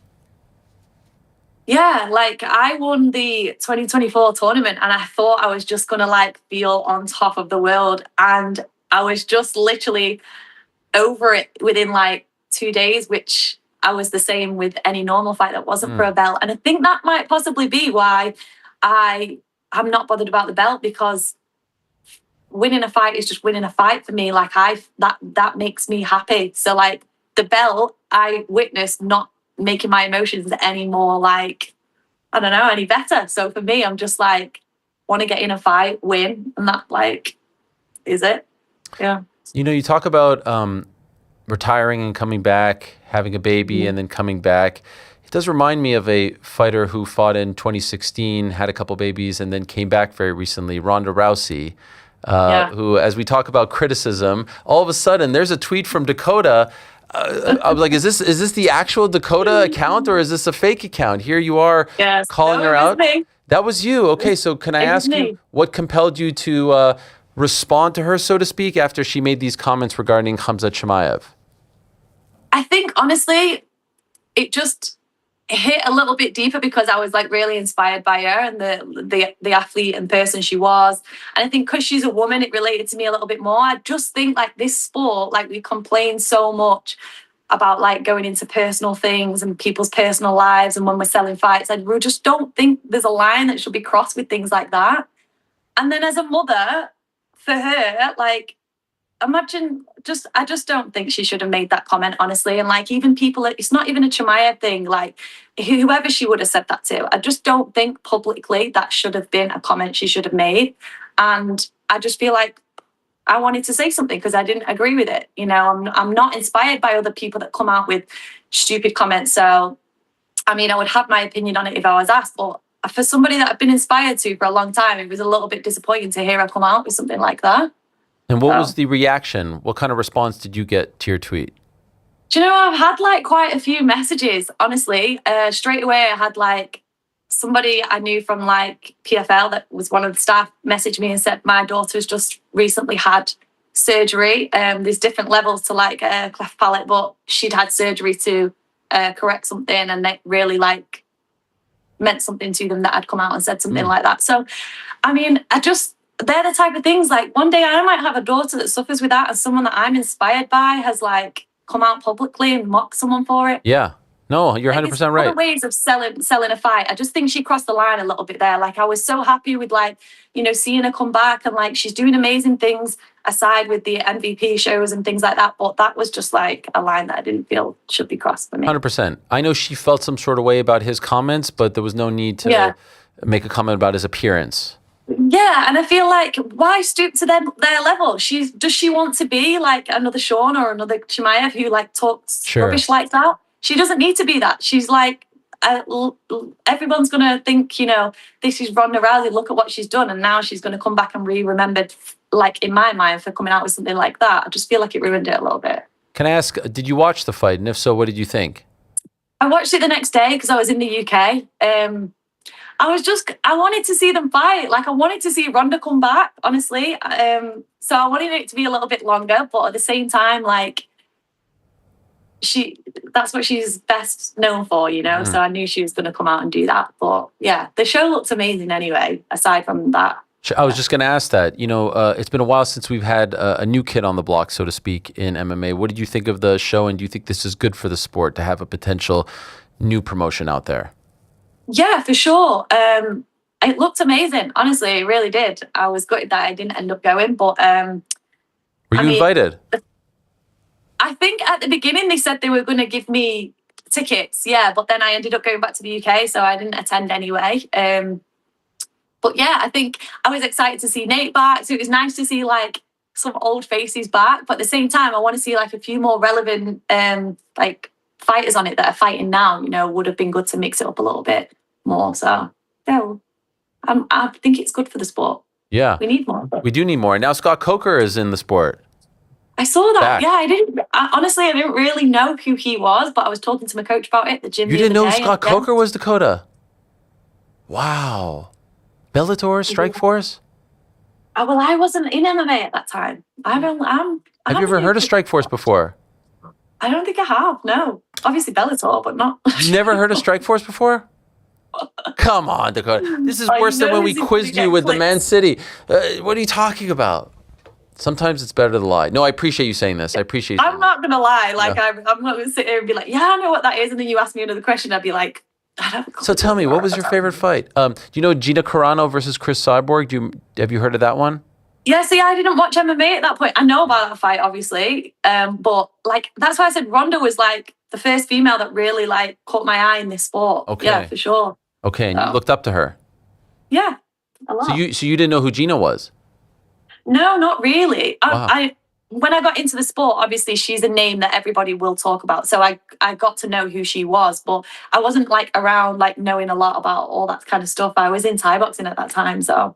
Yeah, like I won the 2024 tournament and I thought I was just going to like feel on top of the world. And I was just literally over it within like 2 days, which I was the same with any normal fight that wasn't for a belt. And I think that might possibly be why I'm not bothered about the belt, because winning a fight is just winning a fight for me. Like that makes me happy. So like the belt, I witnessed not making my emotions any more like, I don't know, any better. So for me, I'm just like, want to get in a fight, win. And that like, is it? Yeah. You know, you talk about retiring and coming back, having a baby and then coming back. It does remind me of a fighter who fought in 2016, had a couple babies, and then came back very recently, Ronda Rousey, who, as we talk about criticism, all of a sudden there's a tweet from Dakota. I was like, is this the actual Dakota account or is this a fake account? Here you are calling her out. Me. That was you. Okay, so can I ask you what compelled you to respond to her, so to speak, after she made these comments regarding Khamzat Chimaev? I think, honestly, it just hit a little bit deeper because I was like really inspired by her and the athlete and person she was. And I think because she's a woman, it related to me a little bit more. I just think like this sport, like we complain so much about like going into personal things and people's personal lives and when we're selling fights, and we just don't think there's a line that should be crossed with things like that. And then as a mother, for her, like, imagine I just don't think she should have made that comment, honestly. And like even people, it's not even a Chimaev thing, like whoever she would have said that to, I just don't think publicly that should have been a comment she should have made. And I just feel like I wanted to say something because I didn't agree with it. You know, I'm not inspired by other people that come out with stupid comments. So, I mean, I would have my opinion on it if I was asked, but for somebody that I've been inspired to for a long time, it was a little bit disappointing to hear her come out with something like that. And what was the reaction? What kind of response did you get to your tweet? Do you know, I've had like quite a few messages, honestly. Straight away, I had like somebody I knew from like PFL that was one of the staff messaged me and said, my daughter's just recently had surgery. There's different levels to like cleft palate, but she'd had surgery to correct something, and it really like meant something to them that I'd come out and said something like that. So, I mean, they're the type of things, like one day I might have a daughter that suffers with that and someone that I'm inspired by has like come out publicly and mocked someone for it. Yeah. No, you're 100% right. Other ways of selling a fight. I just think she crossed the line a little bit there. Like I was so happy with seeing her come back and she's doing amazing things aside with the MVP shows and things like that. But that was just like a line that I didn't feel should be crossed for me. 100%. I know she felt some sort of way about his comments, but there was no need to make a comment about his appearance. Yeah, and I feel like why stoop to their level? Does she want to be like another Sean or another Chimaev who talks rubbish like that? She doesn't need to be that. She's like, everyone's gonna think, this is Ronda Rousey. Look at what she's done, and now she's gonna come back and be remembered, in my mind, for coming out with something like that. I just feel like it ruined it a little bit. Can I ask, did you watch the fight? And if so, what did you think? I watched it the next day because I was in the UK. I wanted to see them fight. I wanted to see Ronda come back, honestly. So I wanted it to be a little bit longer, but at the same time, that's what she's best known for, So I knew she was going to come out and do that. But yeah, the show looked amazing anyway, aside from that. I was just going to ask that. It's been a while since we've had a new kid on the block, so to speak, in MMA. What did you think of the show, and do you think this is good for the sport to have a potential new promotion out there? Yeah, for sure. It looked amazing. Honestly, it really did. I was gutted that I didn't end up going, but were you invited? I think at the beginning they said they were going to give me tickets, but then I ended up going back to the UK, so I didn't attend anyway. But yeah, I think I was excited to see Nate back, so it was nice to see some old faces back. But at the same time, I want to see a few more relevant fighters on it that are fighting now. Would have been good to mix it up a little bit more. So yeah, I think it's good for the sport. Yeah, we need more. We do need more. Now Scott Coker is in the sport. I saw that. Back. Yeah, honestly, I didn't really know who he was, but I was talking to my coach about it at the gym. You didn't know Scott Coker was Dakota? Wow. Bellator, Strikeforce? Well, I wasn't in MMA at that time. Have you ever heard of Strikeforce before? I don't think I have, no. Obviously Bellator, but not. You never heard of Strikeforce before? Come on, Dakota. This is worse than when we quizzed you with the Man City. What are you talking about? Sometimes it's better to lie. No, I appreciate you saying this. I'm not going to lie. I'm not going to sit here and be like, yeah, I know what that is. And then you ask me another question, I'd be like, I don't know. So tell me, what was your favorite fight? Do you know Gina Carano versus Chris Cyborg? Have you heard of that one? Yeah, see, I didn't watch MMA at that point. I know about that fight, obviously. But that's why I said Ronda was the first female that really caught my eye in this sport. Okay. Yeah, for sure. Okay, and you looked up to her? Yeah, a lot. So you didn't know who Gina was? No, not really. Wow. When I got into the sport, obviously she's a name that everybody will talk about. So I got to know who she was, but I wasn't around knowing a lot about all that kind of stuff. I was in Thai boxing at that time, so.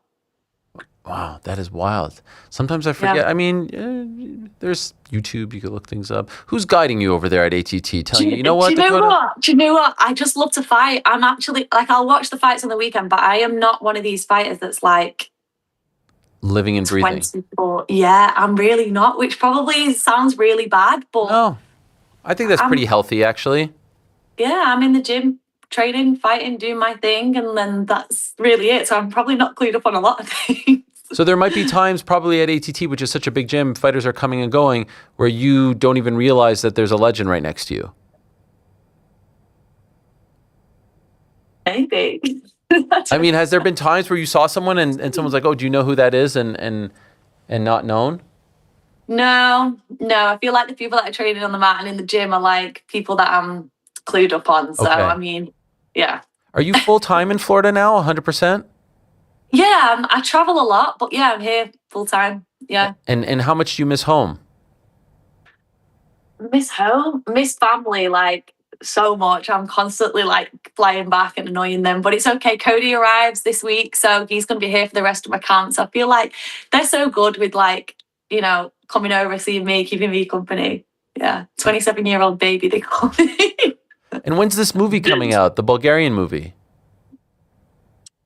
Wow, that is wild. Sometimes I forget. Yeah. I mean, there's YouTube. You can look things up. Who's guiding you over there at ATT? Telling you know what, Dakota? Do you know what? I just love to fight. I'm actually, I'll watch the fights on the weekend, but I am not one of these fighters that's living and breathing. 24. Yeah, I'm really not, which probably sounds really bad, but... No, I think that's pretty healthy, actually. Yeah, I'm in the gym, training, fighting, doing my thing, and then that's really it. So I'm probably not clued up on a lot of things. So there might be times probably at ATT, which is such a big gym, fighters are coming and going, where you don't even realize that there's a legend right next to you. Maybe. I mean, has there been times where you saw someone and someone's like, oh, do you know who that is? And not known? No. I feel like the people that are training on the mat and in the gym are people that I'm clued up on. So, okay. I mean, yeah. Are you full-time in Florida now, 100%? Yeah, I travel a lot, but yeah, I'm here full-time, yeah. And how much do you miss home? Miss home? Miss family, so much. I'm constantly flying back and annoying them, but it's okay. Cody arrives this week, so he's going to be here for the rest of my camp. So I feel like they're so good with coming over, seeing me, keeping me company. Yeah, 27-year-old baby, they call me. And when's this movie coming out, the Bulgarian movie?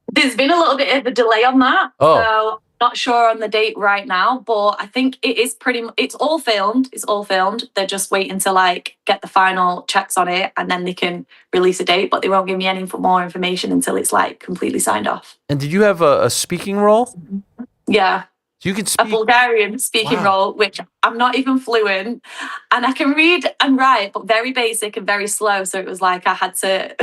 There's been a little bit of a delay on that. Oh. So not sure on the date right now, but I think it is it's all filmed. It's all filmed. They're just waiting to get the final checks on it, and then they can release a date, but they won't give me any more information until it's completely signed off. And did you have a speaking role? Yeah. So you can a speak. Bulgarian speaking Wow. role, which I'm not even fluent. And I can read and write, but very basic and very slow. So it was like I had to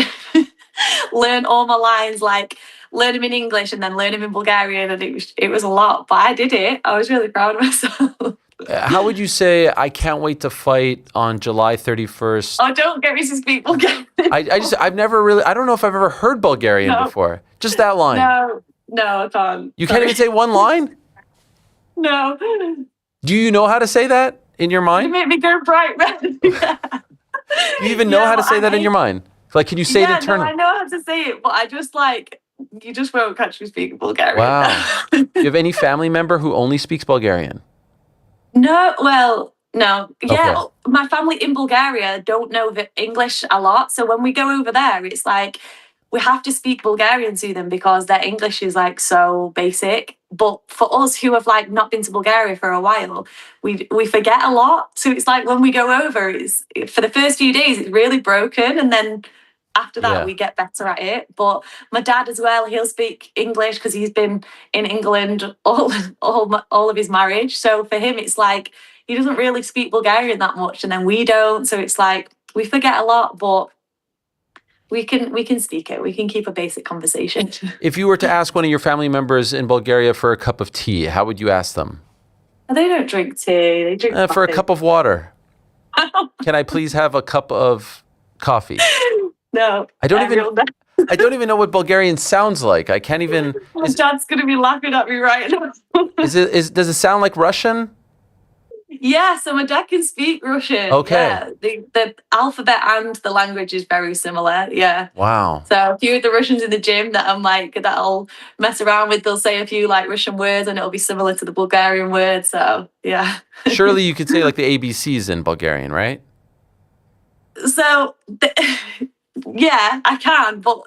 learn all my lines, like learn them in English and then learn them in Bulgarian. And it was a lot, but I did it. I was really proud of myself. How would you say I can't wait to fight on July 31st? Oh, don't get me to speak Bulgarian. I've never really, I don't know if I've ever heard Bulgarian No. before. Just that line. No, I can't. You can't even say one line? No. Do you know how to say that in your You mind? make me go bright red. Do you even know how to say that in your mind? Like, can you say it No, internally? I know how to say it, but I just you just won't catch me speaking Bulgarian. Wow. Do you have any family member who only speaks Bulgarian? No, well, no. Yeah, Okay. my family in Bulgaria don't know the English a lot. So when we go over there, it's like we have to speak Bulgarian to them because their English is like so basic. But for us who have like not been to Bulgaria for a while, we forget a lot. So it's like when we go over, it's for the first few days it's really broken, and then after that Yeah. we get better at it. But my dad as well, he'll speak English because he's been in England all of his marriage. So for him, it's like he doesn't really speak Bulgarian that much, and then we don't. So it's like we forget a lot, but we can speak it. We can keep a basic conversation. If you were to ask one of your family members in Bulgaria for a cup of tea, how would you ask them? They don't drink tea. They drink For a coffee. cup of water. Can I please have a cup of coffee? No, I don't even- Ariel, no. I don't even know what Bulgarian sounds like. I can't even. My dad's gonna be laughing at me right now. Does it sound like Russian? Yeah, so my dad can speak Russian. Okay. Yeah, the alphabet and the language is very similar. Yeah. Wow. So a few of the Russians in the gym that I'll mess around with, they'll say a few like Russian words and it'll be similar to the Bulgarian words. So yeah. Surely you could say like the ABCs in Bulgarian, right? So yeah, I can, but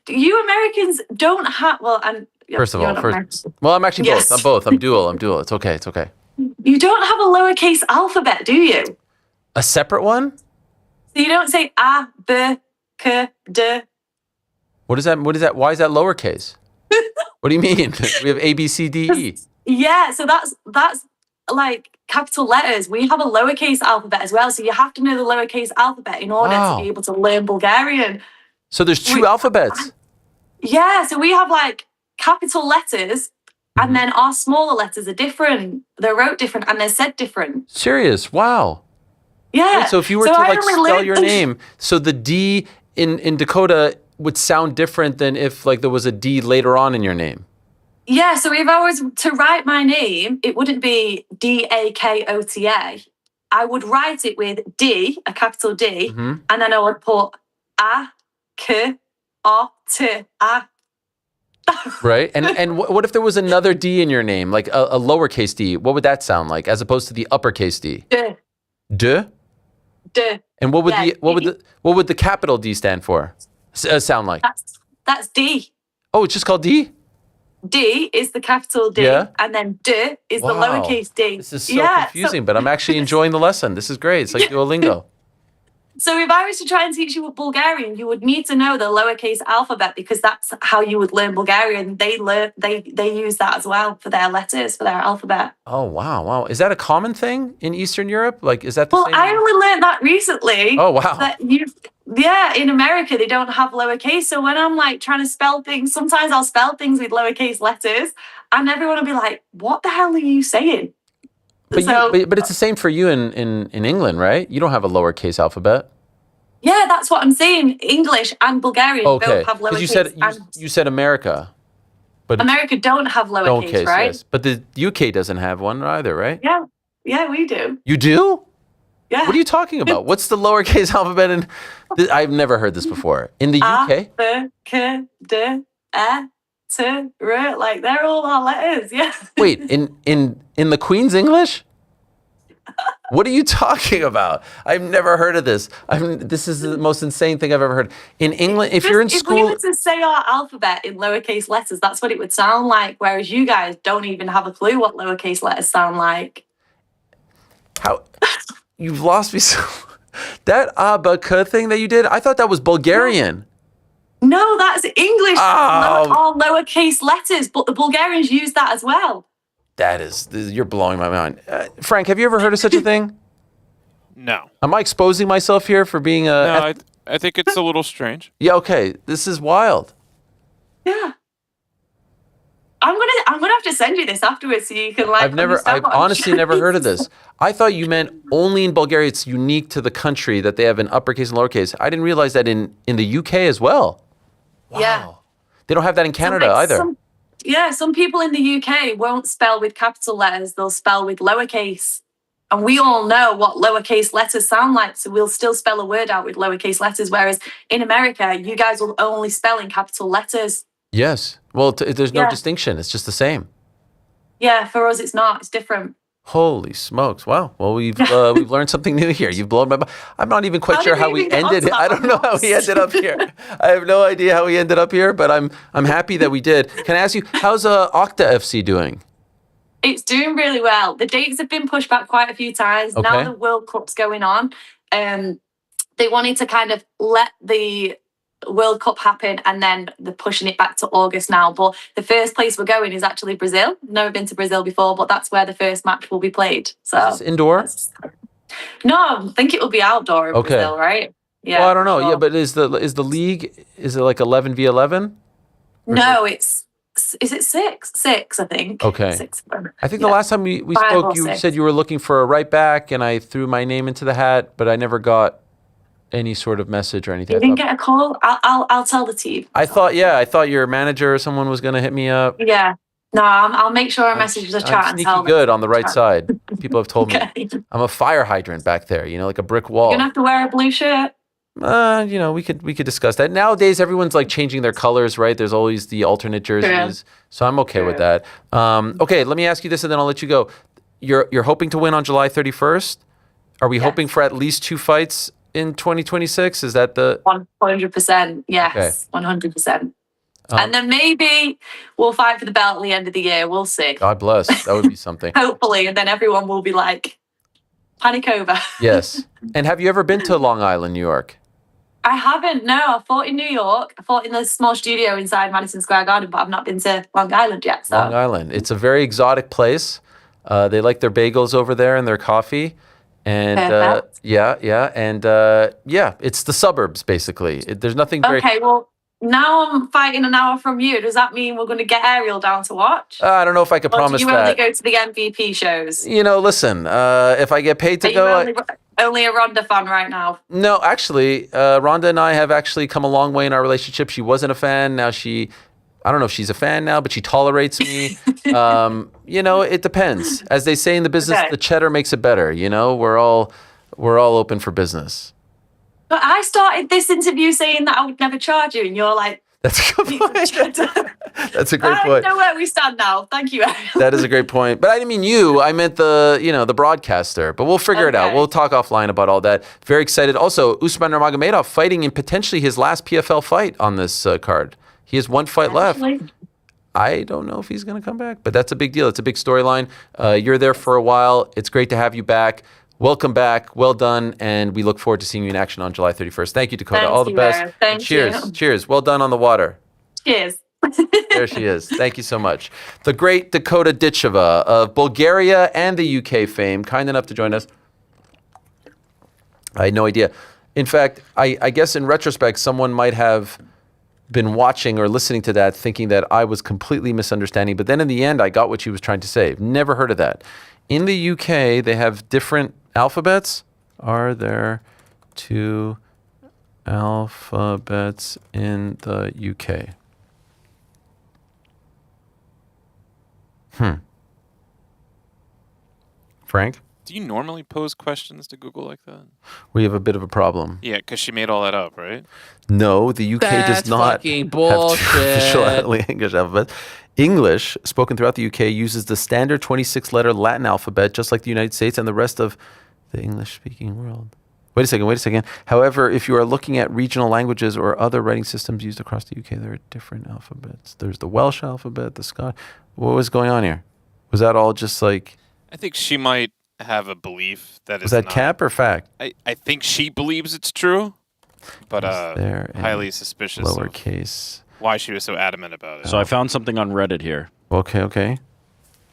you Americans don't have. Well, and First of you're all, not American. well, I'm actually Yes. both. I'm both. I'm dual. It's okay. It's okay. You don't have a lowercase alphabet, do you? A separate one? So you don't say A, B, K, D. What is that? Why is that lowercase? What do you mean? We have A, B, C, D, E. Yeah, so that's like capital letters. We have a lowercase alphabet as well, so you have to know the lowercase alphabet in order Wow. to be able to learn Bulgarian. So there's two alphabets. Yeah, so we have like capital letters, and then our smaller letters are different. They're wrote different and they're said different. Serious? Wow. Yeah. Wait, so if you were to I like only spell learned- your name, so the D in Dakota would sound different than if like there was a D later on in your name. Yeah, so if I was to write my name, it wouldn't be Dakota. I would write it with D, a capital D, Mhm. and then I would put A, K, O, T, A. Right? And what if there was another D in your name, like a lowercase d? What would that sound like as opposed to the uppercase D? D, De? D. And what would Yeah, what would the capital D stand for? Sound like? That's D. Oh, it's just called D? D is the capital D, Yeah. and then D is the Wow. lowercase d. This is so confusing, but I'm actually enjoying the lesson. This is great. It's like Duolingo. So if I was to try and teach you Bulgarian, you would need to know the lowercase alphabet because that's how you would learn Bulgarian. They use that as well for their letters, for their alphabet. Oh, wow. Is that a common thing in Eastern Europe? Like, is that the Well, same? I only learned that recently. Oh, wow. That in America, they don't have lowercase. So when I'm like trying to spell things, sometimes I'll spell things with lowercase letters and everyone will be like, what the hell are you saying? But it's the same for you in England, right? You don't have a lowercase alphabet. Yeah, that's what I'm saying. English and Bulgarian Okay. both have lowercase. You said America. But America don't have lowercase, right? Yes. But the UK doesn't have one either, right? Yeah, we do. You do? Yeah. What are you talking about? What's the lowercase alphabet in? I've never heard this before. In the UK? A, B, K, D, E, T, R. Like they're all our letters. Yeah. Wait, in the Queen's English? What are you talking about? I've never heard of this. This is the most insane thing I've ever heard. In England, if you're in If school, we were to say our alphabet in lowercase letters, that's what it would sound like. Whereas you guys don't even have a clue what lowercase letters sound like. how you've lost me so. That abaka thing that you did, I thought that was Bulgarian. No, that's English. Oh. All lowercase letters, but the Bulgarians use that as well. You're blowing my mind. Frank, have you ever heard of such a thing? No. Am I exposing myself here for being a... No, I think it's a little strange. Yeah, okay. This is wild. Yeah. I'm gonna have to send you this afterwards so you can like. I've honestly never heard of this. I thought you meant only in Bulgaria. It's unique to the country that they have an uppercase and lowercase. I didn't realize that in the UK as well. Wow. Yeah. They don't have that in Canada either. Some people in the UK won't spell with capital letters. They'll spell with lowercase. And we all know what lowercase letters sound like, so we'll still spell a word out with lowercase letters, whereas in America, you guys will only spell in capital letters. Yes. Well, there's no distinction. It's just the same. Yeah, for us, it's not. It's different. Holy smokes. Wow. Well, we've learned something new here. You've blown my mind. I'm not even quite sure how we ended it. I don't know how we ended up here. I have no idea how we ended up here, but I'm happy that we did. Can I ask you, how's Octa FC doing? It's doing really well. The dates have been pushed back quite a few times. Okay. Now the World Cup's going on. They wanted to kind of let the World Cup happen and then they're pushing it back to August now. But the first place we're going is actually Brazil. Never been to Brazil before, but that's where the first match will be played. So is this indoor? No, I think it will be outdoor in Brazil, right? Yeah. Well, I don't know. Sure. Yeah, but is the league, is it like 11v11? No, is it six? Six, I think. Okay. Six. I think the last time we spoke, you said you were looking for a right back, and I threw my name into the hat, but I never got any sort of message or anything. You didn't get a call? I'll tell the team. I thought your manager or someone was going to hit me up. Yeah. No, I'll make sure I message the chat and tell them. Good on the right side. People have told me I'm a fire hydrant back there, like a brick wall. You're going to have to wear a blue shirt. We could discuss that. Nowadays, everyone's like changing their colors, right? There's always the alternate jerseys, so I'm okay with that. Okay, let me ask you this, and then I'll let you go. You're hoping to win on July 31st. Are we hoping for at least 2 fights in 2026? Is that the 100%? Yes, 100%. And then maybe we'll fight for the belt at the end of the year. We'll see. God bless. That would be something. Hopefully, and then everyone will be like, panic over. Yes. And have you ever been to Long Island, New York? I haven't, no. I fought in New York. I fought in the small studio inside Madison Square Garden, but I've not been to Long Island yet. So. Long Island. It's a very exotic place. They like their bagels over there and their coffee. And it's the suburbs, basically. There's nothing very... Okay, well, now I'm fighting an hour from you. Does that mean we're going to get Ariel down to watch? I don't know if I could promise that. Do you only go to the MVP shows? Listen, if I get paid to go... Only a Ronda fan right now. No, actually, Ronda and I have actually come a long way in our relationship. She wasn't a fan. Now I don't know if she's a fan now, but she tolerates me. It depends. As they say in the business, the cheddar makes it better. We're all open for business. But I started this interview saying that I would never charge you, and you're like, that's a good point. That's a great point. I know where we stand now. Thank you, Ariel. That is a great point. But I didn't mean you. I meant the broadcaster. But we'll figure it out. We'll talk offline about all that. Very excited. Also, Usman Nurmagomedov fighting in potentially his last PFL fight on this card. He has 1 fight left. I don't know if he's going to come back, but that's a big deal. It's a big storyline. You're there for a while. It's great to have you back. Welcome back. Well done. And we look forward to seeing you in action on July 31st. Thank you, Dakota. All the best. Thank you. Cheers. Well done on the water. Cheers. There she is. Thank you so much. The great Dakota Ditcheva of Bulgaria and the UK fame, kind enough to join us. I had no idea. In fact, I guess in retrospect, someone might have been watching or listening to that thinking that I was completely misunderstanding. But then in the end, I got what she was trying to say. Never heard of that. In the UK, they have different alphabets. Are there 2 alphabets in the UK? Frank? Do you normally pose questions to Google like that? We have a bit of a problem. Yeah, because she made all that up, right? No, the UK does not have two official English alphabets. English, spoken throughout the UK, uses the standard 26-letter Latin alphabet, just like the United States and the rest of the English-speaking world. Wait a second. However, if you are looking at regional languages or other writing systems used across the UK, there are different alphabets. There's the Welsh alphabet, the Scottish. What was going on here? Was that all just like... I think she might have a belief that was that not, cap or fact? I think she believes it's true, but highly suspicious lowercase. Why she was so adamant about it. So I found something on Reddit here. Okay.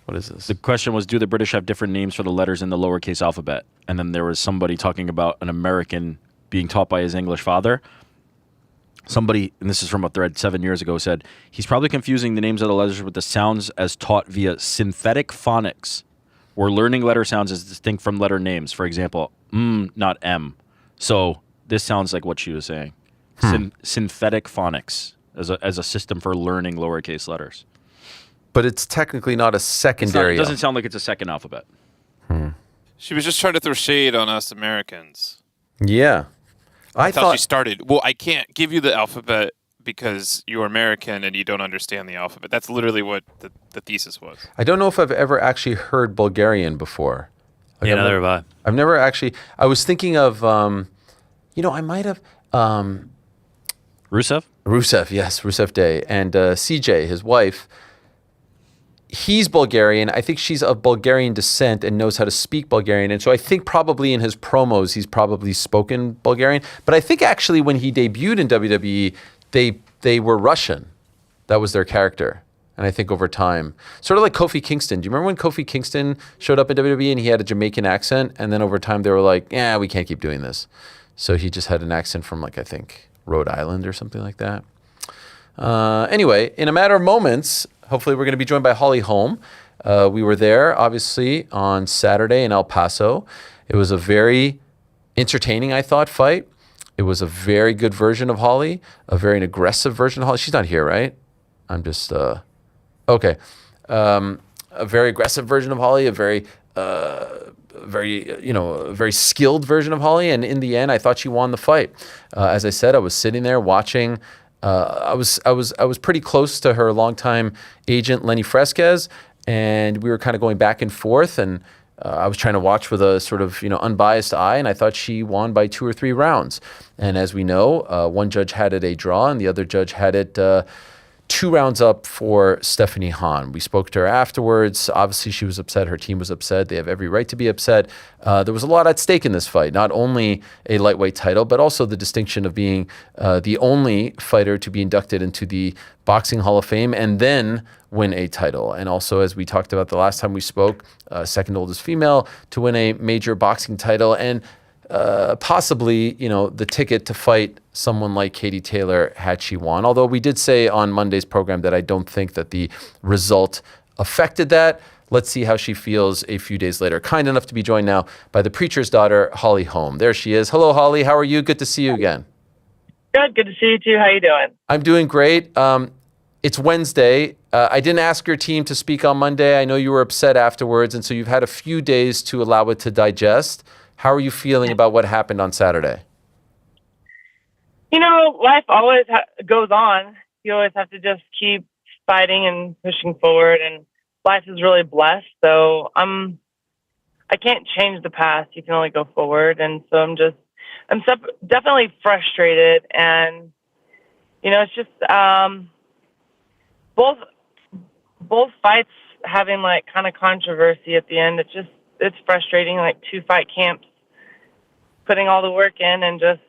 What is this? The question was, do the British have different names for the letters in the lowercase alphabet? And then there was somebody talking about an American being taught by his English father. Somebody, and this is from a thread 7 years ago, said, he's probably confusing the names of the letters with the sounds as taught via synthetic phonics, where learning letter sounds is distinct from letter names. For example, not M. So this sounds like what she was saying. Synthetic phonics as a system for learning lowercase letters. But it's technically not a secondary. It doesn't sound like it's a second alphabet. She was just trying to throw shade on us Americans. Yeah. I That's how she started. Well, I can't give you the alphabet because you're American and you don't understand the alphabet. That's literally what the thesis was. I don't know if I've ever actually heard Bulgarian before. Like, Yeah, neither have I. I've never actually. I was thinking of, I might have. Rusev? Rusev, yes, Rusev Day. And CJ, his wife, he's Bulgarian. I think she's of Bulgarian descent and knows how to speak Bulgarian. And so I think probably in his promos, he's probably spoken Bulgarian. But I think actually when he debuted in WWE, they were Russian. That was their character. And I think over time, sort of like Kofi Kingston. Do you remember when Kofi Kingston showed up in WWE and he had a Jamaican accent? And then over time they were like, yeah, we can't keep doing this. So he just had an accent from like, I think, Rhode Island or something like that. Anyway, in a matter of moments, hopefully we're going to be joined by Holly Holm. We were there, obviously, on Saturday in El Paso. It was a very entertaining, I thought, fight. It was a very good version of Holly, a very aggressive version of Holly. She's not here, right? I'm just, okay. A very aggressive version of Holly, a very skilled version of Holly. And in the end, I thought she won the fight. As I said, I was sitting there watching. I was pretty close to her longtime agent, Lenny Fresquez, and we were kind of going back and forth. And I was trying to watch with a sort of unbiased eye, and I thought she won by 2 or 3 rounds. And as we know, one judge had it a draw, and the other judge had it 2 rounds up for Stephanie Hahn. We spoke to her afterwards. Obviously, she was upset. Her team was upset. They have every right to be upset. There was a lot at stake in this fight, not only a lightweight title, but also the distinction of being the only fighter to be inducted into the Boxing Hall of Fame and then win a title. And also, as we talked about the last time we spoke, second oldest female to win a major boxing title and possibly, the ticket to fight someone like Katie Taylor had she won. Although we did say on Monday's program that I don't think that the result affected that. Let's see how she feels a few days later. Kind enough to be joined now by the preacher's daughter, Holly Holm. There she is. Hello, Holly. How are you? Good to see you again. Good to see you too. How you doing? I'm doing great. It's Wednesday. I didn't ask your team to speak on Monday. I know you were upset afterwards, and so you've had a few days to allow it to digest. How are you feeling about what happened on Saturday? Life always goes on. You always have to just keep fighting and pushing forward, and life is really blessed. So I can't change the past. You can only go forward, and so I'm definitely frustrated, and it's just both fights having like kind of controversy at the end. It's frustrating, like 2 fight camps, putting all the work in and just,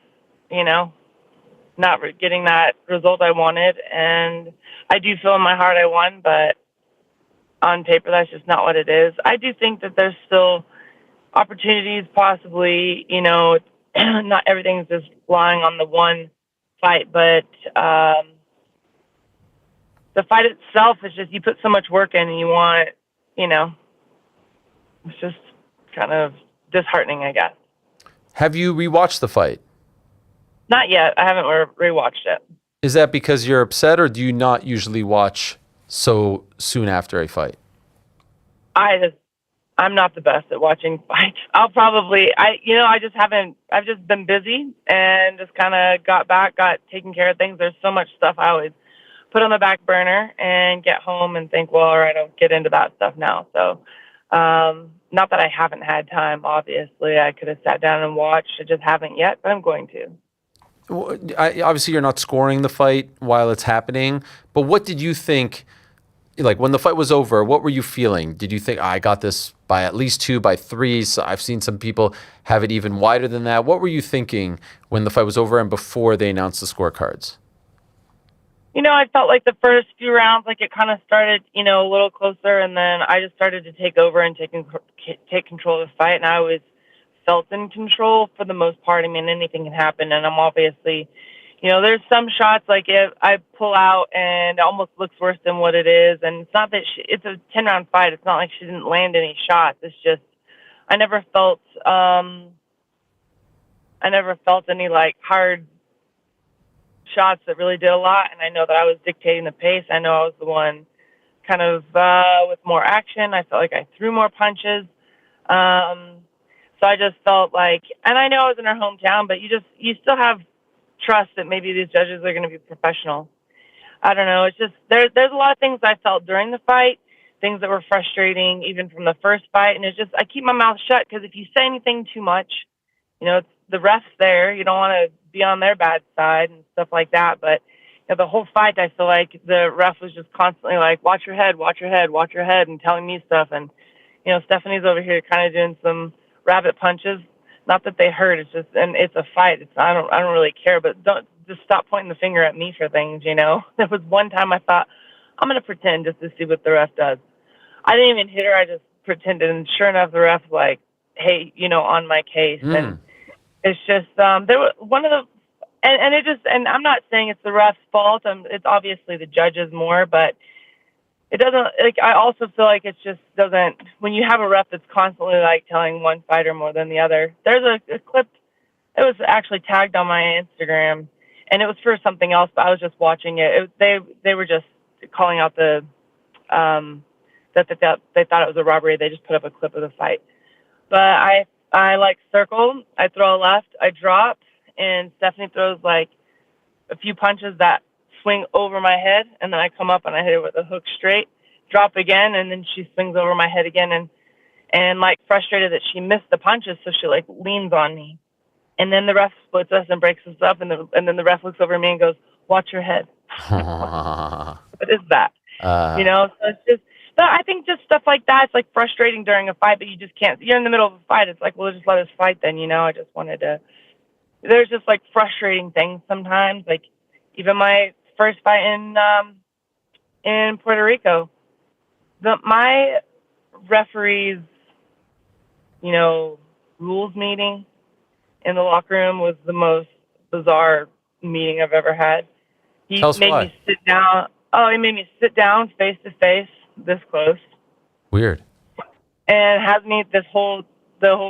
not getting that result I wanted. And I do feel in my heart I won, but on paper, that's just not what it is. I do think that there's still opportunities, possibly, not everything's just lying on the one fight, but the fight itself is just, you put so much work in and you want, it's just kind of disheartening, I guess. Have you rewatched the fight? Not yet. I haven't rewatched it. Is that because you're upset, or do you not usually watch so soon after a fight? I'm not the best at watching fights. I've just been busy and just kind of got taken care of things. There's so much stuff I always put on the back burner and get home and think, well, all right, I'll get into that stuff now. So, not that I haven't had time, obviously. I could have sat down and watched. I just haven't yet, but I'm going to. Well, obviously, you're not scoring the fight while it's happening, but what did you think, like when the fight was over, what were you feeling? Did you think, I got this by at least 2, by 3? So I've seen some people have it even wider than that. What were you thinking when the fight was over and before they announced the scorecards? I felt like the first few rounds, like it kind of started, a little closer, and then I just started to take over and take control of the fight, and I always felt in control for the most part. I mean, anything can happen, and I'm obviously, there's some shots like if I pull out and it almost looks worse than what it is, and it's not that it's a 10-round fight. It's not like she didn't land any shots. It's just I never felt any like hard shots that really did a lot, and I know that I was dictating the pace. I know I was the one kind of with more action. I felt like I threw more punches. So I just felt like, and I know I was in our hometown, but you still have trust that maybe these judges are going to be professional. I don't know. It's just, there's a lot of things I felt during the fight, things that were frustrating even from the first fight. And it's just, I keep my mouth shut because if you say anything too much, it's the ref's there. You don't want to be on their bad side and stuff like that. But the whole fight, I feel like the ref was just constantly like, watch your head, watch your head, watch your head, and telling me stuff. And, Stephanie's over here kind of doing some rabbit punches. Not that they hurt. It's just, and it's a fight. I don't really care, but don't just stop pointing the finger at me for things, There was one time I thought, I'm going to pretend just to see what the ref does. I didn't even hit her. I just pretended. And sure enough, the ref was like, hey, on my case. And it's just, there was one of the, and it just, and I'm not saying it's the ref's fault. It's obviously the judge's more, but it doesn't, like, I also feel like it just doesn't, when you have a ref that's constantly like telling one fighter more than the other. There's a clip, it was actually tagged on my Instagram, and it was for something else, but I was just watching it. They were just calling out the, that they thought it was a robbery. They just put up a clip of the fight. But I like circle, I throw a left, I drop, and Stephanie throws like a few punches that swing over my head, and then I come up and I hit her with a hook straight, drop again, and then she swings over my head again, and like frustrated that she missed the punches, so she like leans on me, and then the ref splits us and breaks us up, and then the ref looks over at me and goes, watch your head. What is that? So it's just, but I think just stuff like that, it's like frustrating during a fight, but you just can't, you're in the middle of a fight, it's like, well, just let us fight then, I just wanted to, there's just like frustrating things sometimes, like even my first fight in Puerto Rico, my referee's, rules meeting in the locker room was the most bizarre meeting I've ever had. He made me sit down. Oh, he made me sit down face to face, this close. Weird. And has me the whole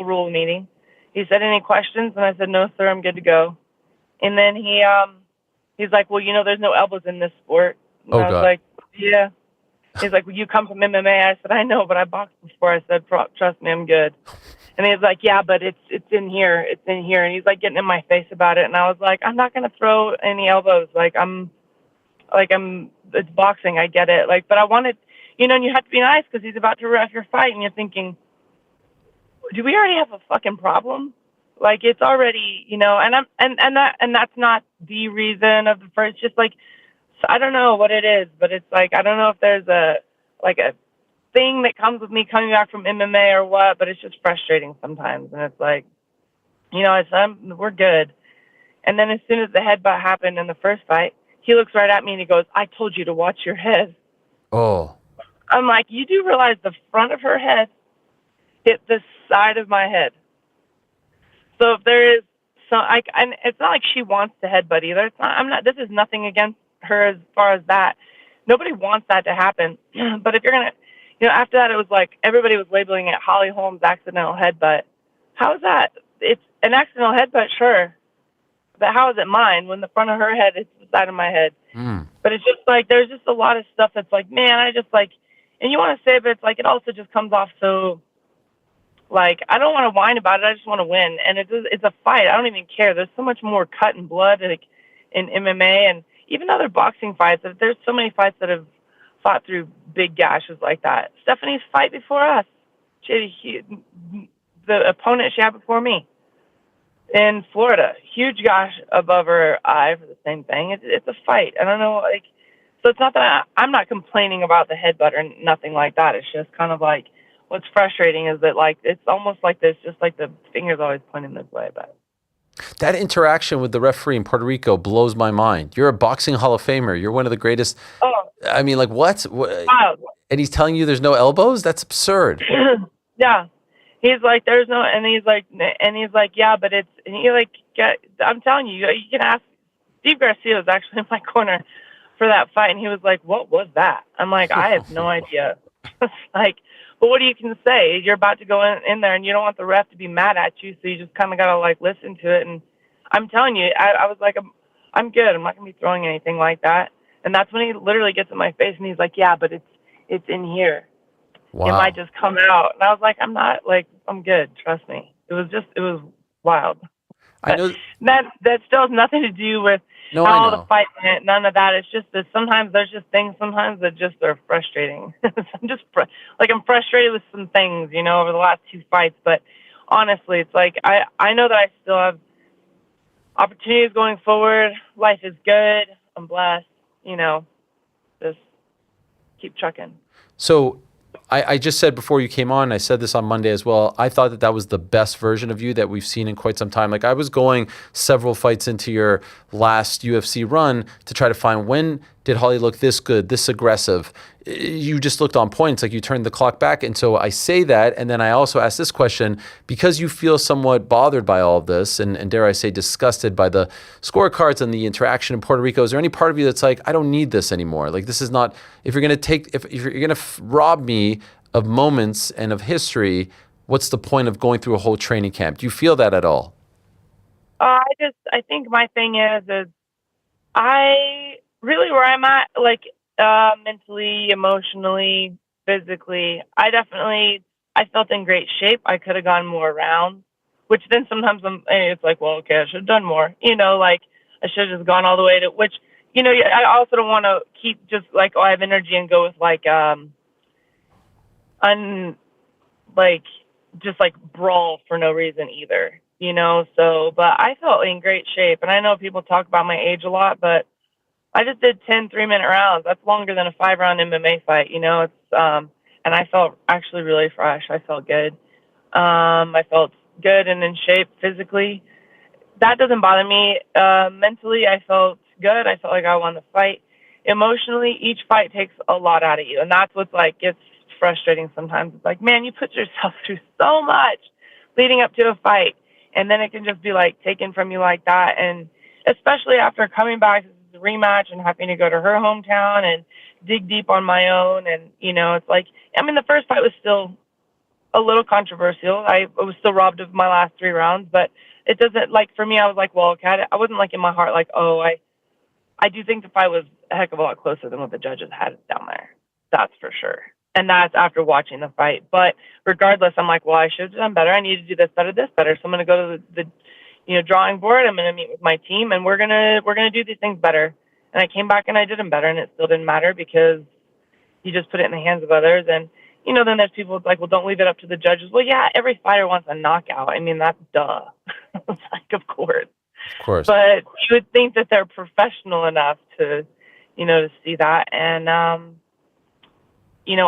rule meeting. He said, any questions? And I said, no, sir, I'm good to go. And then he's like, well, there's no elbows in this sport. And I was like, yeah. He's like, well, you come from MMA. I said, I know, but I boxed before. I said, trust me, I'm good. And he's like, yeah, but it's in here. It's in here. And he's like getting in my face about it. And I was like, I'm not going to throw any elbows. It's boxing. I get it. But I wanted, and you have to be nice because he's about to ref your fight. And you're thinking, do we already have a fucking problem? It's already, and that's not the reason of the first, just I don't know what it is, but it's I don't know if there's a thing that comes with me coming back from MMA or what, but it's just frustrating sometimes. And it's we're good. And then as soon as the headbutt happened in the first fight, he looks right at me and he goes, I told you to watch your head. Oh. I'm like, you do realize the front of her head hit the side of my head. So if there is and it's not like she wants to headbutt either. This is nothing against her as far as that. Nobody wants that to happen. But if you're going to, after that, it was like everybody was labeling it Holly Holm's accidental headbutt. How is that? It's an accidental headbutt, sure. But how is it mine when the front of her head is the side of my head? But it's just there's just a lot of stuff that's man, I just and you want to say, but it's it also just comes off so, I don't want to whine about it. I just want to win. And it's a fight. I don't even care. There's so much more cut and blood in MMA and even other boxing fights. There's so many fights that have fought through big gashes like that. Stephanie's fight before us, the opponent she had before me in Florida, huge gash above her eye for the same thing. It's a fight. I don't know, so it's not that I'm not complaining about the headbutt or nothing like that. It's just kind of what's frustrating is that it's almost like this, just the finger's always pointing this way. But That interaction with the referee in Puerto Rico blows my mind. You're a boxing Hall of Famer. You're one of the greatest. Oh, I mean, like, what? wow. And he's telling you there's no elbows? That's absurd. Yeah. He's like, there's no, and he's like, yeah, but it's, and he like, I'm telling you, you can ask. Steve Garcia was actually in my corner for that fight, and he was like, what was that? I'm like, I have no idea. Like, but what do you can say? You're about to go in there, and you don't want the ref to be mad at you, so you just kind of got to, like, listen to it. And I'm telling you, I was like, I'm good. I'm not going to be throwing anything like that. And that's when he literally gets in my face, and he's like, yeah, but it's in here. Wow. It might just come out. And I was like, I'm not, like, I'm good. Trust me. It was wild. I know that still has nothing to do with how the fight went. None of that. It's just that sometimes there's just things sometimes that just are frustrating. I'm just I'm frustrated with some things, over the last 2 fights. But honestly, it's like I know that I still have opportunities going forward. Life is good. I'm blessed. Just keep trucking. So I just said before you came on, I said this on Monday as well, I thought that was the best version of you that we've seen in quite some time. Like, I was going several fights into your last UFC run to try to find, when did Holly look this good, this aggressive? You just looked on point. It's like you turned the clock back. And so I say that, and then I also ask this question, because you feel somewhat bothered by all of this, and dare I say disgusted by the scorecards and the interaction in Puerto Rico, is there any part of you that's like, I don't need this anymore? Like, this is not, if you're going to rob me of moments and of history, what's the point of going through a whole training camp? Do you feel that at all? I think my thing is I really, where I'm at, like, mentally, emotionally, physically, I felt in great shape. I could have gone more rounds, which then sometimes it's like, well, okay, I should have done more, like I should have just gone all the way to, which, I also don't want to keep just like, oh, I have energy and go with like, just like brawl for no reason either, so, but I felt in great shape. And I know people talk about my age a lot, but I just did 10 3-minute rounds. That's longer than a 5-round MMA fight. It's, and I felt actually really fresh. I felt good. I felt good and in shape physically. That doesn't bother me. Mentally, I felt good. I felt like I won the fight. Emotionally, each fight takes a lot out of you. And that's what's like, gets frustrating sometimes. It's like, man, you put yourself through so much leading up to a fight. And then it can just be like taken from you like that. And especially after coming back to the rematch and having to go to her hometown and dig deep on my own. And, it's like, the first fight was still a little controversial. I was still robbed of my last 3 rounds, but it doesn't, like, for me, I was like, well, okay, I wasn't like in my heart, like, oh, I do think the fight was a heck of a lot closer than what the judges had down there. That's for sure. And that's after watching the fight. But regardless, I'm like, well, I should have done better. I need to do this better. So I'm going to go to the drawing board. I'm going to meet with my team, and we're going to do these things better. And I came back and I did them better, and it still didn't matter because you just put it in the hands of others. And, then there's people like, well, don't leave it up to the judges. Well, yeah, every fighter wants a knockout. That's duh. It's like, of course. Of course. But you would think that they're professional enough to, to see that. And,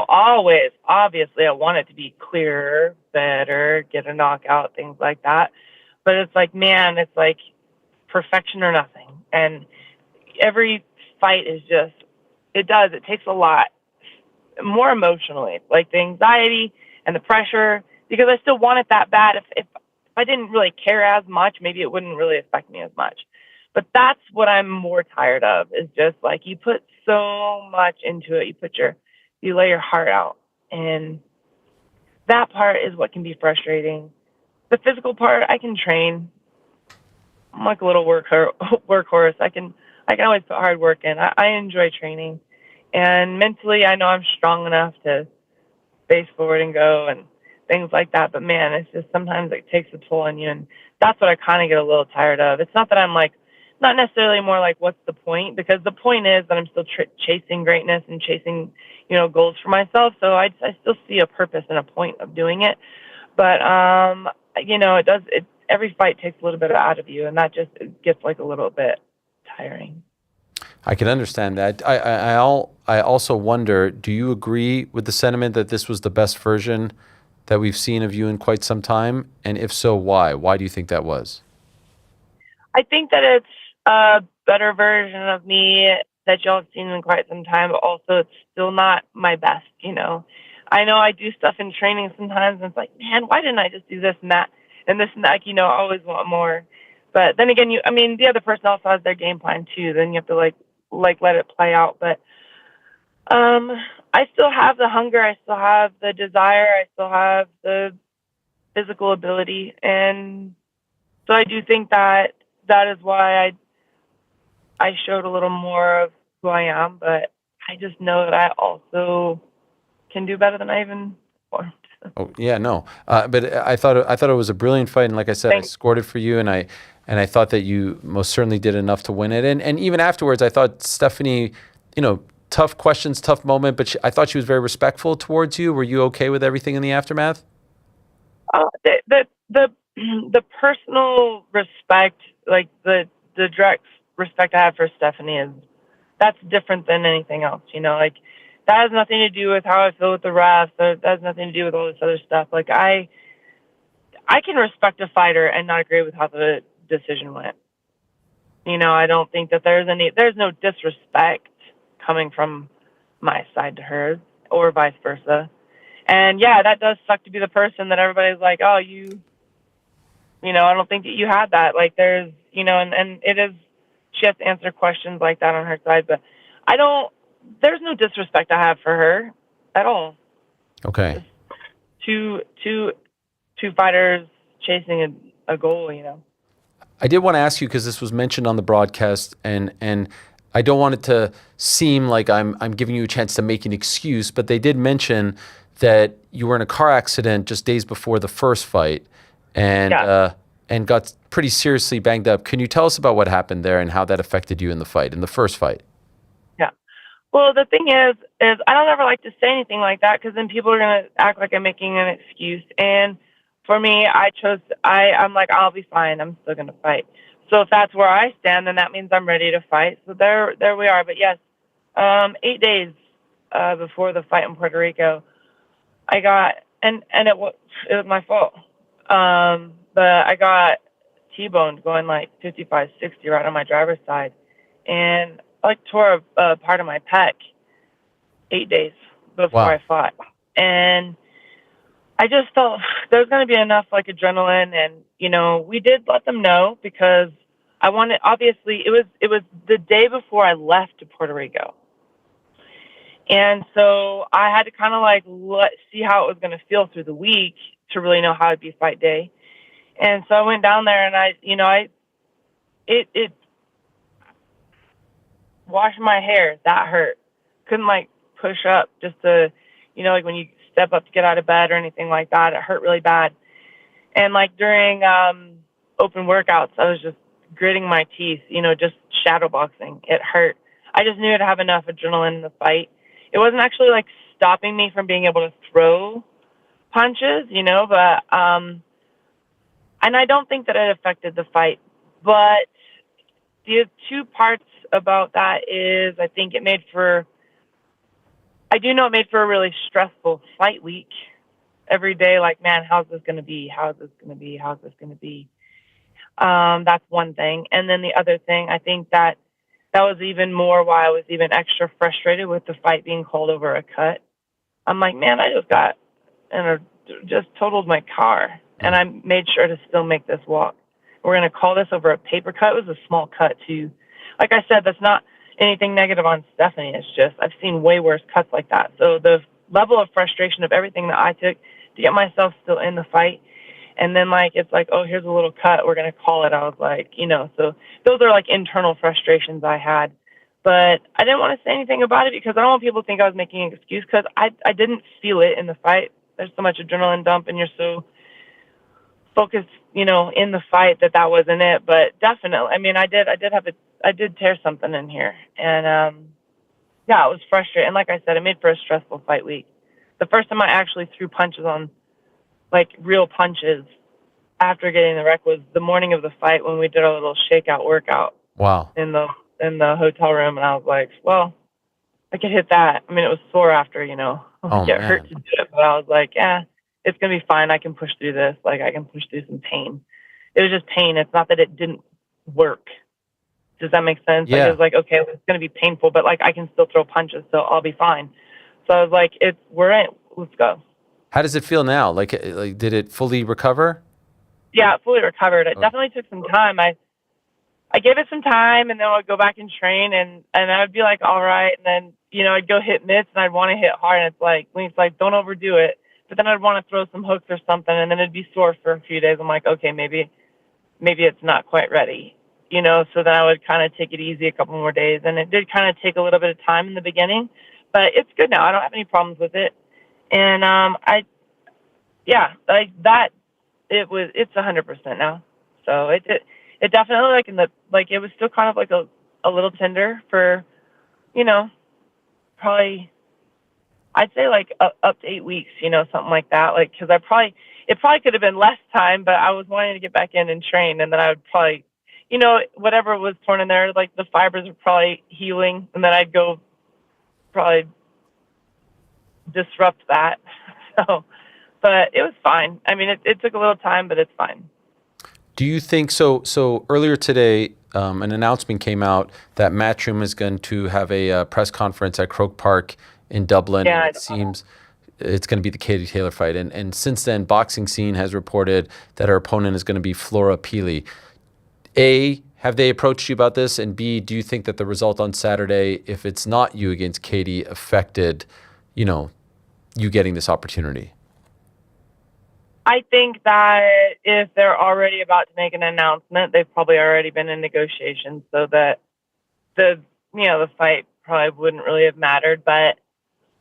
always, obviously, I want it to be clearer, better, get a knockout, things like that. But it's like, man, it's like perfection or nothing. And every fight is just, it takes a lot more emotionally, like the anxiety and the pressure, because I still want it that bad. If I didn't really care as much, maybe it wouldn't really affect me as much. But that's what I'm more tired of, is just like, you put so much into it. You lay your heart out. And that part is what can be frustrating. The physical part, I can train. I'm like a little workhorse. I can always put hard work in. I enjoy training. And mentally, I know I'm strong enough to face forward and go and things like that. But man, it's just sometimes it takes a toll on you. And that's what I kind of get a little tired of. It's not that I'm like, not necessarily more like, what's the point? Because the point is that I'm still chasing greatness and chasing, goals for myself. So I still see a purpose and a point of doing it. But, every fight takes a little bit out of you, and that just gets like a little bit tiring. I can understand that. I also wonder, do you agree with the sentiment that this was the best version that we've seen of you in quite some time? And if so, why? Why do you think that was? I think that it's a better version of me that y'all have seen in quite some time, but also it's still not my best, you know. I know I do stuff in training sometimes, and it's like, man, why didn't I just do this and that and this and that? Like, you know, I always want more. But then again, the other person also has their game plan too. Then you have to like let it play out. But I still have the hunger. I still have the desire. I still have the physical ability, and so I do think that is why I showed a little more of who I am. But I just know that I also can do better than I even formed. Oh yeah, no. But I thought it was a brilliant fight, and like I said, Thanks. I scored it for you, and I thought that you most certainly did enough to win it. And even afterwards, I thought Stephanie, you know, tough questions, tough moment, but I thought she was very respectful towards you. Were you okay with everything in the aftermath? The personal respect, like the direct respect I have for Stephanie that's different than anything else. You know, like that has nothing to do with how I feel with the refs. That has nothing to do with all this other stuff. Like I can respect a fighter and not agree with how the decision went. You know, I don't think that there's no disrespect coming from my side to hers or vice versa. And yeah, that does suck to be the person that everybody's like, oh, you know, I don't think that you had that. Like there's, you know, and it is, she has to answer questions like that on her side, but there's no disrespect I have for her at all. Okay. Two fighters chasing a goal, you know. I did want to ask you, because this was mentioned on the broadcast, and I don't want it to seem like I'm giving you a chance to make an excuse, but they did mention that you were in a car accident just days before the first fight, and got pretty seriously banged up. Can you tell us about what happened there and how that affected you in the first fight? Yeah. Well, the thing is I don't ever like to say anything like that, because then people are going to act like I'm making an excuse. And for me, I'm like, I'll be fine. I'm still going to fight. So if that's where I stand, then that means I'm ready to fight. So there we are. But yes, 8 days before the fight in Puerto Rico, I got, and it was my fault. But I got T-boned going like 55, 60 right on my driver's side, and I tore a part of my pec 8 days before I fought. And I just felt there's going to be enough like adrenaline, and you know, we did let them know, because I wanted, obviously it was the day before I left to Puerto Rico. And so I had to kind of like see how it was going to feel through the week to really know how it'd be fight day. And so I went down there, and it washed my hair. That hurt. Couldn't like push up just to, you know, like when you step up to get out of bed or anything like that. It hurt really bad. And like during open workouts, I was just gritting my teeth, you know, just shadow boxing. It hurt. I just knew I'd have enough adrenaline in the fight. It wasn't actually like stopping me from being able to throw punches, you know, but and I don't think that it affected the fight. But the two parts about that is, I think it made for a really stressful fight week. Every day, like, man, how's this going to be? How's this going to be? How's this going to be? That's one thing. And then the other thing, I think that was even more why I was even extra frustrated with the fight being called over a cut. I'm like, man, I just got just totaled my car, and I made sure to still make this walk. We're going to call this over a paper cut. It was a small cut too. Like I said, that's not anything negative on Stephanie. It's just I've seen way worse cuts like that. So the level of frustration of everything that I took to get myself still in the fight, and then like it's like, oh, here's a little cut, we're going to call it. I was like, you know, so those are like internal frustrations I had. But I didn't want to say anything about it, because I don't want people to think I was making an excuse, because I didn't feel it in the fight. There's so much adrenaline dump, and you're so focused, you know, in the fight that wasn't it. But definitely, I mean, I did tear something in here, and yeah, it was frustrating. And like I said, it made for a stressful fight week. The first time I actually threw punches on, like real punches, after getting the wreck was the morning of the fight, when we did our little shakeout workout. Wow. In the hotel room, and I was like, well, I could hit that. I mean, it was sore after, you know, get hurt to do it, but I was like, yeah, it's gonna be fine. I can push through this. Like, I can push through some pain. It was just pain. It's not that it didn't work. Does that make sense? Yeah. Like, it was like, okay, it's going to be painful, but like I can still throw punches, so I'll be fine. So I was like, we're in. Let's go. How does it feel now? Like did it fully recover? Yeah, fully recovered. It definitely took some time. I gave it some time, and then I'd go back and train, and I'd be like, all right. And then, I'd go hit mitts, and I'd want to hit hard. And it's like, don't overdo it. But then I'd want to throw some hooks or something, and then it'd be sore for a few days. I'm like, okay, maybe it's not quite ready, so then I would kind of take it easy a couple more days. And it did kind of take a little bit of time in the beginning, but it's good now. I don't have any problems with it. And it's 100% now. So it definitely, it was still kind of like a little tender for, probably, I'd say like up to 8 weeks, something like that. Like, cause it probably could have been less time, but I was wanting to get back in and train. And then I would probably, whatever was torn in there, like the fibers were probably healing. And then I'd go probably disrupt that. So, but it was fine. I mean, it took a little time, but it's fine. Do you think so? So earlier today, an announcement came out that Matchroom is going to have a press conference at Croke Park in Dublin. Yeah, and it seems it's going to be the Katie Taylor fight. And since then, Boxing Scene has reported that her opponent is going to be Flora Peely. A, have they approached you about this? And B, do you think that the result on Saturday, if it's not you against Katie, affected, you getting this opportunity? I think that if they're already about to make an announcement, they've probably already been in negotiations, so that the fight probably wouldn't really have mattered. But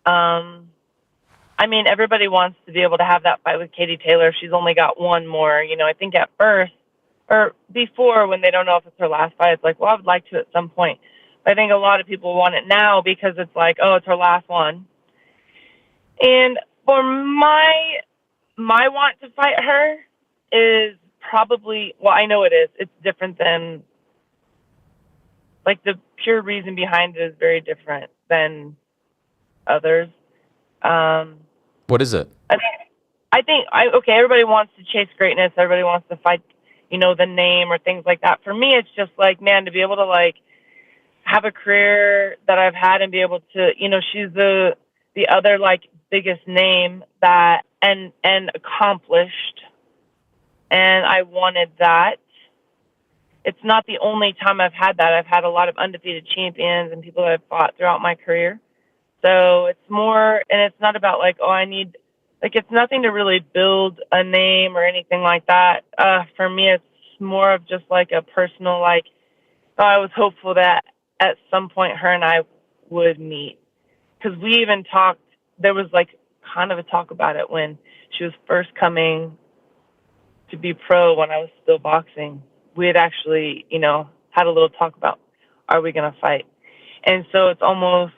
I mean, everybody wants to be able to have that fight with Katie Taylor. She's only got one more. I think at first or before, when they don't know if it's her last fight, it's like, well, I would like to at some point. But I think a lot of people want it now because it's like, oh, it's her last one. And for my want to fight her is probably, well, I know it is. It's different than, like, the pure reason behind it is very different than others. What is it? I think, everybody wants to chase greatness. Everybody wants to fight, the name or things like that. For me, it's just like, man, to be able to, like, have a career that I've had and be able to, she's the other, like, biggest name that and accomplished, and I wanted that. It's not the only time I've had that. I've had a lot of undefeated champions and people that I've fought throughout my career. So it's more, and it's not about like, oh, I need, like, it's nothing to really build a name or anything like that. For me, it's more of just like a personal, like, oh, I was hopeful that at some point her and I would meet, because we even talked. There was like kind of a talk about it when she was first coming to be pro when I was still boxing. We had actually, had a little talk about, are we going to fight? And so it's almost,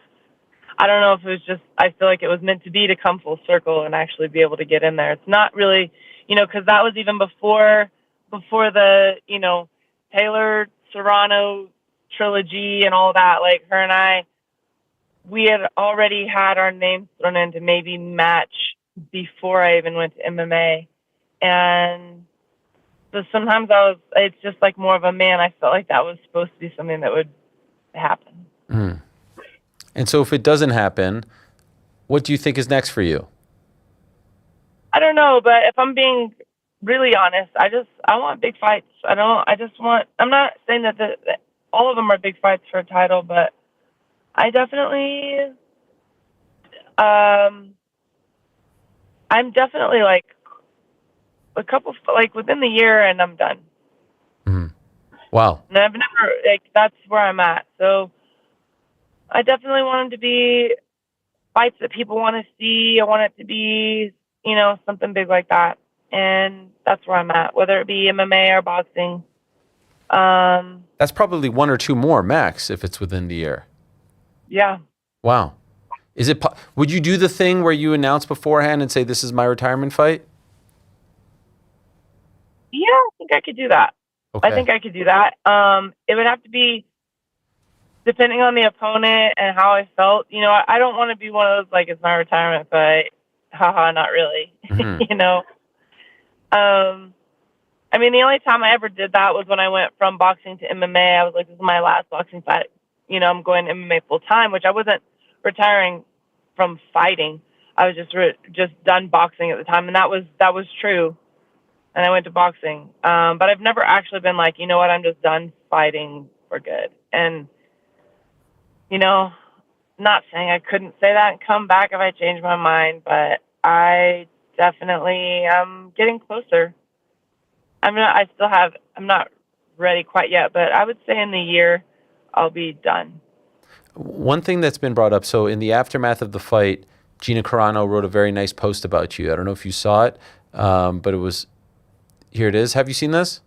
I don't know if it was just, I feel like it was meant to be to come full circle and actually be able to get in there. It's not really, because that was even before the, Taylor Serrano trilogy and all that. Like, her and I, we had already had our names thrown into maybe match before I even went to MMA. And so sometimes it's just like more of a, man, I felt like that was supposed to be something that would happen. Mm. And so if it doesn't happen, what do you think is next for you? I don't know, but if I'm being really honest, I want big fights. I'm not saying that all of them are big fights for a title, but I definitely, I'm definitely like a couple, like within the year, and I'm done. Mm-hmm. Wow. And I've never, like, that's where I'm at. So I definitely want them to be fights that people want to see. I want it to be, something big like that. And that's where I'm at, whether it be MMA or boxing. That's probably one or two more max if it's within the year. Yeah. Wow. Would you do the thing where you announce beforehand and say, this is my retirement fight? Yeah, I think I could do that. Okay. I think I could do that. It would have to be depending on the opponent and how I felt. I don't want to be one of those, like, it's my retirement fight. Haha, not really. Mm-hmm. I mean, the only time I ever did that was when I went from boxing to MMA. I was like, this is my last boxing fight. You know, I'm going MMA full time, which I wasn't retiring from fighting. I was just done boxing at the time, and that was true. And I went to boxing. But I've never actually been like, you know what, I'm just done fighting for good. And, you know, not saying I couldn't say that and come back if I changed my mind, but I definitely am getting closer. I'm not ready quite yet, but I would say in the year I'll be done. One thing that's been brought up, so in the aftermath of the fight, Gina Carano wrote a very nice post about you. I don't know if you saw it, but it was, here it is. Have you seen this?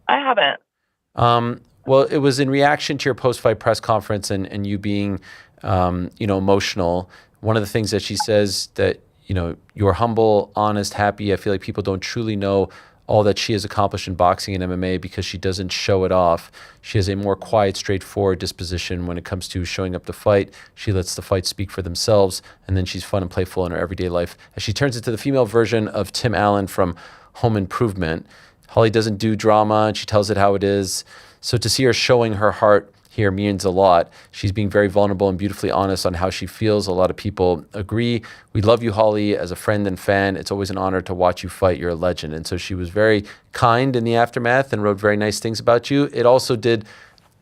I haven't. Well, it was in reaction to your post-fight press conference and you being, emotional. One of the things that she says that, you're humble, honest, happy. I feel like people don't truly know all that she has accomplished in boxing and MMA because she doesn't show it off. She has a more quiet, straightforward disposition when it comes to showing up to fight. She lets the fights speak for themselves, and then she's fun and playful in her everyday life. As she turns into the female version of Tim Allen from Home Improvement, Holly doesn't do drama, and she tells it how it is. So to see her showing her heart here means a lot. She's being very vulnerable and beautifully honest on how she feels. A lot of people agree. We love you, Holly, as a friend and fan. It's always an honor to watch you fight. You're a legend. And so she was very kind in the aftermath and wrote very nice things about you. It also did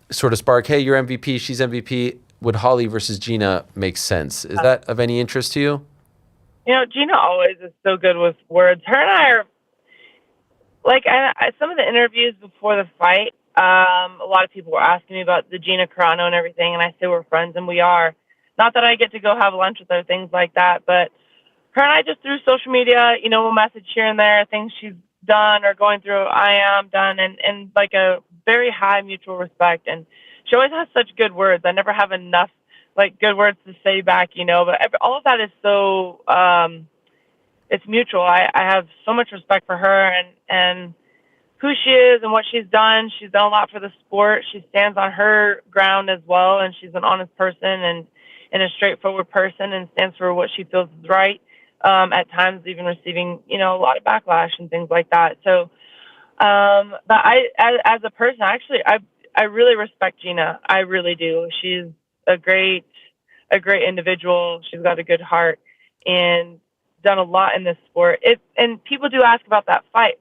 sort of spark, hey, you're MVP, she's MVP. Would Holly versus Gina make sense? Is that of any interest to you? You know, Gina always is so good with words. Her and I are, like, some of the interviews before the fight, a lot of people were asking me about the Gina Carano and everything, and I say we're friends, and we are. Not that I get to go have lunch with her, things like that, but her and I just through social media, we'll message here and there, things she's done or going through, I am done, and like a very high mutual respect. And she always has such good words. I never have enough, like, good words to say back, but all of that is so, it's mutual. I have so much respect for her and who she is and what she's done. She's done a lot for the sport. She stands on her ground as well, and she's an honest person and a straightforward person and stands for what she feels is right. At times even receiving, a lot of backlash and things like that. So, but as a person, actually, I really respect Gina. I really do. She's a great individual. She's got a good heart and done a lot in this sport. And people do ask about that fight.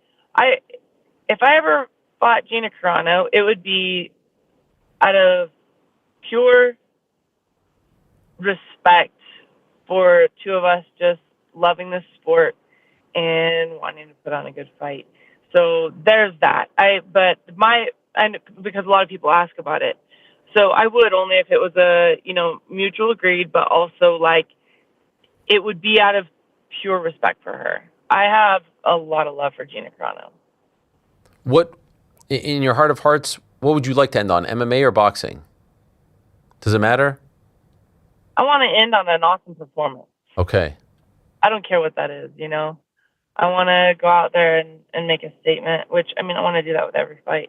If I ever fought Gina Carano, it would be out of pure respect for two of us just loving this sport and wanting to put on a good fight. So there's that. Because a lot of people ask about it. So I would only if it was a, mutual agreed, but also like it would be out of pure respect for her. I have a lot of love for Gina Carano. What, in your heart of hearts, what would you like to end on, MMA or boxing? Does it matter? I want to end on an awesome performance. Okay. I don't care what that is, I want to go out there and make a statement, which, I want to do that with every fight.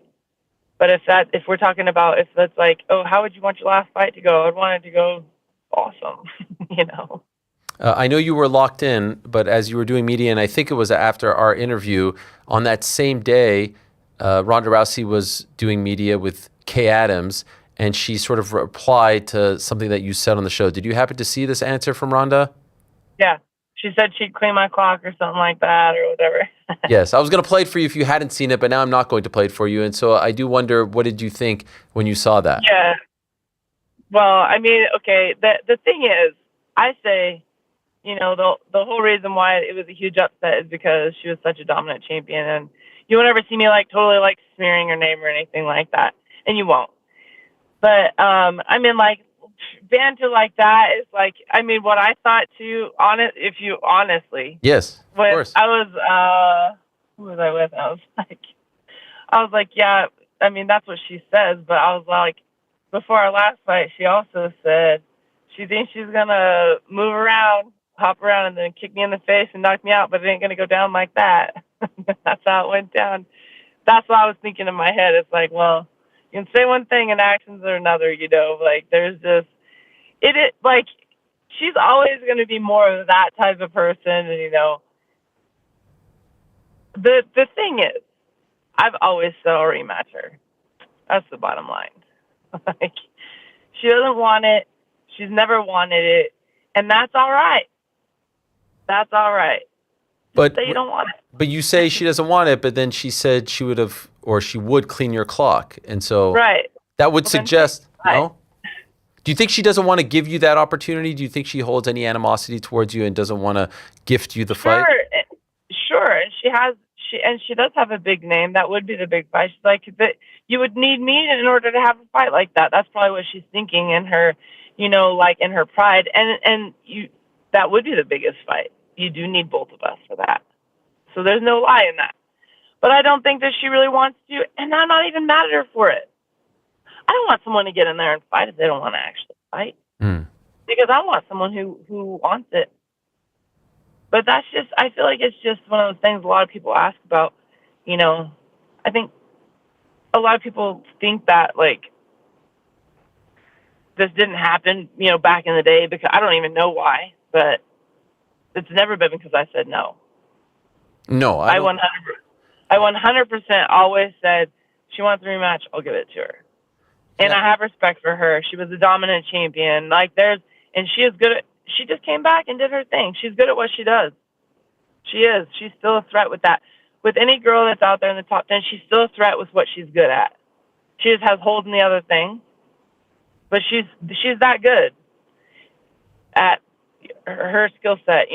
But if we're talking about, if that's like, oh, how would you want your last fight to go? I'd want it to go awesome, I know you were locked in, but as you were doing media, and I think it was after our interview, on that same day, Ronda Rousey was doing media with Kay Adams, and she sort of replied to something that you said on the show. Did you happen to see this answer from Ronda? Yeah. She said she'd clean my clock or something like that or whatever. Yes, I was going to play it for you if you hadn't seen it, but now I'm not going to play it for you. And so I do wonder, what did you think when you saw that? Yeah. Well, okay, the thing is, I say, the whole reason why it was a huge upset is because she was such a dominant champion, and you won't ever see me totally smearing her name or anything like that, and you won't. But banter like that is what I thought too. Honestly, yes, of course. I was who was I with? I was like, yeah. That's what she says, but I was like, before our last fight, she also said she thinks she's gonna move around, hop around, and then kick me in the face and knock me out, but it ain't gonna go down like that. That's how it went down. That's what I was thinking in my head. It's like, well, you can say one thing and actions are another, there's just, she's always going to be more of that type of person. And, the thing is, I've always said I'll rematch her. That's the bottom line. Like, she doesn't want it. She's never wanted it. And that's all right. That's all right. But Say you don't want it. But you say she doesn't want it, but then she said she would have, or she would clean your clock. And so Right. that would Well, then suggest, right. no? Do you think she doesn't want to give you that opportunity? Do you think she holds any animosity towards you and doesn't want to gift you the fight? Sure. And she does have a big name. That would be the big fight. She's like, that you would need me in order to have a fight like that. That's probably what she's thinking in her, like in her pride. And that would be the biggest fight. You do need both of us for that. So there's no lie in that. But I don't think that she really wants to, and I'm not even mad at her for it. I don't want someone to get in there and fight if they don't want to actually fight. Because I want someone who wants it. But that's just, I feel like it's just one of those things a lot of people ask about. I think a lot of people think that, like, this didn't happen, back in the day, because I don't even know why, but it's never been because I said no. No, I 100% always said, she wants a rematch, I'll give it to her. And I have respect for her. She was a dominant champion. And she is good at, she just came back and did her thing. She's good at what she does. She is. She's still a threat with that. With any girl that's out there in the top 10, she's still a threat with what she's good at. She just has holes in the other thing. But she's that good at her skill set,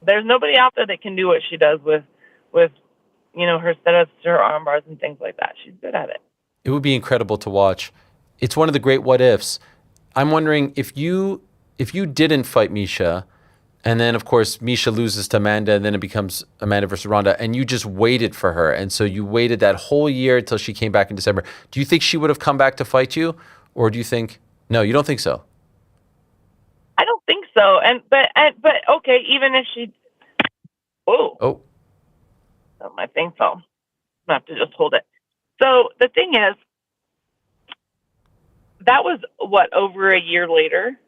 There's nobody out there that can do what she does with her setups, her arm bars, and things like that. She's good at it. It would be incredible to watch. It's one of the great what ifs. I'm wondering if you didn't fight Misha, and then of course Misha loses to Amanda, and then it becomes Amanda versus Ronda, and you just waited for her, and so you waited that whole year until she came back in December. Do you think she would have come back to fight you, or do you think no? You don't think so? I don't think so. But okay, even if she, oh, my thing fell. I have to just hold it. So the thing is, that was over a year later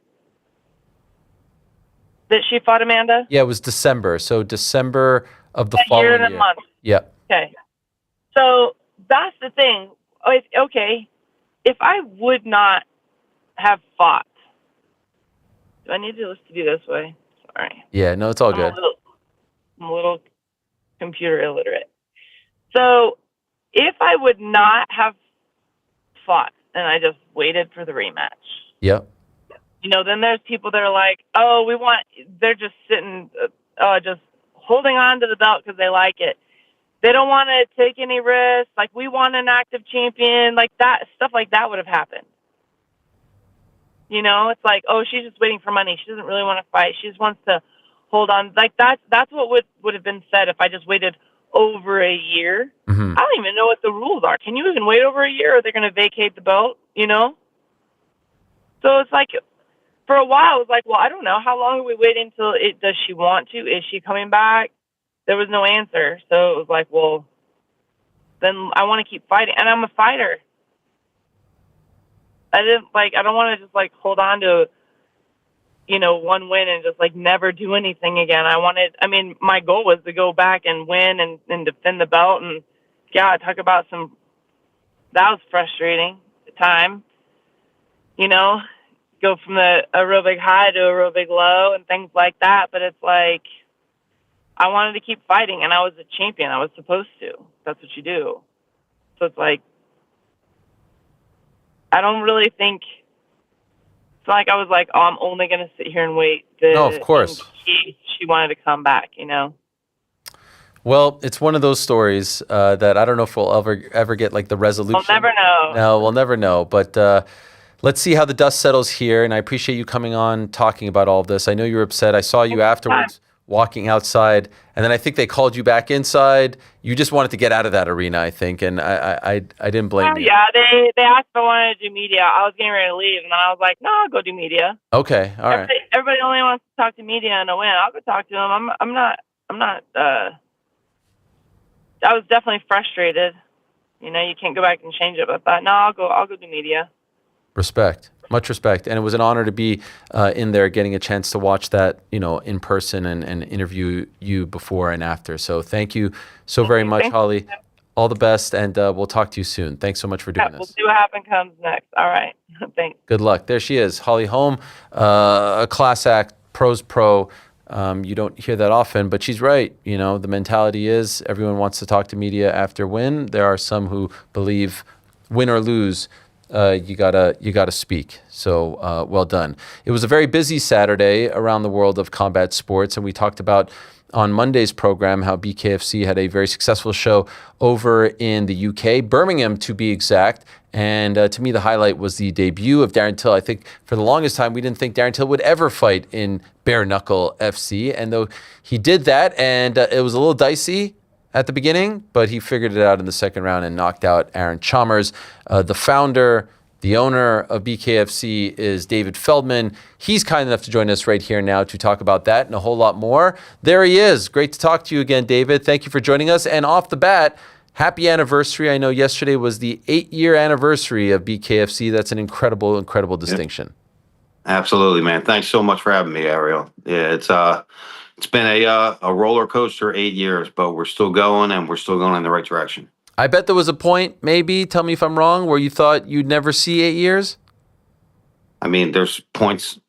that she fought Amanda? Yeah, it was December. So December of the following year. And a month. Yeah. Okay. So that's the thing. Okay, if I would not have fought, do I need to do this way? Sorry. Yeah, no, it's all good. I'm a little computer illiterate. So if I would not have fought and I just waited for the rematch, Yep. Then there's people that are like, they're just sitting, just holding on to the belt because they like it. They don't want to take any risks. Like, we want an active champion. Like that, stuff like that would have happened. It's like, she's just waiting for money. She doesn't really want to fight. She just wants to hold on. Like, that's what would have been said if I just waited over a year. Mm-hmm. I don't even know what the rules are. Can you even wait over a year, or they're going to vacate the belt, So it's like, for a while, I was like, well, I don't know. How long are we waiting until does she want to? Is she coming back? There was no answer. So it was like, well, then I want to keep fighting. And I'm a fighter. I don't want to just hold on to, one win and just never do anything again. My goal was to go back and win and defend the belt. And yeah, talk about that was frustrating at the time, go from a real big high to a real big low and things like that. But it's like, I wanted to keep fighting, and I was a champion. I was supposed to. That's what you do. So it's like, I don't really think, it's not like I was like, I'm only going to sit here and wait. No, of course. She wanted to come back, Well, it's one of those stories that I don't know if we'll ever get the resolution. We'll never know. No, we'll never know. But let's see how the dust settles here. And I appreciate you coming on talking about all of this. I know you were upset. I saw you afterwards walking outside, and then I think they called you back inside. You just wanted to get out of that arena, I think, and I didn't blame you. Yeah, they asked if I wanted to do media. I was getting ready to leave, and then I was like, no, I'll go do media. Okay, all right. Everybody only wants to talk to media and a win. I'll go talk to them. I'm not. I was definitely frustrated. You can't go back and change it. But I thought, no, I'll go do media. Respect. Much respect. And it was an honor to be in there getting a chance to watch that, in person and interview you before and after. So thank you so very much, Holly. All the best, and we'll talk to you soon. Thanks so much for doing We'll this. see what comes next. All right. Thanks. Good luck. There she is, Holly Holm, a class act, pros pro. You don't hear that often, but she's right. You know, the mentality is everyone wants to talk to media after win. There are some who believe win or lose, you gotta speak. So well done. It was a very busy Saturday around the world of combat sports, and we talked about on Monday's program how BKFC had a very successful show over in the UK, Birmingham to be exact. And to me, the highlight was the debut of Darren Till. I think for the longest time, we didn't think Darren Till would ever fight in bare knuckle FC. And though he did that, and it was a little dicey at the beginning, but he figured it out in the second round and knocked out Aaron Chalmers. The founder, the owner of BKFC is David Feldman. He's kind enough to join us right here now to talk about that and a whole lot more. There he is. Great to talk to you again, David. Thank you for joining us. And off the bat, happy anniversary. I know yesterday was the 8-year anniversary of BKFC. That's an incredible, incredible distinction. Absolutely, man. Thanks so much for having me, Ariel. Yeah, it's been a roller coaster 8 years, but we're still going, and we're still going in the right direction. I bet there was a point, maybe, tell me if I'm wrong, where you thought you'd never see 8 years? I mean, there's points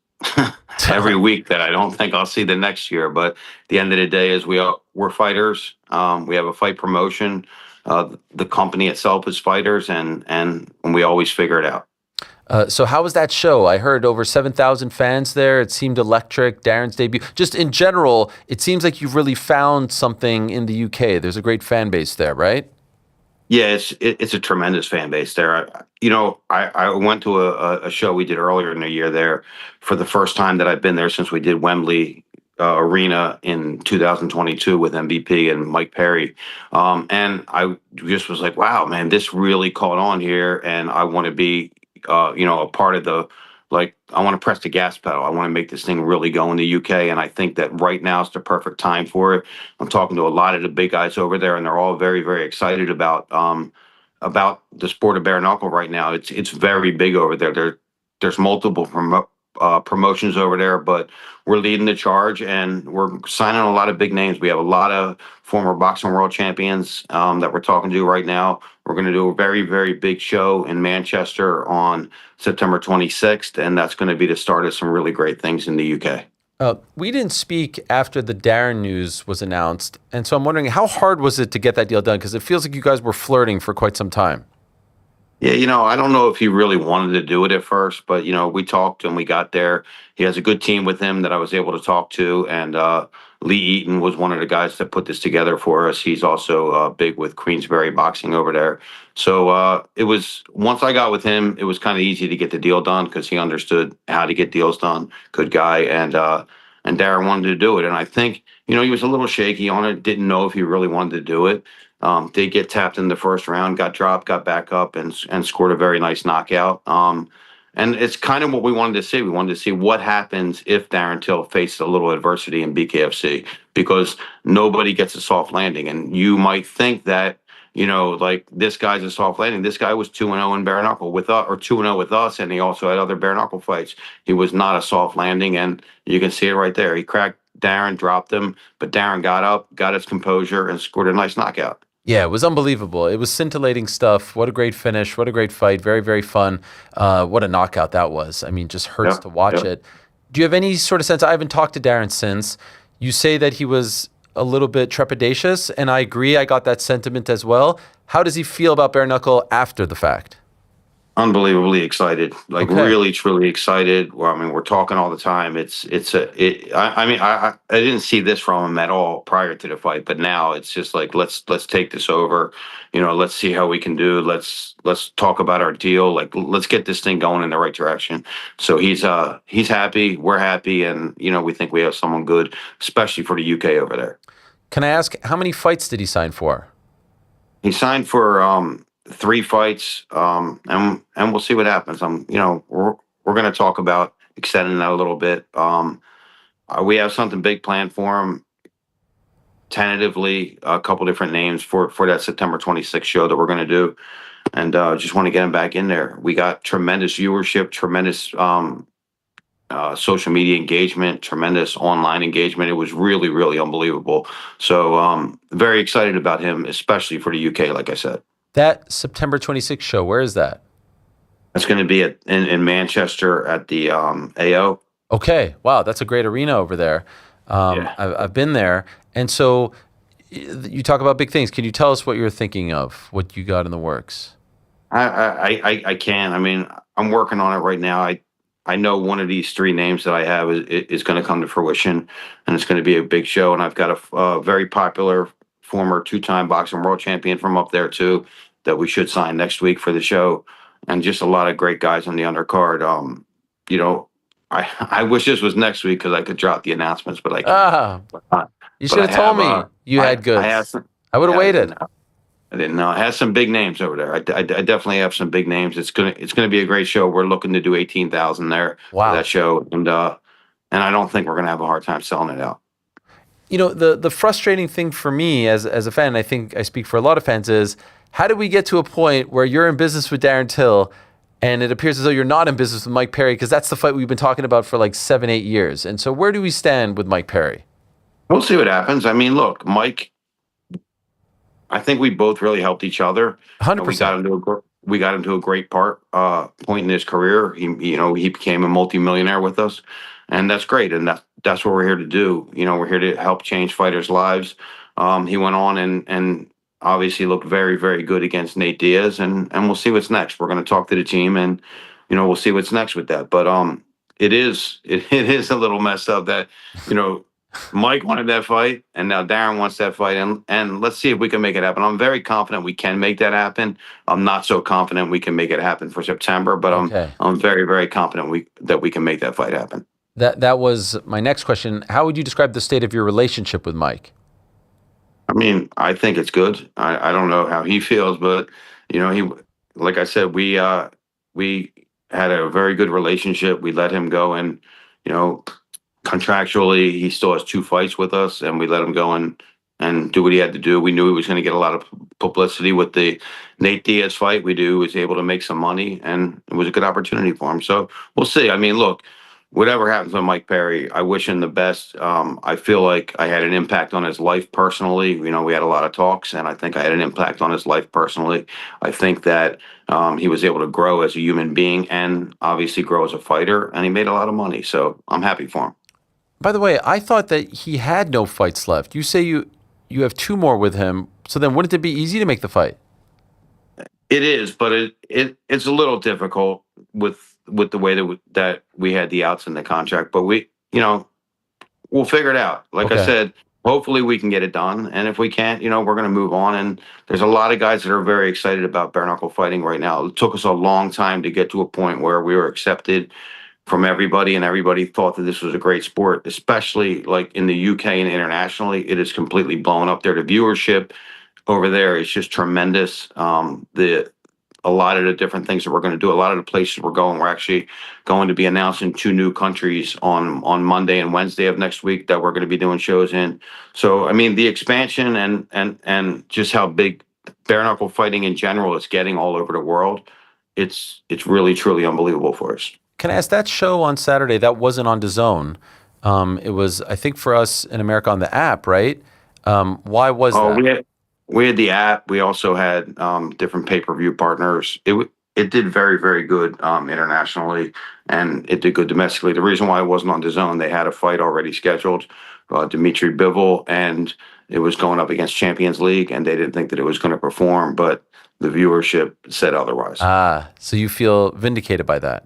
every week that I don't think I'll see the next year, but at the end of the day is we're fighters. We have a fight promotion. The company itself is fighters, and we always figure it out. So how was that show? I heard over 7,000 fans there. It seemed electric. Darren's debut. Just in general, it seems like you've really found something in the UK. There's a great fan base there, right? Yeah, it's a tremendous fan base there. I went to a show we did earlier in the year there for the first time that I've been there since we did Wembley Arena in 2022 with MVP and Mike Perry. And I just was like, wow, man, this really caught on here. And I want to be, a part of I want to press the gas pedal. I want to make this thing really go in the UK. And I think that right now is the perfect time for it. I'm talking to a lot of the big guys over there, and they're all very, very excited about the sport of bare knuckle right now. It's very big over there. There's multiple promotions over there, but we're leading the charge, and we're signing a lot of big names. We have a lot of former boxing world champions that we're talking to right now. We're going to do a very, very big show in Manchester on September 26th, and that's going to be the start of some really great things in the UK. We didn't speak after the Darren news was announced, and so I'm wondering, how hard was it to get that deal done? Because it feels like you guys were flirting for quite some time. Yeah, I don't know if he really wanted to do it at first, but, we talked and we got there. He has a good team with him that I was able to talk to, and Lee Eaton was one of the guys that put this together for us. He's also big with Queensberry Boxing over there. So it was, once I got with him, it was kind of easy to get the deal done because he understood how to get deals done. Good guy. And Darren wanted to do it. And I think, he was a little shaky on it, didn't know if he really wanted to do it. Did get tapped in the first round, got dropped, got back up, and scored a very nice knockout. And it's kind of what we wanted to see. We wanted to see what happens if Darren Till faced a little adversity in BKFC, because nobody gets a soft landing. And you might think that, this guy's a soft landing. This guy was 2-0 in bare knuckle with us, or 2-0 with us, and he also had other bare knuckle fights. He was not a soft landing, and you can see it right there. He cracked Darren, dropped him, but Darren got up, got his composure, and scored a nice knockout. Yeah, it was unbelievable. It was scintillating stuff. What a great finish. What a great fight. Very, very fun. What a knockout that was. I mean, just hurts to watch it. Do you have any sort of sense? I haven't talked to Darren since. You say that he was a little bit trepidatious, and I agree. I got that sentiment as well. How does he feel about bare knuckle after the fact? Unbelievably excited, really, truly excited. Well, I mean, we're talking all the time. I didn't see this from him at all prior to the fight, but now it's just like, let's take this over. Let's see how we can do. Let's talk about our deal. Let's get this thing going in the right direction. So he's happy. We're happy, and we think we have someone good, especially for the UK over there. Can I ask, how many fights did he sign for? He signed for 3 fights, and we'll see what happens. We're going to talk about extending that a little bit. We have something big planned for him. Tentatively, a couple different names for that September 26th show that we're going to do, and just want to get him back in there. We got tremendous viewership, tremendous social media engagement, tremendous online engagement. It was really, really unbelievable. So very excited about him, especially for the UK, like I said. That September 26th show, where is that? It's going to be in Manchester at the AO. Okay. Wow, that's a great arena over there. Yeah. I've been there. And so you talk about big things. Can you tell us what you're thinking of, what you got in the works? I can. I mean, I'm working on it right now. I know one of these three names that I have is going to come to fruition, and it's going to be a big show. And I've got a very popular former two-time boxing world champion from up there too that we should sign next week for the show, and just a lot of great guys on the undercard. You know, I wish this was next week because I could drop the announcements, but I can't. You should have told me you had goods. I would have waited. I didn't know. It has some big names over there. I definitely have some big names. It's gonna be a great show. We're looking to do 18,000 there for that show, and I don't think we're gonna have a hard time selling it out. You know, the frustrating thing for me as a fan, I think I speak for a lot of fans, is how did we get to a point where you're in business with Darren Till, and it appears as though you're not in business with Mike Perry, because that's the fight we've been talking about for like 7-8 years. And so where do we stand with Mike Perry? We'll see what happens. I mean, look, Mike. I think we both really helped each other. 100%. We got into a great point in his career. He became a multimillionaire with us, and that's great. And that's what we're here to do. We're here to help change fighters' lives. He went on and obviously looked very, very good against Nate Diaz, and we'll see what's next. We're going to talk to the team, and we'll see what's next with that. But it is a little messed up that Mike wanted that fight, and now Darren wants that fight, and let's see if we can make it happen. I'm very confident we can make that happen. I'm not so confident we can make it happen for September, but I'm very, very confident that we can make that fight happen. That was my next question. How would you describe the state of your relationship with Mike? I mean, I think it's good. I don't know how he feels, but he, like I said, we had a very good relationship. We let him go, and contractually, he still has 2 fights with us, and we let him go and do what he had to do. We knew he was going to get a lot of publicity with the Nate Diaz fight. We knew he was able to make some money, and it was a good opportunity for him. So we'll see. I mean, look, whatever happens with Mike Perry, I wish him the best. I feel like I had an impact on his life personally. We had a lot of talks, and I think I had an impact on his life personally. I think that he was able to grow as a human being and obviously grow as a fighter, and he made a lot of money. So I'm happy for him. By the way, I thought that he had no fights left. You say you have 2 more with him. So then wouldn't it be easy to make the fight? It is, but it's a little difficult with the way that we had the outs in the contract. But we'll figure it out. Like I said, hopefully we can get it done. And if we can't, we're going to move on. And there's a lot of guys that are very excited about bare knuckle fighting right now. It took us a long time to get to a point where we were accepted from everybody, and everybody thought that this was a great sport, especially like in the UK and internationally. It is completely blown up there. The viewership over there is just tremendous. A lot of the different things that we're going to do, a lot of the places we're actually going to be announcing 2 new countries on Monday and Wednesday of next week that we're going to be doing shows in. So, I mean, the expansion and just how big bare knuckle fighting in general is getting all over the world, it's really, truly unbelievable for us. Can I ask, that show on Saturday, that wasn't on DAZN. It was, I think, for us in America on the app, right? Why was that? We had the app. We also had different pay-per-view partners. It did very, very good internationally, and it did good domestically. The reason why it wasn't on DAZN, they had a fight already scheduled, Dimitri Bivol, and it was going up against Champions League, and they didn't think that it was going to perform, but the viewership said otherwise. So you feel vindicated by that?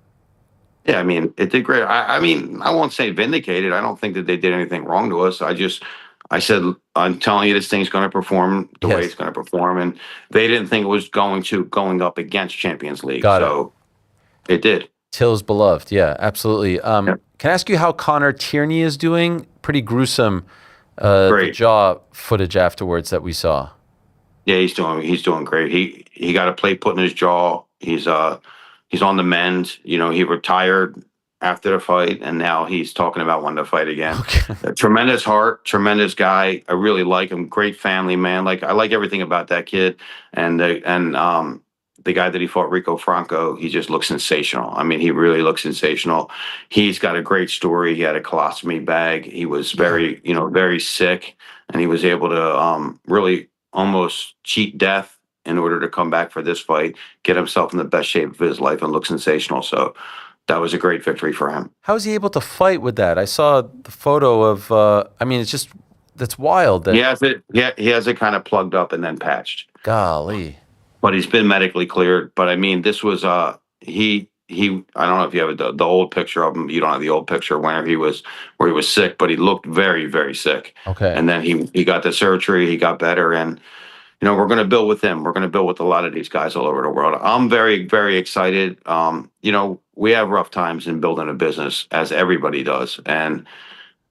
Yeah, I mean, it did great. I mean, I won't say vindicated. I don't think that they did anything wrong to us. I said, I'm telling you, this thing's going to perform the way it's going to perform. And they didn't think it was going up against Champions League. So it did. Till's beloved. Yeah, absolutely. Can I ask you how Connor Tierney is doing? Pretty gruesome the jaw footage afterwards that we saw. Yeah, he's doing great. He got a plate put in his jaw. He's on the mend. He retired after the fight, and now he's talking about wanting to fight again. A tremendous heart, tremendous guy. I really like him. Great family man. I like everything about that kid. And the guy that he fought, Rico Franco, he just looks sensational. I mean, he really looks sensational. He's got a great story. He had a colostomy bag. He was very, very sick, and he was able to really almost cheat death in order to come back for this fight, get himself in the best shape of his life, and look sensational. So that was a great victory for him. How is he able to fight with that? I saw the photo of. I mean, it's just that's wild. That, He has it. He has it kind of plugged up and then patched. golly. But he's been medically cleared. But I mean, this was he. I don't know if you have the old picture of him. You don't have the old picture where he was sick, but he looked very, very sick. Okay. And then he got the surgery. He got better, and we're going to build with him. We're going to build with a lot of these guys all over the world. I'm very, very excited. We have rough times in building a business, as everybody does, and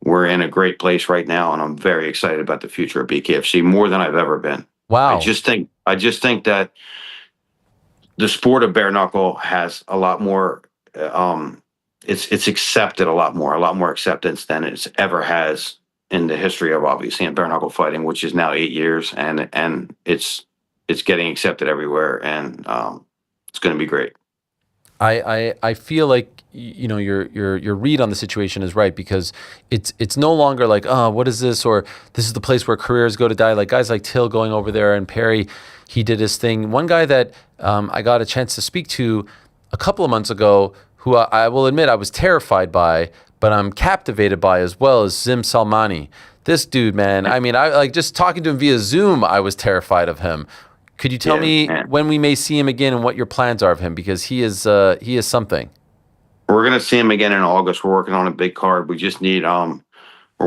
we're in a great place right now. And I'm very excited about the future of BKFC more than I've ever been. Wow. I just think that the sport of bare knuckle has a lot more. It's accepted a lot more acceptance than it's ever has in the history of, obviously, in bare knuckle fighting, which is now 8 years, and it's getting accepted everywhere, and it's going to be great. I feel like your read on the situation is right, because it's no longer like, oh, what is this, or this is the place where careers go to die. Like guys like Till going over there, and Perry, he did his thing. One guy that I got a chance to speak to a couple of months ago, who I will admit I was terrified by, but I'm captivated by as well, is Zim Salmani. This dude, man, I mean, I like just talking to him via Zoom, I was terrified of him. Could you tell me when we may see him again and what your plans are of him? Because he is something. We're going to see him again in August. We're working on a big card. We just need, we're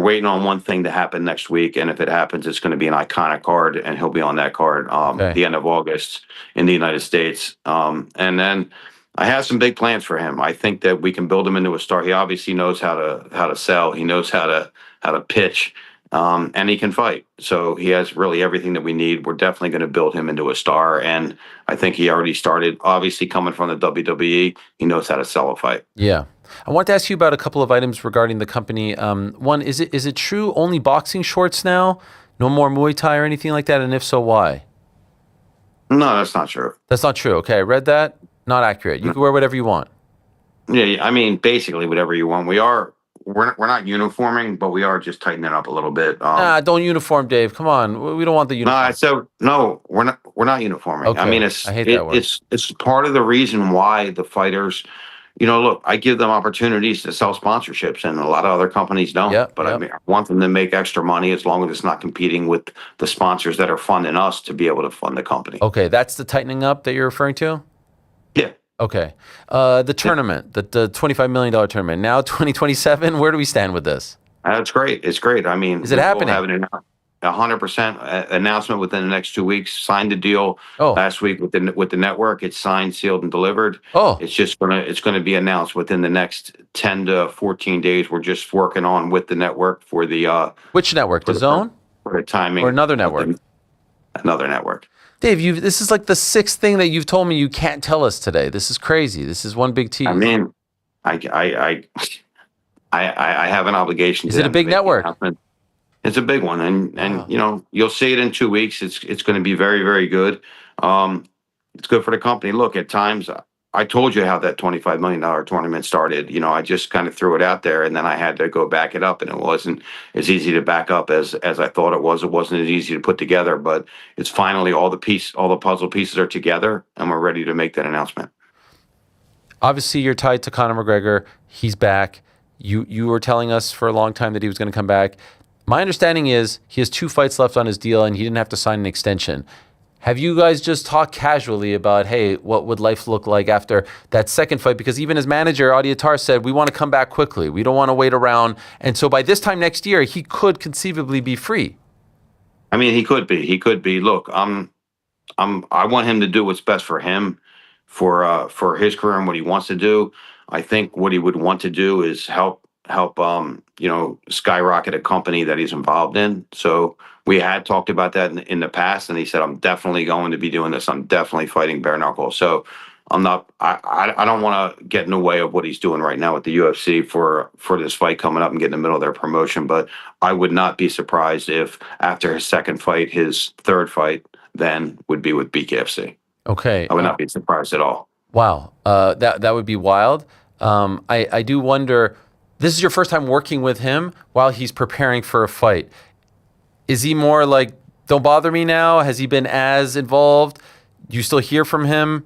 waiting on one thing to happen next week. And if it happens, it's going to be an iconic card, and he'll be on that card the end of August in the United States. And then I have some big plans for him. I think that we can build him into a star. He obviously knows how to sell. He knows how to pitch. And he can fight. So he has really everything that we need. We're definitely going to build him into a star. And I think he already started. Obviously, coming from the WWE, he knows how to sell a fight. Yeah. I want to ask you about a couple of items regarding the company. One, is it true only boxing shorts now? No more Muay Thai or anything like that? And if so, why? No, that's not true. That's not true. Okay, I read that. Not accurate. You can wear whatever you want. Yeah, I mean, basically whatever you want. We're not uniforming, but we are just tightening it up a little bit. Don't uniform, Dave. Come on, we don't want the uniform. No, we're not uniforming. Okay. I mean, I hate that word. It's part of the reason why the fighters, look, I give them opportunities to sell sponsorships, and a lot of other companies don't. I mean, I want them to make extra money as long as it's not competing with the sponsors that are funding us to be able to fund the company. Okay, that's the tightening up that you're referring to? Yeah. Okay. The tournament, the $25 million tournament, now 2027, where do we stand with this? That's great. It's great. I mean, is it happening? We'll have 100% announcement within the next 2 weeks. Signed the deal last week with the network. It's signed, sealed, and delivered. It's gonna be announced within the next 10 to 14 days. We're just working on with the network for the which network? The Zone? For the timing. Or another network? Another network. Dave, this is like the sixth thing that you've told me you can't tell us today. This is crazy. This is one big tease. I mean, I have an obligation. Is it a big network? It's a big one, and you'll see it in 2 weeks. It's going to be very, very good. It's good for the company. Look, at times, I told you how that $25 million tournament started. I just kind of threw it out there, and then I had to go back it up, and it wasn't as easy to back up as I thought it was. It wasn't as easy to put together, but it's finally all the puzzle pieces are together, and we're ready to make that announcement. Obviously, you're tied to Conor McGregor. He's back. You were telling us for a long time that he was going to come back. My understanding is he has 2 fights left on his deal, and he didn't have to sign an extension. Have you guys just talked casually about, hey, what would life look like after that second fight? Because even his manager, Adi Attar, said, we want to come back quickly. We don't want to wait around. And so by this time next year, he could conceivably be free. I mean, he could be. He could be. Look, I want him to do what's best for him, for his career and what he wants to do. I think what he would want to do is help skyrocket a company that he's involved in. So we had talked about that in the past, and he said, I'm definitely going to be doing this. I'm definitely fighting bare knuckle. So I don't want to get in the way of what he's doing right now with the UFC for this fight coming up and get in the middle of their promotion. But I would not be surprised if after his second fight, his third fight then would be with BKFC. Okay. I would not be surprised at all. Wow. That would be wild. I do wonder, this is your first time working with him while he's preparing for a fight. Is he more like, don't bother me now? Has he been as involved? Do you still hear from him?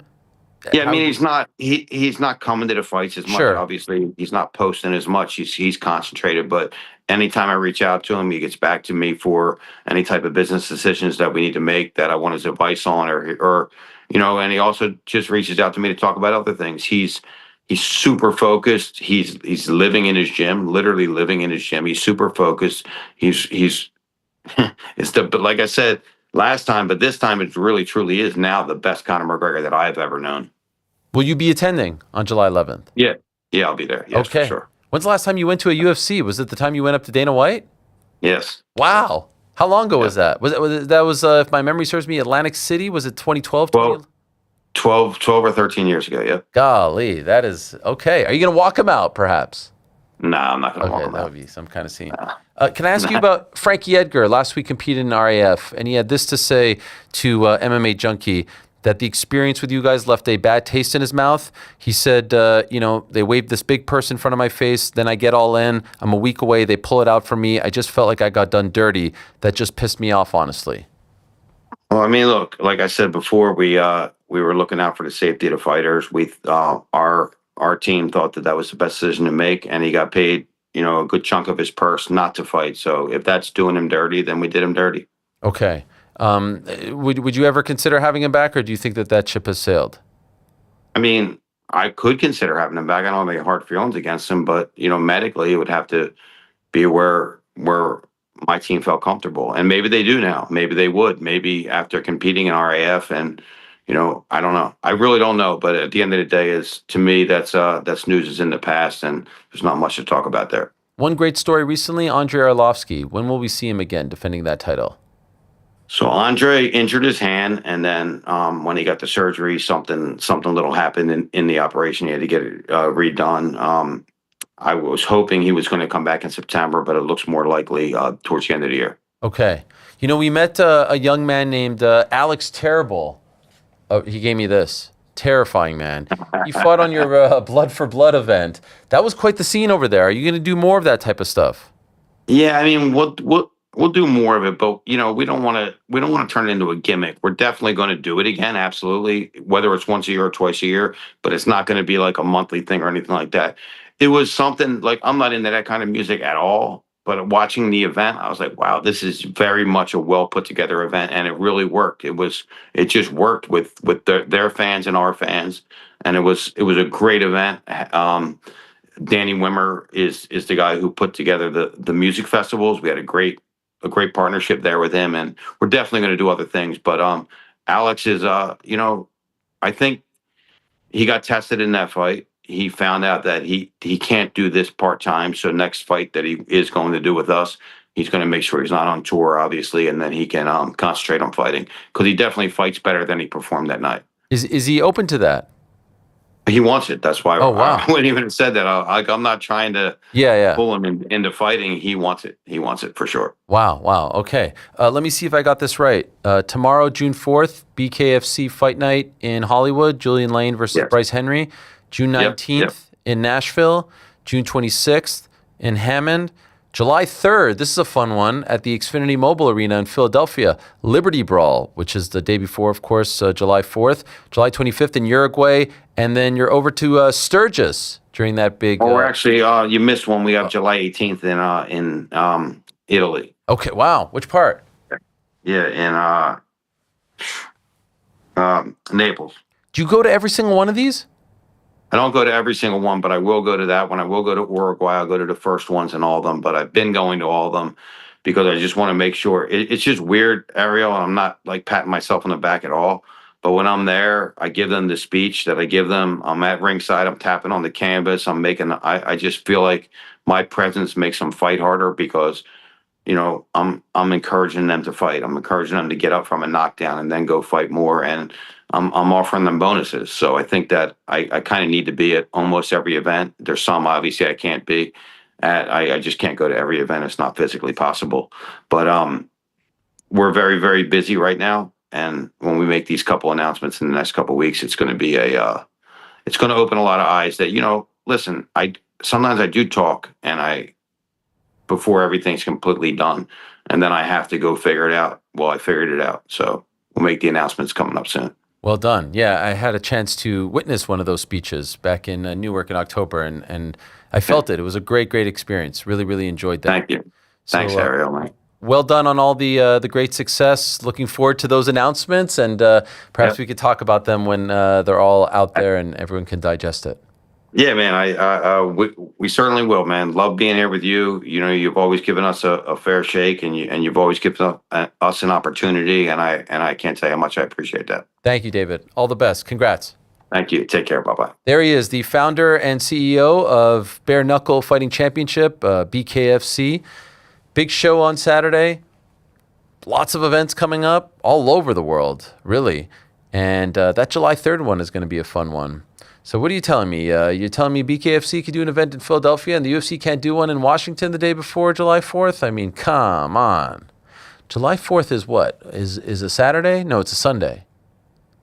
Yeah, I mean, he's not coming to the fights as much. Sure. Obviously, he's not posting as much. He's concentrated. But anytime I reach out to him, he gets back to me for any type of business decisions that we need to make that I want his advice on, or and he also just reaches out to me to talk about other things. He's super focused. He's living in his gym, literally living in his gym. He's super focused. He's but like I said last time, but this time it really truly is now the best Conor McGregor that I've ever known. Will you be attending on July 11th? Yeah, I'll be there. Yes, okay. for sure. When's the last time you went to a UFC? Was it the time you went up to Dana White? Yes. Wow. How long ago was that? Was if my memory serves me, Atlantic City? Was it 2012? 12 or 13 years ago, yeah. Golly, that is okay. Are you going to walk him out, perhaps? No, I'm not going to walk him that out. would be some kind of scene. Can I ask you about Frankie Edgar? Last week competed in RAF, and he had this to say to MMA Junkie, that the experience with you guys left a bad taste in his mouth. He said, they waved this big purse in front of my face, then I get all in. I'm a week away. They pull it out from me. I just felt like I got done dirty. That just pissed me off, honestly. Well, I mean, look, like I said before, we were looking out for the safety of the fighters. Our team thought that was the best decision to make, and he got paid, a good chunk of his purse not to fight. So if that's doing him dirty, then we did him dirty. Okay. Would you ever consider having him back, or do you think that ship has sailed? I mean, I could consider having him back. I don't have any hard feelings against him, but medically, it would have to be where my team felt comfortable, and maybe they do now. Maybe they would. Maybe after competing in RAF, and I don't know. I really don't know. But at the end of the day, to me, that's news is in the past, and there's not much to talk about there. One great story recently: Andrei Arlovsky. When will we see him again defending that title? So Andre injured his hand, and then when he got the surgery, something little happened in the operation. He had to get it redone. I was hoping he was going to come back in September, but it looks more likely towards the end of the year. Okay. We met a young man named Alex Terrible. Oh, he gave me this. Terrifying, man. He fought on your Blood for Blood event. That was quite the scene over there. Are you going to do more of that type of stuff? Yeah, I mean, we'll do more of it, but we don't want to turn it into a gimmick. We're definitely going to do it again, absolutely, whether it's once a year or twice a year, but it's not going to be like a monthly thing or anything like that. It was something like, I'm not into that kind of music at all, but watching the event, I was like, wow, this is very much a well put together event, and it really worked. It just worked with their fans and our fans, and it was a great event. Danny Wimmer is the guy who put together the music festivals. We had a great partnership there with him, and we're definitely going to do other things. But Alex is, I think he got tested in that fight. He found out that he can't do this part-time. So next fight that he is going to do with us, he's going to make sure he's not on tour, obviously, and then he can concentrate on fighting, because he definitely fights better than he performed that night. Is he open to that? He wants it. That's why wow. I wouldn't even have said that. I'm not trying to pull him into fighting. He wants it. He wants it for sure. Wow. Okay. Let me see if I got this right. Tomorrow, June 4th, BKFC Fight Night in Hollywood. Julian Lane versus Bryce Henry. June 19th in Nashville. June 26th in Hammond. July 3rd, this is a fun one, at the Xfinity Mobile Arena in Philadelphia. Liberty Brawl, which is the day before, of course, July 4th. July 25th in Uruguay. And then you're over to Sturgis during that big... we're actually, you missed one. We have July 18th in Italy. Okay, wow. Which part? Yeah, in Naples. Do you go to every single one of these? I don't go to every single one, but I will go to that one. I will go to Uruguay. I'll go to the first ones and all of them, but I've been going to all of them because I just want to make sure. It's just weird, Ariel, and I'm not like patting myself on the back at all. But when I'm there, I give them the speech that I give them. I'm at ringside. I'm tapping on the canvas. I just feel like my presence makes them fight harder because, I'm encouraging them to fight. I'm encouraging them to get up from a knockdown and then go fight more. And I'm offering them bonuses. So I think that I kind of need to be at almost every event. There's some obviously I can't be at. I just can't go to every event. It's not physically possible. But we're very, very busy right now. And when we make these couple announcements in the next couple of weeks, it's going to be it's going to open a lot of eyes that, listen, sometimes I do talk before everything's completely done, and then I have to go figure it out. Well, I figured it out. So we'll make the announcements coming up soon. Well done. Yeah, I had a chance to witness one of those speeches back in Newark in October, and I felt it. It was a great, great experience. Really, really enjoyed that. Thank you. Thanks, Ariel. Man. Well done on all the great success. Looking forward to those announcements, and perhaps we could talk about them when they're all out there and everyone can digest it. Yeah, man. We certainly will, man. Love being here with you. You've always given us a fair shake, and you've always given us an opportunity, and I can't tell you how much I appreciate that. Thank you, David. All the best. Congrats. Thank you. Take care. Bye-bye. There he is, the founder and CEO of Bare Knuckle Fighting Championship, BKFC. Big show on Saturday. Lots of events coming up all over the world, really. And that July 3rd one is going to be a fun one. So what are you telling me? You're telling me BKFC could do an event in Philadelphia and the UFC can't do one in Washington the day before July 4th? I mean, come on. July 4th is what? Is a Saturday? No, it's a Sunday.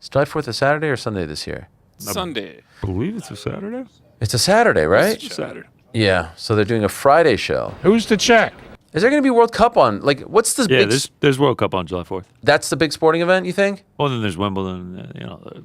Is July 4th a Saturday or Sunday this year? Sunday. I believe it's a Saturday. It's a Saturday, right? It's a Saturday. Yeah, so they're doing a Friday show. Who's to check? Is there going to be World Cup on? Like, what's this Yeah, big... there's World Cup on July 4th. That's the big sporting event, you think? Well, then there's Wimbledon,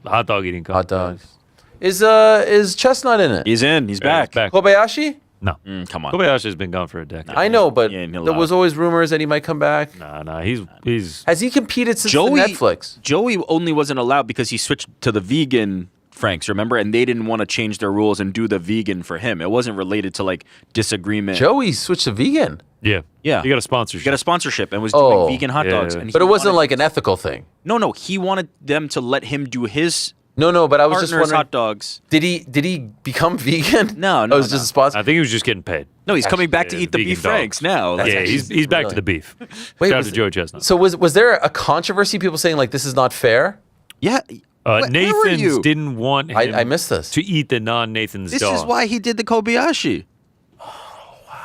the hot dog eating Hot contest. dogs. Is Chestnut in it? He's in. He's back. Kobayashi? No. Come on. Kobayashi's been gone for a decade. I know, but He ain't there allowed. was always rumors that he might come back. Nah, he's Has he competed since Joey, the Netflix? Joey only wasn't allowed because he switched to the vegan Franks, remember? And they didn't want to change their rules and do the vegan for him. It wasn't related to like disagreement. Joey switched to vegan. Yeah. Yeah. He got a sponsorship. He got a sponsorship and was Oh. doing vegan hot dogs. Yeah. And But he it wasn't wanted- like an ethical thing. No, he wanted them to let him do his No, but I was just partner's wondering, hot dogs. did he become vegan? No, It was just a sponsor. I think he was just getting paid. No, he's coming back to Yeah, eat the vegan beef dogs. Franks now. Like, Yeah, he's back to the beef. Wait, Shout out was- to Joey Chestnut. So was there a controversy? People saying like this is not fair? yeah. Where were Nathan's you? didn't want him I missed this. to eat the non-Nathan's This dog. is why he did the Kobayashi.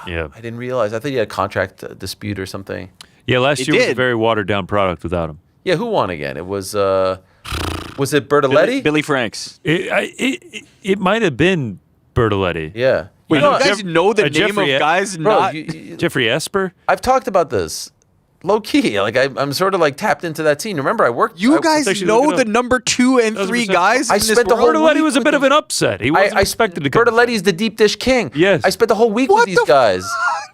Yeah. I didn't realize. I thought he had a contract dispute or something. Yeah, last It year was a did. very watered-down product without him. Yeah, who won again? It was it Bertoletti? Billy Franks. It might have been Bertoletti. Yeah. Wait, You know, you guys know the name Jeffrey of guys bro, not... Jeffrey Esper? I've talked about this. Low key, like I'm sort of like tapped into that scene. Remember, I worked. You I- guys actually know looking the up. number 2 and 3 100%. guys I in this spent the whole world? Bertoletti was a bit of an upset. He wasn't expected to come. Bertoletti's the deep dish king. Yes. I spent the whole week with these guys.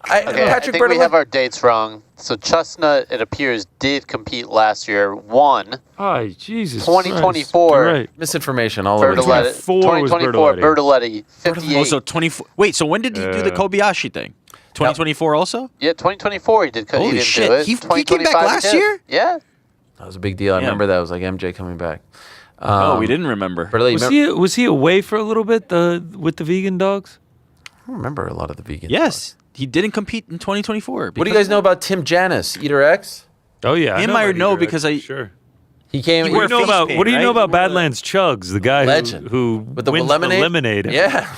Okay, I Patrick think we have Bertoletti. our dates wrong. So Chestnut, it appears, did compete last year. Won. Oh, Jesus 2024. Christ. You're right. Misinformation all over. the place. Bertoletti. 2024 was 2024. Bertoletti. Bertoletti. 58. Oh, so 24... Wait, so when did he do the Kobayashi thing? 2024 also? Yeah, 2024 he did. He Holy didn't shit, do it. he came back 2025 last he did. year? Yeah. That was a big deal. I Yeah. remember that. It was like MJ coming back. Oh, we didn't remember. Bertoletti, Was he away for a little bit with the vegan dogs? I don't remember a lot of the vegan. Yes. He didn't compete in 2024. What do you guys know about Tim Janis, Eater X? Oh yeah, Him I know because I... sure. He came. He What wore do you know face about paint, what do you know right? about Badlands Chugs, the guy Legend. who with the wins lemonade. the lemonade? Yeah.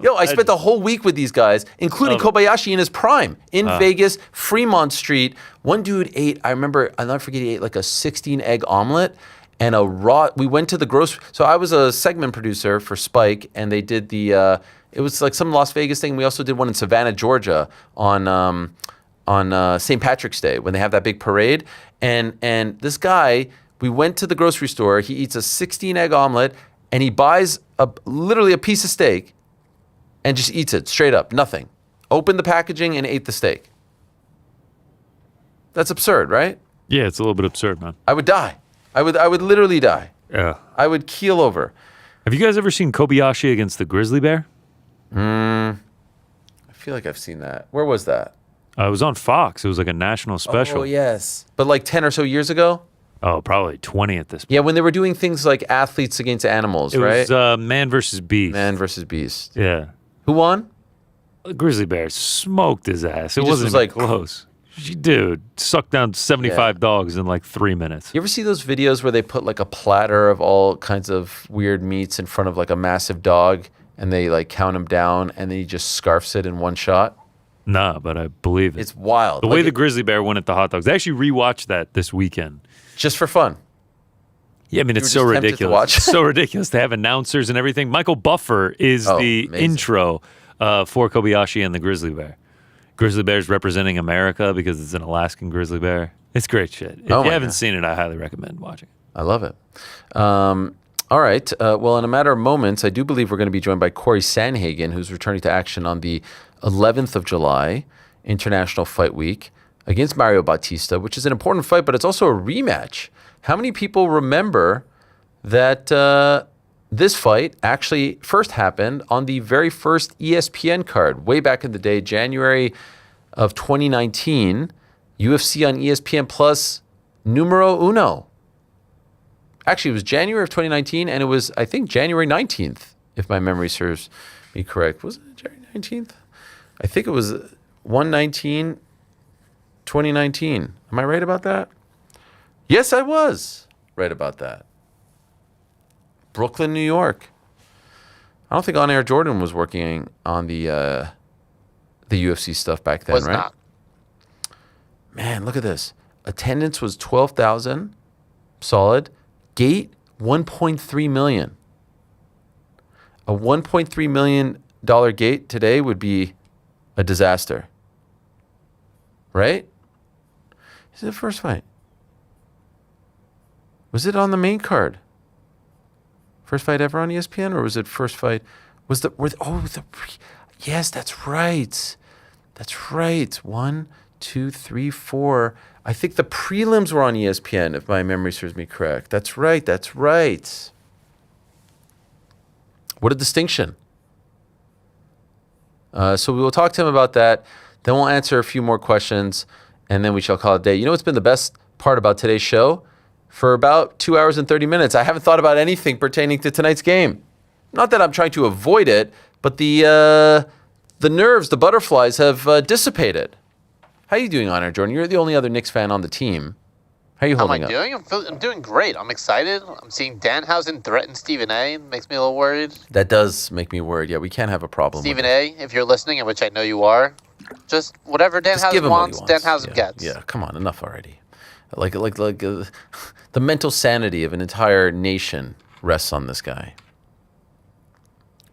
Yo, I spent the whole week with these guys, including Kobayashi in his prime in Vegas, Fremont Street. One dude ate. I remember. I'll never forget. He ate like a 16-egg omelet and a raw. We went to the grocery. So I was a segment producer for Spike, and they did the. It was like some Las Vegas thing. We also did one in Savannah, Georgia, on St. Patrick's Day when they have that big parade. And this guy, we went to the grocery store. He eats a 16-egg omelet, and he buys literally a piece of steak, and just eats it straight up, nothing. Opened the packaging and ate the steak. That's absurd, right? Yeah, it's a little bit absurd, man. I would die. I would literally die. Yeah. I would keel over. Have you guys ever seen Kobayashi against the grizzly bear? I feel like I've seen that. Where was that? It was on Fox. It was like a national special. Oh, yes. But like 10 or so years ago? Oh, probably 20 at this point. Yeah, when they were doing things like athletes against animals, It right? was Man versus Beast. Man versus Beast. Yeah. Who won? The grizzly bear smoked his ass. It just wasn't was even like- close. Dude, sucked down 75 dogs in like 3 minutes. You ever see those videos where they put like a platter of all kinds of weird meats in front of like a massive dog and they like count him down and then he just scarfs it in one shot? Nah, but I believe it. It's wild. The way Like the grizzly bear went at the hot dogs. I actually rewatched that this weekend. just for fun. Yeah, I mean, it's You so were just tempted to ridiculous. watch. It's so ridiculous to have announcers and everything. Michael Buffer is the amazing. intro for Kobayashi and the grizzly bear. Grizzly bear's representing America because it's an Alaskan grizzly bear. It's great shit. If you haven't seen it, I highly recommend watching it. I love it. All right. Well, in a matter of moments, I do believe we're going to be joined by Cory Sandhagen, who's returning to action on the 11th of July, International Fight Week, against Mario Bautista, which is an important fight, but it's also a rematch. How many people remember that this fight actually first happened on the very first ESPN card way back in the day, January of 2019, UFC on ESPN Plus numero uno. Actually, it was January of 2019, and it was, I think, January 19th, if my memory serves me correct. Was it January 19th? I think it was 1/19, 2019. Am I right about that? Yes, I was right about that. Brooklyn, New York. I don't think On Air Jordan was working on the UFC stuff back then, Was right? not. Man, look at this. Attendance was 12,000, solid. Gate, 1.3 million. A $1.3 million gate today would be a disaster. Right? This is the first fight. Was it on the main card? First fight ever on ESPN, or was it first fight? Yes, that's right. That's right. 1, 2, 3, 4. I think the prelims were on ESPN, if my memory serves me correct. That's right. That's right. What a distinction. So we will talk to him about that. Then we'll answer a few more questions, and then we shall call it a day. You know what's been the best part about today's show? For about 2 hours and 30 minutes, I haven't thought about anything pertaining to tonight's game. Not that I'm trying to avoid it, but the nerves, the butterflies have dissipated. How are you doing, On Air Jordan? You're the only other Knicks fan on the team. How are you holding up? How am I doing? I'm doing great. I'm excited. I'm seeing Danhausen threaten Stephen A. Makes me a little worried. That does make me worried. Yeah, we can't have a problem Stephen with A., if you're listening, and which I know you are, just whatever Just give Danhausen him wants, what he wants. Danhausen gets. Yeah, come on, enough already. The mental sanity of an entire nation rests on this guy.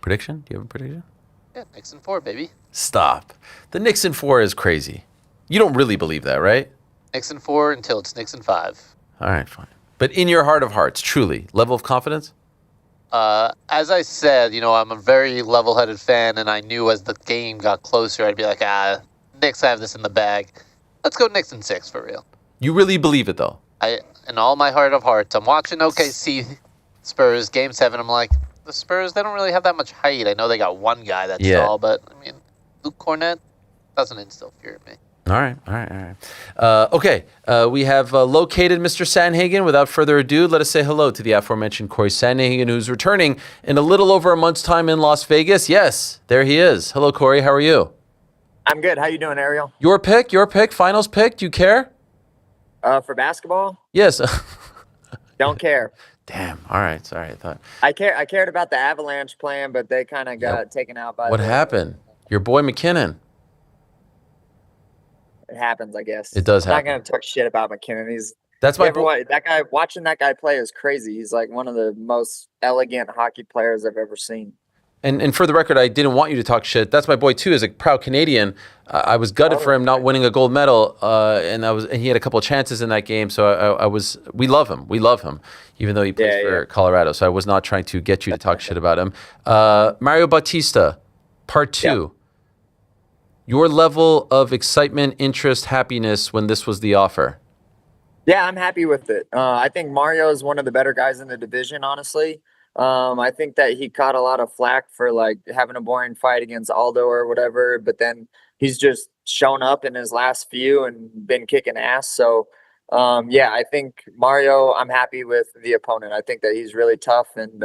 Prediction? Do you have a prediction? Yeah, Knicks in 4, baby. Stop. The Knicks in 4 is crazy. You don't really believe that, right? Knicks in 4 until it's Knicks in 5. All right, fine. But in your heart of hearts, truly, level of confidence? As I said, I'm a very level-headed fan, and I knew as the game got closer, I'd be like, Knicks have this in the bag. Let's go Knicks in 6 for real. You really believe it, though? In all my heart of hearts, I'm watching OKC Spurs Game 7. I'm like, the Spurs, they don't really have that much height. I know they got one guy that's tall, but I mean, Luke Cornett doesn't instill fear in me. All right. Okay, we have located Mr. Sandhagen. Without further ado, let us say hello to the aforementioned Cory Sandhagen, who's returning in a little over a month's time in Las Vegas. Yes, there he is. Hello, Cory. How are you? I'm good. How you doing, Ariel? Your pick, finals pick. Do you care? For basketball? Yes. Don't care. Damn. All right. Sorry. I cared about the Avalanche plan, but they kind of got taken out by. What happened? Your boy McKinnon. It happens, I guess. It does happen. I'm not gonna talk shit about McKinnon. That's my that guy. Watching that guy play is crazy. He's like one of the most elegant hockey players I've ever seen. And for the record, I didn't want you to talk shit. That's my boy too. As a proud Canadian, I was gutted for him not winning a gold medal, and he had a couple of chances in that game. So we love him. We love him, even though he plays for Colorado. So I was not trying to get you to talk shit about him. Mario Bautista, part 2. Yeah. Your level of excitement, interest, happiness when this was the offer. Yeah, I'm happy with it. I think Mario is one of the better guys in the division, honestly. I think that he caught a lot of flack for like having a boring fight against Aldo or whatever, but then he's just shown up in his last few and been kicking ass. So, I think Mario, I'm happy with the opponent. I think that he's really tough and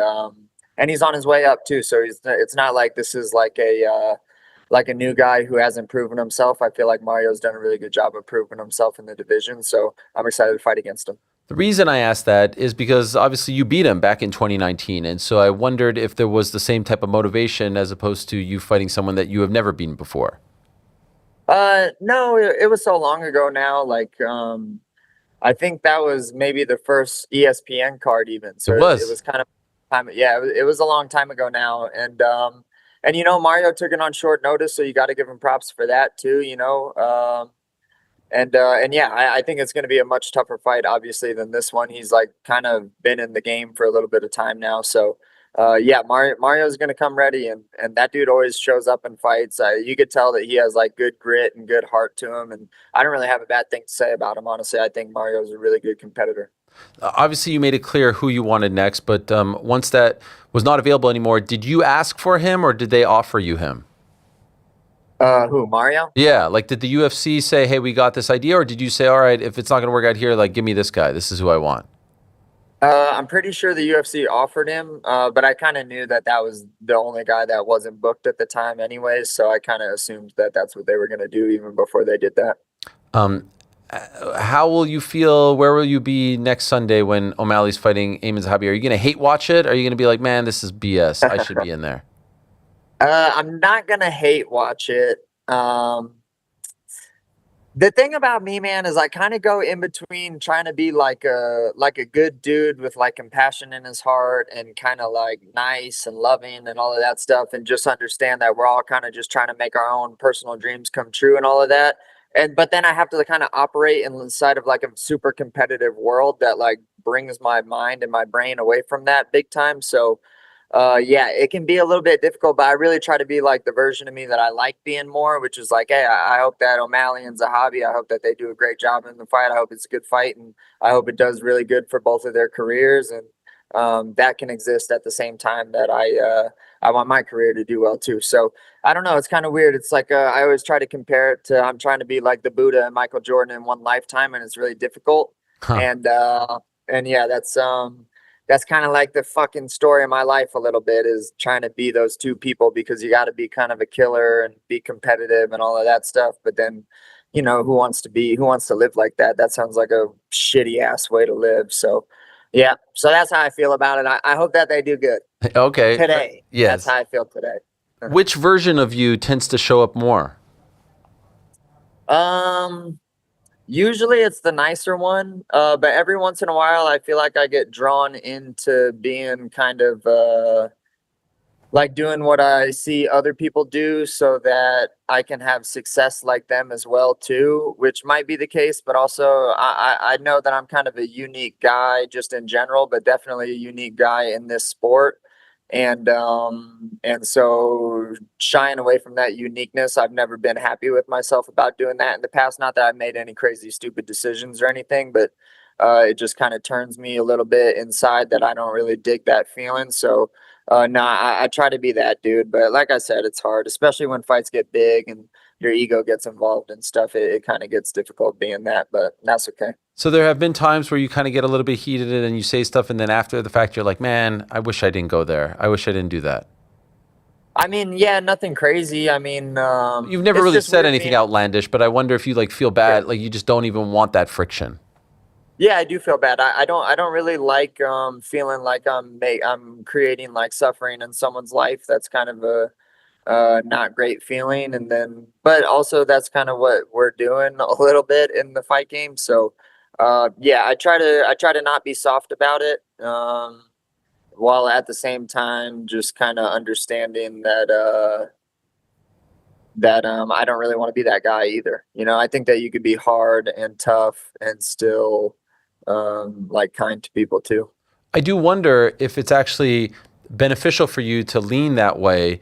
he's on his way up too. So it's not like this is like a new guy who hasn't proven himself. I feel like Mario's done a really good job of proving himself in the division. So I'm excited to fight against him. The reason I asked that is because obviously you beat him back in 2019. And so I wondered if there was the same type of motivation as opposed to you fighting someone that you have never beaten before. No, it was so long ago now. Like, I think that was maybe the first ESPN card even. So It it was. was kind of time. Yeah, it was a long time ago now. And Mario took it on short notice, so you got to give him props for that too. And yeah, I think it's going to be a much tougher fight, obviously, than this one. He's like kind of been in the game for a little bit of time now, so yeah, Mario's going to come ready, and that dude always shows up in fights. You could tell that he has like good grit and good heart to him, and I don't really have a bad thing to say about him. Honestly, I think Mario's a really good competitor. Obviously, you made it clear who you wanted next, but once that was not available anymore, did you ask for him or did they offer you him? Who, Mario? Yeah, like did the UFC say, "Hey, we got this idea," or did you say, "All right, if it's not going to work out here, like give me this guy. This is who I want." I'm pretty sure the UFC offered him, but I kind of knew that that was the only guy that wasn't booked at the time, anyways. So I kind of assumed that that's what they were going to do even before they did that. Um, how will you feel? Where will you be next Sunday when O'Malley's fighting Eamon Zahabi? Are you going to hate watch it? Or are you going to be like, man, this is BS. I should be in there. I'm not gonna hate watch it. The thing about me, man, is I kind of go in between trying to be like a good dude with like compassion in his heart and kind of like nice and loving and all of that stuff, and just understand that we're all kind of just trying to make our own personal dreams come true and all of that. But then I have to kind of operate inside of like a super competitive world that like brings my mind and my brain away from that big time. So yeah, it can be a little bit difficult, but I really try to be like the version of me that I like being more, which is like, hey, I hope that O'Malley and Zahabi, I hope that they do a great job in the fight. I hope it's a good fight, and I hope it does really good for both of their careers, and that can exist at the same time that I want my career to do well too. So I don't know, it's kind of weird. It's like I always try to compare it to I'm trying to be like the Buddha and Michael Jordan in one lifetime, and it's really difficult. Huh. And yeah, that's kind of like the fucking story of my life a little bit, is trying to be those two people, because you got to be kind of a killer and be competitive and all of that stuff. But then, who wants to live like that? That sounds like a shitty ass way to live. So yeah, so that's how I feel about it. I hope that they do good Okay. today. Yes. That's how I feel today. Which version of you tends to show up more? Usually it's the nicer one, but every once in a while I feel like I get drawn into being kind of like doing what I see other people do, so that I can have success like them as well too, which might be the case, but also I know that I'm kind of a unique guy just in general, but definitely a unique guy in this sport. And so shying away from that uniqueness, I've never been happy with myself about doing that in the past. Not that I've made any crazy stupid decisions or anything, but it just kind of turns me a little bit inside that I don't really dig that feeling. So no, I try to be that dude, but like I said, it's hard, especially when fights get big and your ego gets involved and stuff. It kind of gets difficult being that, but that's okay. So there have been times where you kind of get a little bit heated and you say stuff, and then after the fact, you're like, man, I wish I didn't go there. I wish I didn't do that. I mean, yeah, nothing crazy. I mean, You've never it's really just said weird anything being- outlandish, but I wonder if you like feel bad, like you just don't even want that friction. Yeah, I do feel bad. I don't really like feeling like I'm creating like suffering in someone's life. That's kind of a not great feeling. And then, but also that's kind of what we're doing a little bit in the fight game. So yeah, I try to not be soft about it, while at the same time just kind of understanding that I don't really want to be that guy either. I think that you could be hard and tough and still like kind to people too. I do wonder if it's actually beneficial for you to lean that way,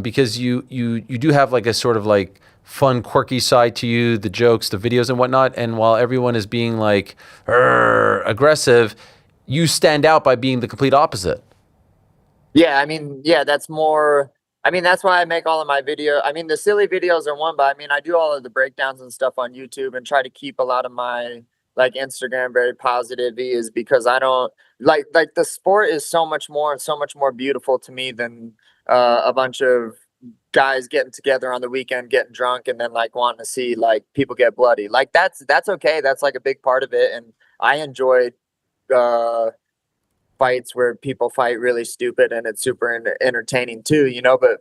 because you do have like a sort of like fun, quirky side to you, the jokes, the videos and whatnot. And while everyone is being like aggressive, you stand out by being the complete opposite. Yeah, I mean, yeah, that's more. I mean, that's why I make all of my video. I mean, the silly videos are one, but I mean, I do all of the breakdowns and stuff on YouTube and try to keep a lot of my like Instagram very positive, is because I don't like the sport is so much more and so much more beautiful to me than a bunch of guys getting together on the weekend, getting drunk, and then like wanting to see like people get bloody. Like that's okay. That's like a big part of it, and I enjoy fights where people fight really stupid, and it's super entertaining too,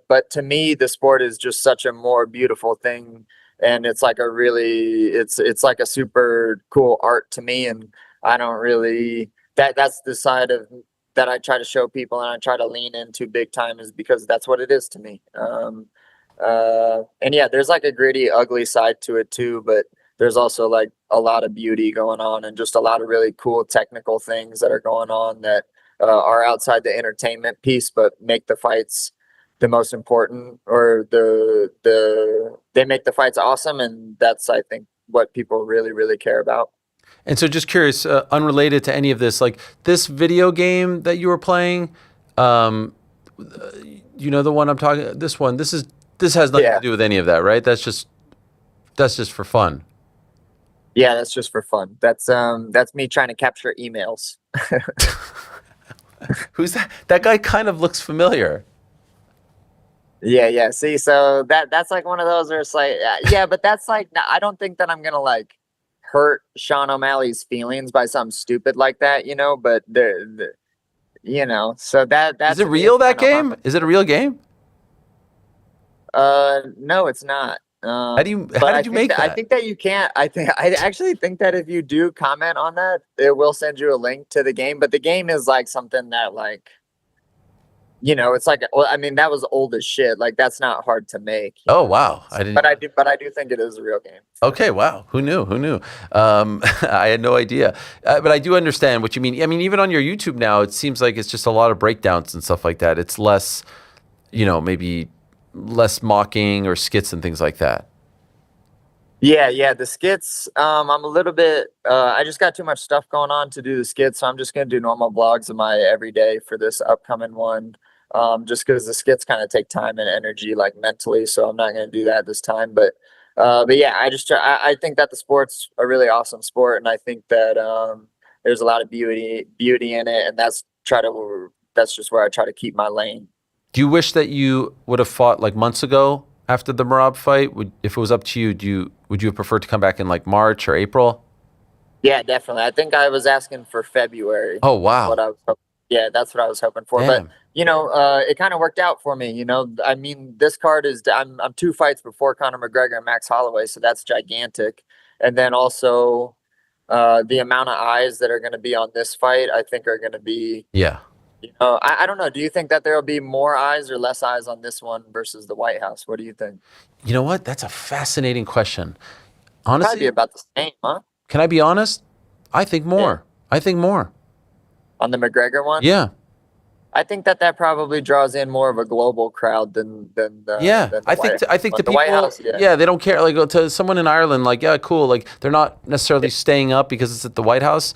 but to me the sport is just such a more beautiful thing and it's like a really it's like a super cool art to me, and I don't really that's the side of that I try to show people and I try to lean into big time, is because that's what it is to me. And yeah, there's like a gritty, ugly side to it too, but there's also like a lot of beauty going on and just a lot of really cool technical things that are going on that are outside the entertainment piece, but make the fights the most important, or they make the fights awesome, and that's, I think, what people really, really care about. And so just curious, unrelated to any of this, like this video game that you were playing, you know the one I'm talking, this one, this has nothing to do with any of that, right? That's just for fun. Yeah, that's just for fun. That's me trying to capture emails. Who's that? That guy kind of looks familiar. Yeah. See, so that's like one of those where it's like, yeah, but that's like, I don't think that I'm gonna like hurt Sean O'Malley's feelings by something stupid like that, you know. But so that's, is it real, that game? Is it a real game? No, it's not. How did you make that? I think that you can't. I actually think that if you do comment on that, it will send you a link to the game. But the game is like something that, like, it's like, well, I mean, that was old as shit. Like, that's not hard to make. Oh wow, I didn't. But I do think it is a real game. Okay, wow. Who knew? I had no idea. But I do understand what you mean. I mean, even on your YouTube now, it seems like it's just a lot of breakdowns and stuff like that. It's less, maybe less mocking or skits and things like that. Yeah. The skits, I'm a little bit, I just got too much stuff going on to do the skits. So I'm just going to do normal vlogs of my everyday for this upcoming one. Just because the skits kind of take time and energy, like mentally. So I'm not going to do that this time. But yeah, I think that the sport's a really awesome sport. And I think that there's a lot of beauty in it. And that's just where I try to keep my lane. Do you wish that you would have fought like months ago after the Merab fight? If it was up to you, would you have preferred to come back in like March or April? Yeah, definitely. I think I was asking for February. Oh, wow. That's what I was hoping for. Damn. But, it kind of worked out for me. I mean, this card is, I'm 2 fights before Conor McGregor and Max Holloway, so that's gigantic. And then also the amount of eyes that are going to be on this fight, I think are going to be... Yeah. I don't know. Do you think that there will be more eyes or less eyes on this one versus the White House? What do you think? You know what? That's a fascinating question. Honestly, probably be about the same, huh? Can I be honest? I think more. Yeah. I think more. On the McGregor one? Yeah. I think that probably draws in more of a global crowd than I think the people, White House, they don't care. Like, to someone in Ireland, like, yeah, cool. Like, they're not necessarily staying up because it's at the White House.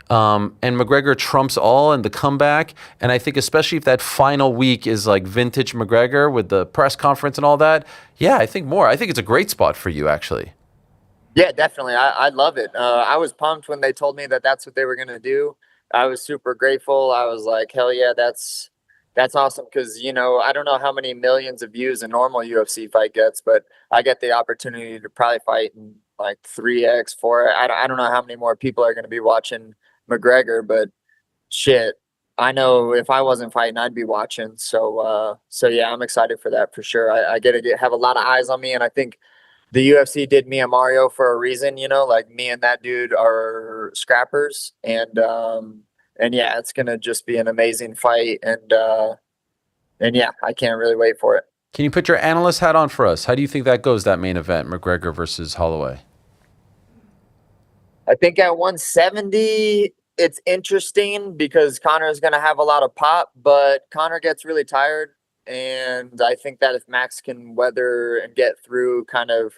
And McGregor trumps all and the comeback. And I think especially if that final week is like vintage McGregor with the press conference and all that. Yeah, I think more. I think it's a great spot for you, actually. Yeah, definitely. I love it. I was pumped when they told me that that's what they were going to do. I was super grateful. I was like, hell yeah, that's awesome. Because, I don't know how many millions of views a normal UFC fight gets, but I get the opportunity to probably fight in like 3x, 4. I don't know how many more people are going to be watching McGregor, but shit, I know if I wasn't fighting, I'd be watching. So yeah, I'm excited for that for sure. I get to have a lot of eyes on me, and I think the UFC did me and Mario for a reason. Like me and that dude are scrappers, and yeah, it's gonna just be an amazing fight, and yeah, I can't really wait for it. Can you put your analyst hat on for us? How do you think that goes, that main event, McGregor versus Holloway? I think at 170, it's interesting because Conor is going to have a lot of pop, but Conor gets really tired. And I think that if Max can weather and get through kind of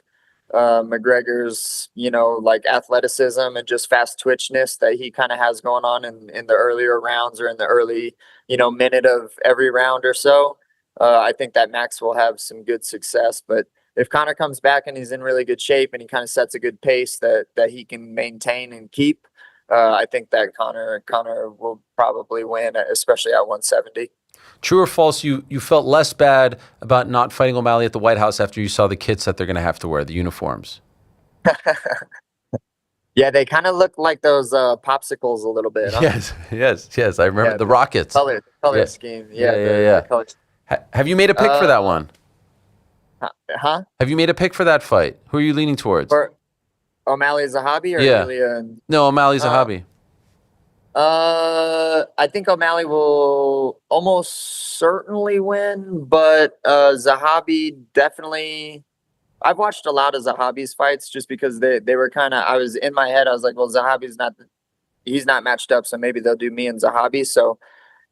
McGregor's, like athleticism and just fast twitchness that he kind of has going on in the earlier rounds or in the early, minute of every round or so, I think that Max will have some good success. But if Conor comes back and he's in really good shape and he kind of sets a good pace that he can maintain and keep, I think that Conor will probably win, especially at 170. True or false, you felt less bad about not fighting O'Malley at the White House after you saw the kits that they're going to have to wear, the uniforms? Yeah, they kind of look like those popsicles a little bit. Huh? Yes. I remember the Rockets. Color scheme. Yeah. Have you made a pick for that one? Huh? Have you made a pick for that fight? Who are you leaning towards? For O'Malley Zahabi or Yeah. Ilya? No, O'Malley Zahabi. I think O'Malley will almost certainly win, but Zahabi definitely. I've watched a lot of Zahabi's fights just because they were kind of. I was in my head. I was like, well, he's not matched up, so maybe they'll do me and Zahabi. So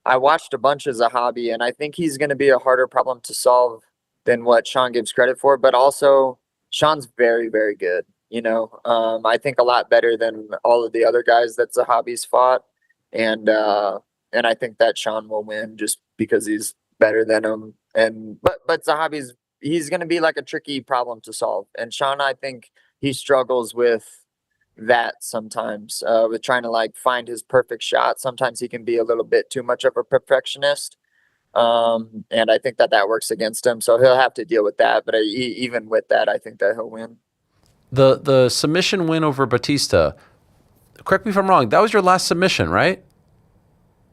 I watched a bunch of Zahabi, and I think he's going to be a harder problem to solve than what Sean gives credit for. But also, Sean's very, very good. I think a lot better than all of the other guys that Zahabi's fought, and I think that Sean will win just because he's better than him. But Zahabi's he's going to be like a tricky problem to solve, and Sean, I think he struggles with that sometimes with trying to like find his perfect shot. Sometimes he can be a little bit too much of a perfectionist. And I think that works against him. So he'll have to deal with that. But even with that, I think that he'll win. The submission win over Bautista, correct me if I'm wrong, that was your last submission, right?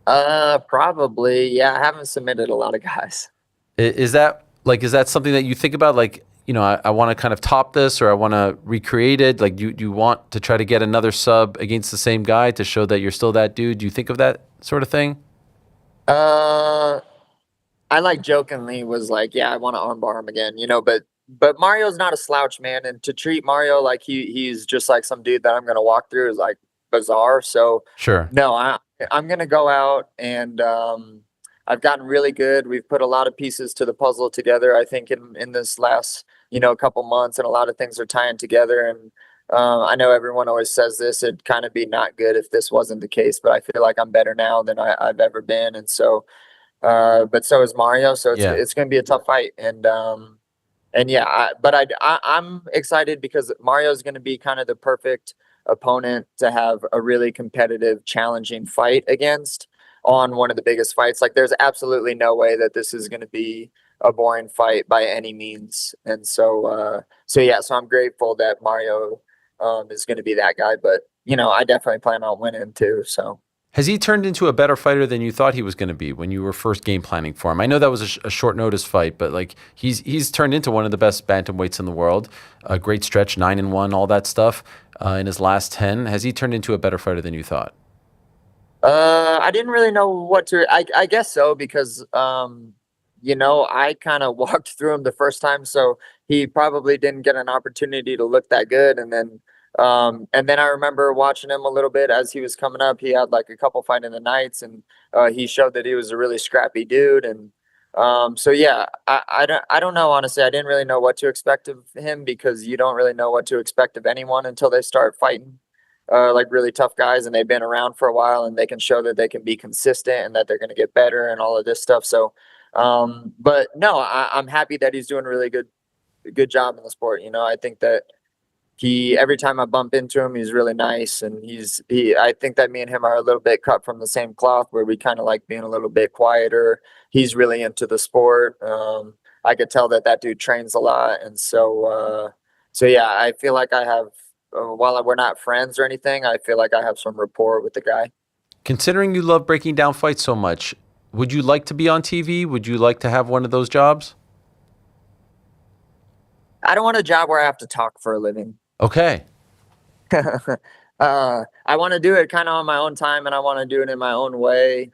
Probably. Yeah, I haven't submitted a lot of guys. Is that something that you think about? Like, I want to kind of top this, or I want to recreate it. Like, you want to try to get another sub against the same guy to show that you're still that dude. Do you think of that sort of thing? I like jokingly was like, yeah, I want to armbar him again, but Mario's not a slouch, man. And to treat Mario like he's just like some dude that I'm going to walk through is like bizarre. So Sure. no, I'm going to go out and, I've gotten really good. We've put a lot of pieces to the puzzle together, I think, in this last, couple months, and a lot of things are tying together. And I know everyone always says this, it'd kind of be not good if this wasn't the case, but I feel like I'm better now than I've ever been. And so, but so is Mario. So it's going to be a tough fight. And yeah, I'm excited because Mario is going to be kind of the perfect opponent to have a really competitive, challenging fight against on one of the biggest fights. Like, there's absolutely no way that this is going to be a boring fight by any means. And so I'm grateful that Mario is going to be that guy. But I definitely plan on winning too. So. Has he turned into a better fighter than you thought he was going to be when you were first game planning for him? I know that was a short notice fight, but like he's turned into one of the best bantamweights in the world. A great stretch, 9-1, all that stuff in his last 10. Has he turned into a better fighter than you thought? I didn't really know what to. I guess so because I kind of walked through him the first time, so he probably didn't get an opportunity to look that good, and then I remember watching him a little bit as he was coming up. He had like a couple fight in the nights, and he showed that he was a really scrappy dude. And so yeah, I don't know, honestly. I didn't really know what to expect of him because you don't really know what to expect of anyone until they start fighting like really tough guys, and they've been around for a while, and they can show that they can be consistent and that they're going to get better and all of this stuff. So but no, I'm happy that he's doing a really good job in the sport. I think that every time I bump into him, he's really nice, and I think that me and him are a little bit cut from the same cloth, where we kind of like being a little bit quieter. He's really into the sport. I could tell that dude trains a lot, and so yeah, I feel like I have. While we're not friends or anything, I feel like I have some rapport with the guy. Considering you love breaking down fights so much, would you like to be on TV? Would you like to have one of those jobs? I don't want a job where I have to talk for a living. Okay. I want to do it kind of on my own time, and I want to do it in my own way.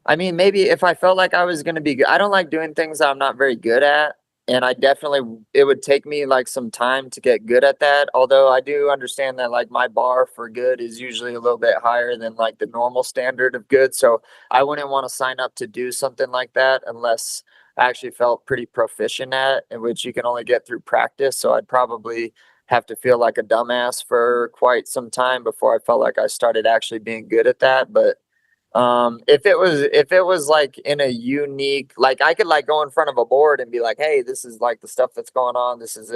I mean, maybe if I felt like I was going to be good. I don't like doing things that I'm not very good at. And it would take me like some time to get good at that. Although I do understand that like my bar for good is usually a little bit higher than like the normal standard of good. So I wouldn't want to sign up to do something like that unless I actually felt pretty proficient at it, which you can only get through practice. So I'd probably have to feel like a dumbass for quite some time before I felt like I started actually being good at that. But if it was like in a unique, like I could like go in front of a board and be like, hey, this is like the stuff that's going on. This is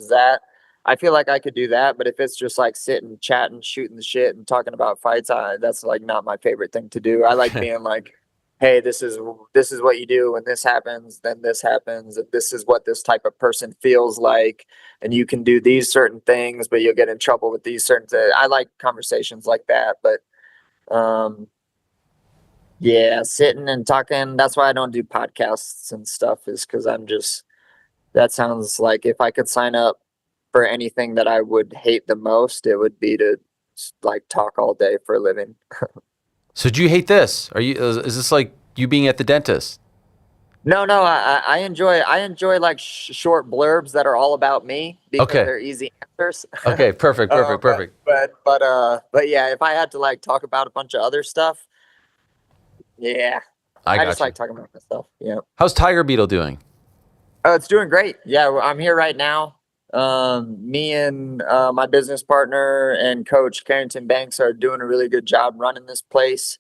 that. I feel like I could do that. But if it's just like sitting, chatting, shooting the shit and talking about fights, that's like not my favorite thing to do. I like being like, hey, this is what you do when this happens, then this happens. And this is what this type of person feels like. And you can do these certain things, but you'll get in trouble with these certain things. I like conversations like that. But, yeah, sitting and talking. That's why I don't do podcasts and stuff, is because I'm just, that sounds like if I could sign up for anything that I would hate the most, it would be to like talk all day for a living. So do you hate this? Is this like you being at the dentist? No, I enjoy like short blurbs that are all about me because Okay. they're easy answers. Okay, perfect. But yeah, if I had to like talk about a bunch of other stuff, yeah, I just got you. like talking about myself. Yeah. How's Tiger Beetle doing? It's doing great. Yeah, I'm here right now. Me and my business partner and coach Carrington Banks are doing a really good job running this place.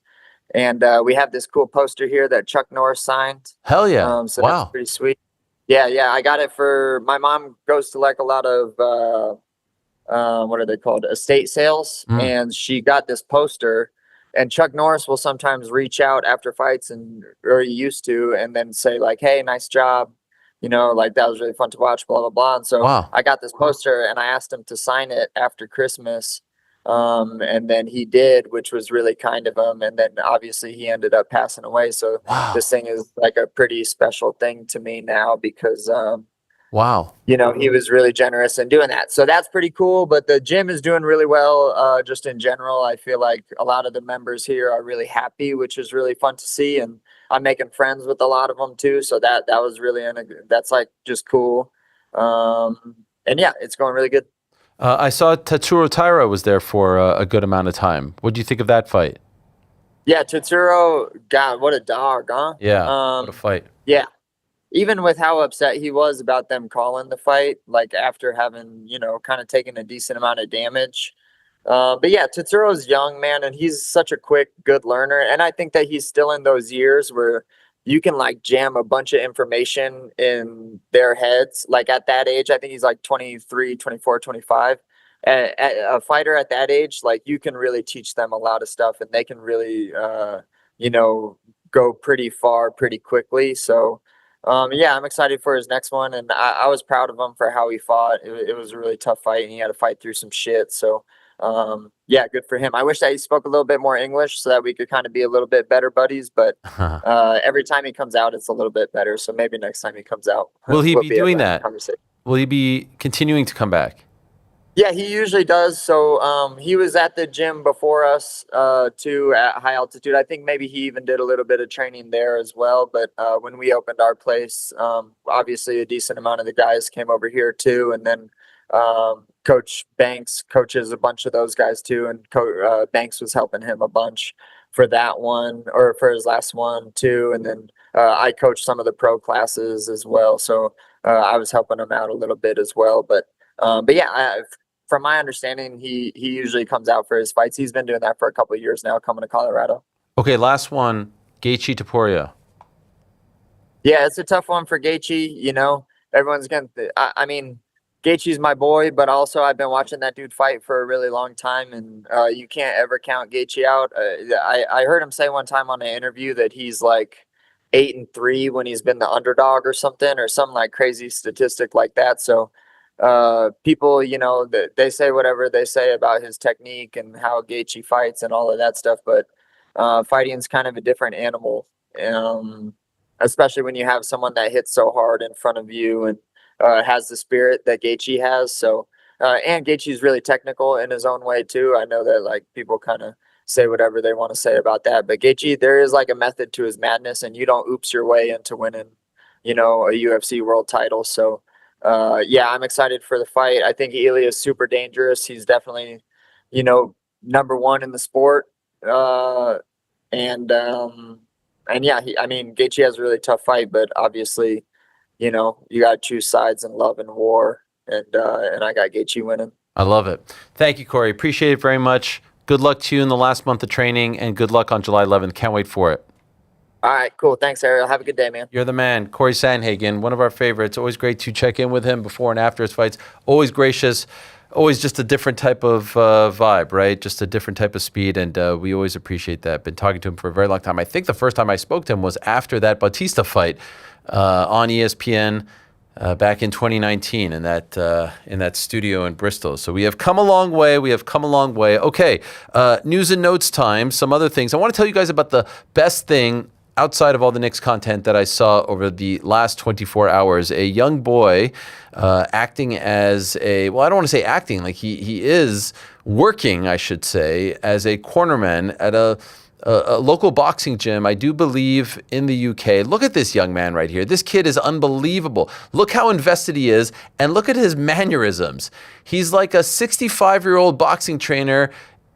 And we have this cool poster here that Chuck Norris signed. Hell yeah. So Wow. that's pretty sweet. Yeah. I got it for my mom goes to like a lot of what are they called? Estate sales. And she got this poster. And Chuck Norris will sometimes reach out after fights or he used to, and then say like, "Hey, nice job. Like that was really fun to watch, blah, blah, blah." And so Wow. I got this poster and I asked him to sign it after Christmas. And then he did, which was really kind of him. And then obviously he ended up passing away. So Wow. this thing is like a pretty special thing to me now because, Wow. he was really generous in doing that. So that's pretty cool. But the gym is doing really well. Just in general, I feel like a lot of the members here are really happy, which is really fun to see. And I'm making friends with a lot of them too. So that was really, that's like just cool. And yeah, it's going really good. I saw Tatsuro Taira was there for a good amount of time. What do you think of that fight? Yeah, Tatsuro, God, what a dog, huh? Yeah, what a fight. Yeah. Even with how upset he was about them calling the fight, like after having, kind of taken a decent amount of damage. But yeah, Tatsuro's young, man, and he's such a quick, good learner. And I think that he's still in those years where you can like jam a bunch of information in their heads. Like at that age, I think he's like 23, 24, 25. A fighter at that age, like you can really teach them a lot of stuff and they can really, go pretty far pretty quickly. So, yeah, I'm excited for his next one. And I was proud of him for how he fought. It was a really tough fight and he had to fight through some shit. So, yeah, good for him. I wish that he spoke a little bit more English so that we could kind of be a little bit better buddies. But every time he comes out, it's a little bit better. So maybe next time he comes out, Will he be doing that? Conversation. Will he be continuing to come back? Yeah, he usually does. So he was at the gym before us too at high altitude. I think maybe he even did a little bit of training there as well. But when we opened our place, obviously a decent amount of the guys came over here too. And then Coach Banks coaches a bunch of those guys too. And Banks was helping him a bunch for that one or for his last one too. And then I coached some of the pro classes as well. So I was helping him out a little bit as well. But yeah, from my understanding, he usually comes out for his fights. He's been doing that for a couple of years now, coming to Colorado. Okay, last one, Gaethje Topuria. Yeah, it's a tough one for Gaethje. Everyone's going to, I mean, Gaethje's my boy, but also I've been watching that dude fight for a really long time, and you can't ever count Gaethje out. I heard him say one time on an interview that he's like 8-3 when he's been the underdog or something like crazy statistic like that. So people, they say whatever they say about his technique and how Gaethje fights and all of that stuff, but fighting is kind of a different animal, especially when you have someone that hits so hard in front of you and has the spirit that Gaethje has. So, and Gaethje is really technical in his own way too. I know that like people kind of say whatever they want to say about that, but Gaethje, there is like a method to his madness, and you don't oops your way into winning, a UFC world title. So, yeah, I'm excited for the fight. I think Ely is super dangerous. He's definitely, number one in the sport. And yeah, Gaethje has a really tough fight, but obviously, you got to choose sides in love and war. And I got Gaethje winning. I love it. Thank you, Cory. Appreciate it very much. Good luck to you in the last month of training, and good luck on July 11th. Can't wait for it. All right, cool. Thanks, Ariel. Have a good day, man. You're the man. Cory Sandhagen, one of our favorites. Always great to check in with him before and after his fights. Always gracious. Always just a different type of vibe, right? Just a different type of speed, and we always appreciate that. Been talking to him for a very long time. I think the first time I spoke to him was after that Bautista fight on ESPN back in 2019 in that studio in Bristol. So we have come a long way. Okay, news and notes time. Some other things. I want to tell you guys about the best thing outside of all the Knicks content that I saw over the last 24 hours, a young boy acting as I don't want to say acting, like he is working, I should say, as a cornerman at a local boxing gym, I do believe, in the UK. Look at this young man right here. This kid is unbelievable. Look how invested he is, and look at his mannerisms. He's like a 65-year-old boxing trainer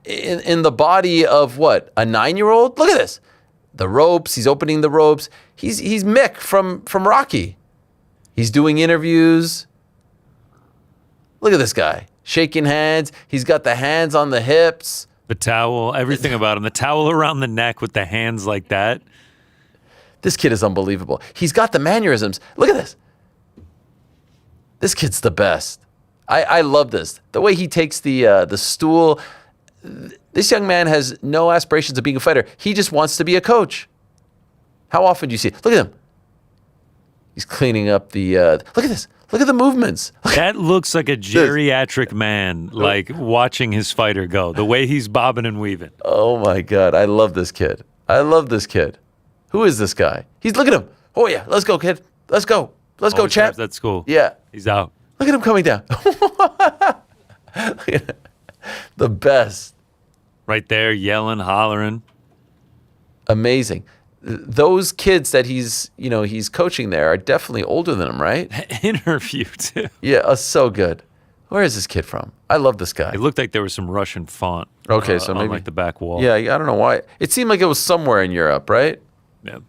in the body of what? A 9-year-old? Look at this. The ropes, he's opening the ropes. He's Mick from Rocky. He's doing interviews. Look at this guy. Shaking hands. He's got the hands on the hips. The towel, everything about him. The towel around the neck with the hands like that. This kid is unbelievable. He's got the mannerisms. Look at this. This kid's the best. I love this. The way he takes the stool. This young man has no aspirations of being a fighter. He just wants to be a coach. How often do you see it? Look at him. He's cleaning up the... look at this. Look at the movements. That looks like a geriatric man, like watching his fighter go. The way he's bobbing and weaving. Oh, my God. I love this kid. I love this kid. Who is this guy? Look at him. Oh, yeah. Let's go, kid. Let's go. Let's go, champ. That's cool. Yeah. He's out. Look at him coming down. The best. Right there, yelling, hollering. Amazing. Those kids that he's coaching there are definitely older than him, right? Interview, too. Yeah, so good. Where is this kid from? I love this guy. It looked like there was some Russian font. Okay, so on maybe like the back wall. Yeah, I don't know why. It seemed like it was somewhere in Europe, right? Yeah.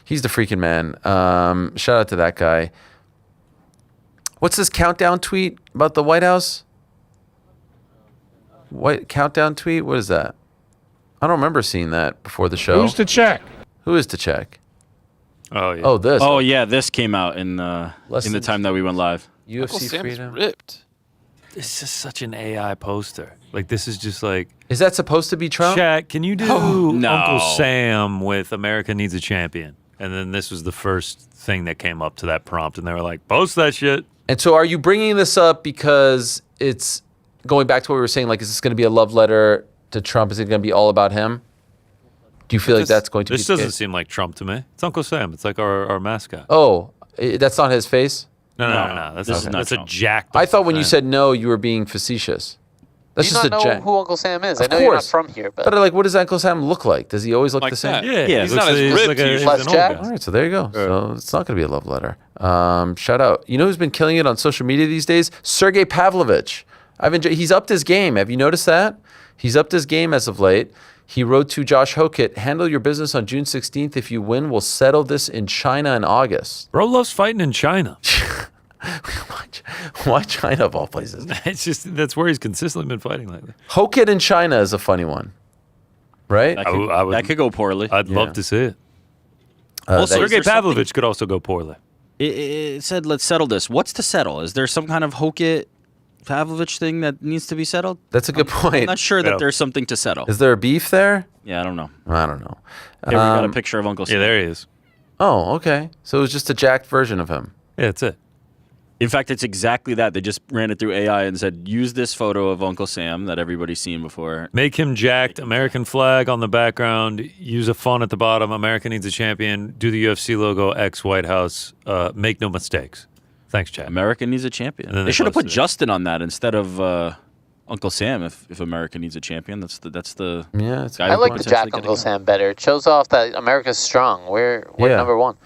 He's the freaking man. Shout out to that guy. What's this countdown tweet about the White House? What countdown tweet? What is that? I don't remember seeing that before the show. Who's to check? Who is to check? Oh yeah. Oh, this. Oh yeah, this came out in the time that we went live. UFC Freedom. Ripped. This is such an AI poster. Like this is just like. Is that supposed to be Trump? Chat, can you do no. Uncle Sam with America Needs a Champion? And then this was the first thing that came up to that prompt, and they were like, post that shit. And so are you bringing this up because it's going back to what we were saying, like, is this going to be a love letter to Trump? Is it going to be all about him? Do you feel like that's going to be This the doesn't case? seem like Trump to me. It's Uncle Sam. It's like our mascot. Oh, that's not his face? No. That's, this is not that's a Trump. jacked. I thought when you Sam. said no, you were being facetious. That's Do just you a not know jack. who Uncle Sam is? I Of know you're not course. from here, but But like, what does Uncle Sam look like? Does he always look Like the same? that. Yeah, He's not as he's ripped like a, usually. he's Less an old jacked? guy. All right, so there you go. So it's not going to be a love letter. Shout out. You know who's been killing it on social media these days? Sergey Pavlovich. He's upped his game. Have you noticed that? He's upped his game as of late. He wrote to Josh Hokett, handle your business on June 16th. If you win, we'll settle this in China in August. Bro loves fighting in China. Why China of all places? It's just that's where he's consistently been fighting lately. Hokett in China is a funny one, right? That could go poorly. I'd love to see it. That- Sergey Pavlovich could also go poorly. It said, let's settle this. What's to settle? Is there some kind of Hokett Pavlovich thing that needs to be settled? That's a good I'm point. not sure that Yeah. there's something to settle. Is there a beef there? Yeah, I don't know. I don't know. Here we got a picture of Uncle Sam. Yeah, there he is. Oh, okay. So it was just a jacked version of him. Yeah, that's it. In fact, it's exactly that. They just ran it through AI and said, use this photo of Uncle Sam that everybody's seen before. Make him jacked, American flag on the background, use a font at the bottom, America Needs a Champion, do the UFC logo, X White House, make no mistakes. Thanks, Chad. America needs a champion. And then They they should have put posted it. Justin on that instead of Uncle Sam if America needs a champion. That's the Yeah, it's guy I that like could the potentially Jack get a Uncle guy. Sam better. It shows off that America's strong. We're Yeah. number one.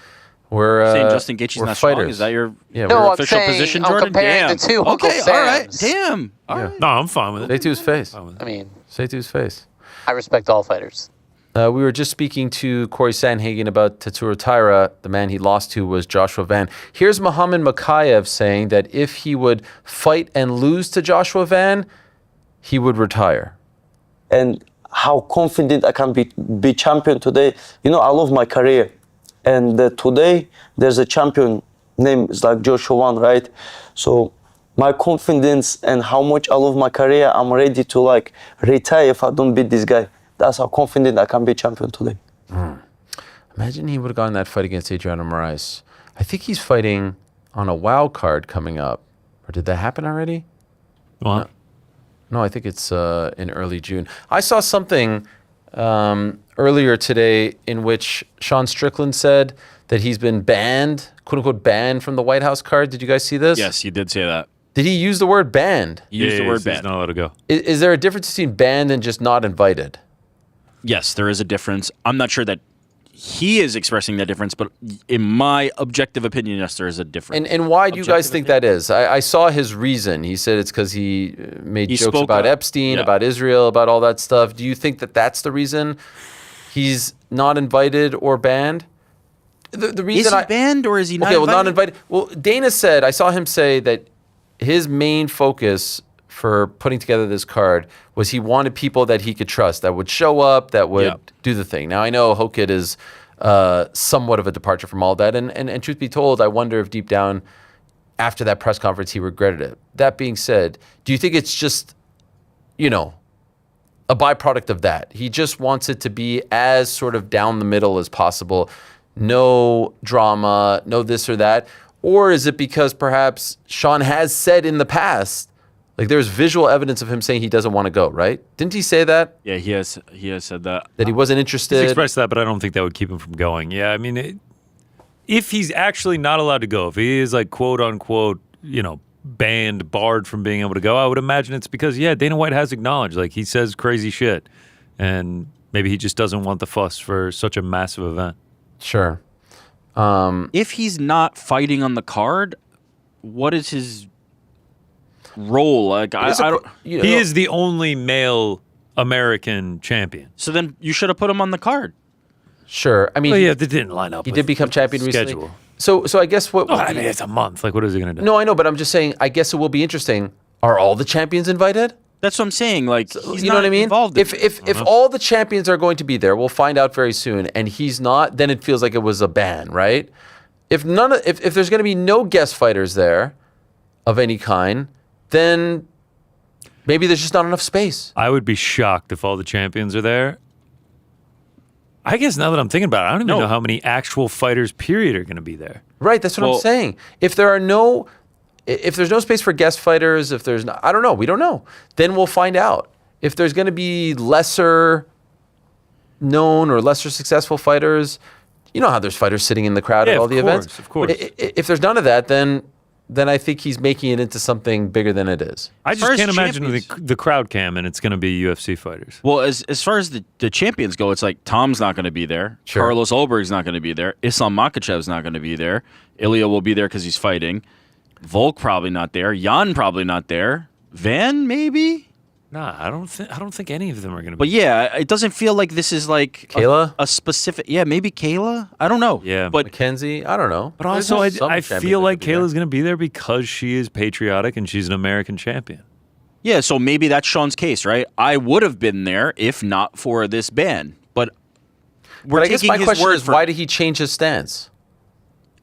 We're Saying Justin Gaethje's we're not strong? fighters. Is that your Yeah, No, we're I'm official saying position, I'm Jordan? comparing Damn. the two Uncle Okay, all right. Sams. Damn. All Yeah. right. No, I'm fine with it. say to his face. Fine with it. I mean, Say to his face. I respect all fighters. We were just speaking to Cory Sandhagen about Tatsuro Taira. The man he lost to was Joshua Van. Here's Muhammad Makayev saying that if he would fight and lose to Joshua Van, he would retire. And how confident I can be champion today. You know, I love my career. And today, there's a champion name, it's like Joshua Van, right? So my confidence and how much I love my career, I'm ready to like retire if I don't beat this guy. That's how confident I can be champion today. Imagine he would have gotten that fight against Adriano Moraes. I think he's fighting on a wild card coming up. Or did that happen already? What? No, I think it's in early June. I saw something earlier today in which Sean Strickland said that he's been banned, quote unquote, banned from the White House card. Did you guys see this? Yes, he did say that. Did he use the word banned? He used the word He's banned. not allowed to go. Is there a difference between banned and just not invited? Yes, there is a difference. I'm not sure that he is expressing that difference, but in my objective opinion, yes, there is a difference. And why do you guys think that is? I saw his reason. He said it's because he made jokes spoke about up. Epstein, Yeah. about Israel, about all that stuff. Do you think that that's the reason he's not invited or banned? The reason Is he banned or is he not okay, well, invited? not invited. Well, Dana said, I saw him say that his main focus for putting together this card was he wanted people that he could trust, that would show up, that would do the thing. Now, I know Hokit is somewhat of a departure from all that, and truth be told, I wonder if deep down, after that press conference, he regretted it. That being said, do you think it's just, you know, a byproduct of that? He just wants it to be as sort of down the middle as possible, no drama, no this or that? Or is it because perhaps Sean has said in the past, like there's visual evidence of him saying he doesn't want to go, right? Didn't he say that? Yeah, he has said that. That he wasn't interested? He's expressed that, but I don't think that would keep him from going. Yeah, I mean, if he's actually not allowed to go, if he is like quote unquote, you know, banned, barred from being able to go, I would imagine it's because, yeah, Dana White has acknowledged, like he says crazy shit. And maybe he just doesn't want the fuss for such a massive event. Sure. If he's not fighting on the card, what is his role? Like, I don't. He is the only male American champion. So then you should have put him on the card. Sure. I mean, well, yeah, they didn't line up. He with did become champion schedule. recently. So I guess what? Oh, I mean, it's a month. Like, what is he going to do? No, I know, but I'm just saying. I guess it will be interesting. Are all the champions invited? That's what I'm saying. Like, he's you know not what I mean? involved. If all the champions are going to be there, we'll find out very soon. And he's not, then it feels like it was a ban, right? If there's going to be no guest fighters there of any kind, then maybe there's just not enough space. I would be shocked if all the champions are there. I guess now that I'm thinking about it, I don't even know how many actual fighters, period, are going to be there. Right, that's what I'm saying. If there's no space for guest fighters, if there's not, I don't know, we don't know. Then we'll find out. If there's going to be lesser known or lesser successful fighters, you know how there's fighters sitting in the crowd at all the events. Of course. If there's none of that, then I think he's making it into something bigger than it is. I just can't imagine the crowd cam, and it's going to be UFC fighters. Well, as far as the champions go, it's like Tom's not going to be there. Sure. Carlos Ulberg's not going to be there. Islam Makhachev's not going to be there. Ilya will be there because he's fighting. Volk probably not there. Jan probably not there. Van maybe. Nah, I don't think any of them are going to be. But yeah, it doesn't feel like this is like Kayla? a specific. Yeah, maybe Kayla. I don't know. Yeah, but Mackenzie, I don't know. But also, I feel like Kayla's going to be there because she is patriotic and she's an American champion. Yeah, so maybe that's Sean's case, right? I would have been there if not for this ban. But we're I guess taking my his question word is, for why did he change his stance?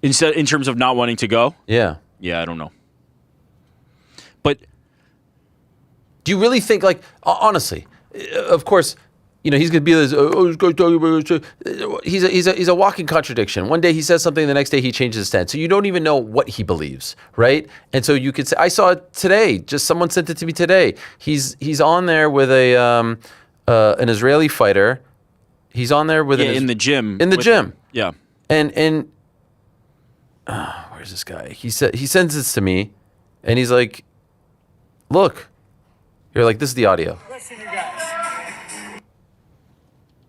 in terms of not wanting to go. Yeah. Yeah, I don't know. But do you really think, like, honestly, of course, you know, he's going to be this, he's a walking contradiction. One day he says something, the next day he changes his stance. So you don't even know what he believes, right? And so you could say, I saw it today, just someone sent it to me today. He's on there with an Israeli fighter. He's on there with in the gym. In the gym. Yeah. And where's this guy? He sends this to me, and he's like, look. You're like, this is the audio. Listen, you guys.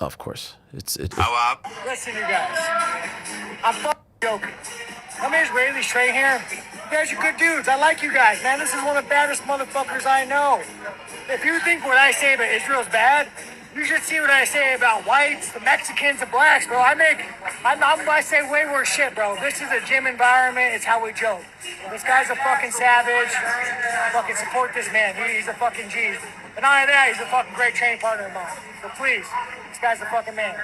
Oh, of course. It's Listen, you guys. I'm fucking joking. I'm Israeli straight here. You guys are good dudes. I like you guys, man. This is one of the baddest motherfuckers I know. If you think what I say about Israel's bad, you should see what I say about whites, the Mexicans, the blacks, bro. I say way worse shit, bro. This is a gym environment. It's how we joke. This guy's a fucking savage. Fucking support this man. He's a fucking G. But not only that, he's a fucking great training partner of mine. So please, this guy's a fucking man.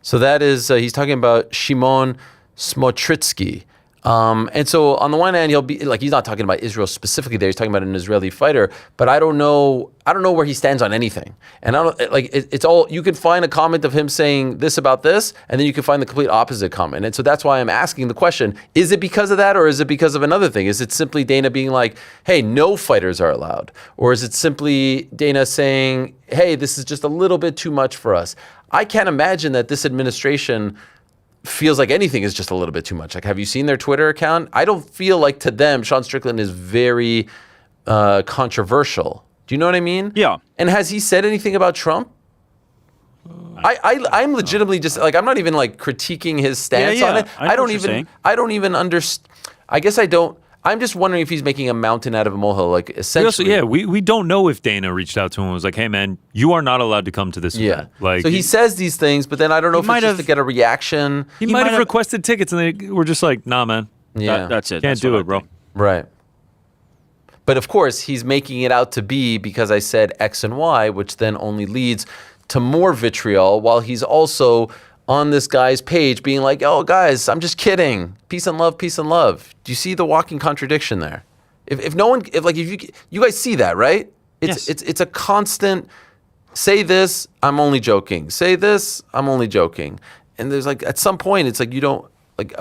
So that is, he's talking about Shimon Smotritsky. And so on the one hand, he'll be like, he's not talking about Israel specifically there. He's talking about an Israeli fighter, but I don't know where he stands on anything. And I don't like, it's all, you can find a comment of him saying this about this, and then you can find the complete opposite comment. And so that's why I'm asking the question, is it because of that? Or is it because of another thing? Is it simply Dana being like, hey, no fighters are allowed? Or is it simply Dana saying, hey, this is just a little bit too much for us? I can't imagine that this administration feels like anything is just a little bit too much. Like, have you seen their Twitter account? I don't feel like to them, Sean Strickland is very controversial. Do you know what I mean? Yeah. And has he said anything about Trump? I'm legitimately just like, I'm not even like critiquing his stance on it. I don't even understand. I guess I don't. I'm just wondering if he's making a mountain out of a molehill, like essentially. We don't know if Dana reached out to him and was like, hey, man, you are not allowed to come to this event. Like, so he says these things, but then I don't know if it's just to get a reaction. He might have requested tickets, and they were just like, nah, man. Yeah. That's it. Can't do it, bro. Right. But of course, he's making it out to be because I said X and Y, which then only leads to more vitriol, while he's also on this guy's page being like, oh, guys, I'm just kidding. Peace and love, peace and love. Do you see the walking contradiction there? If you guys see that, right? It's a constant, say this, I'm only joking. Say this, I'm only joking. And there's like, at some point, it's like,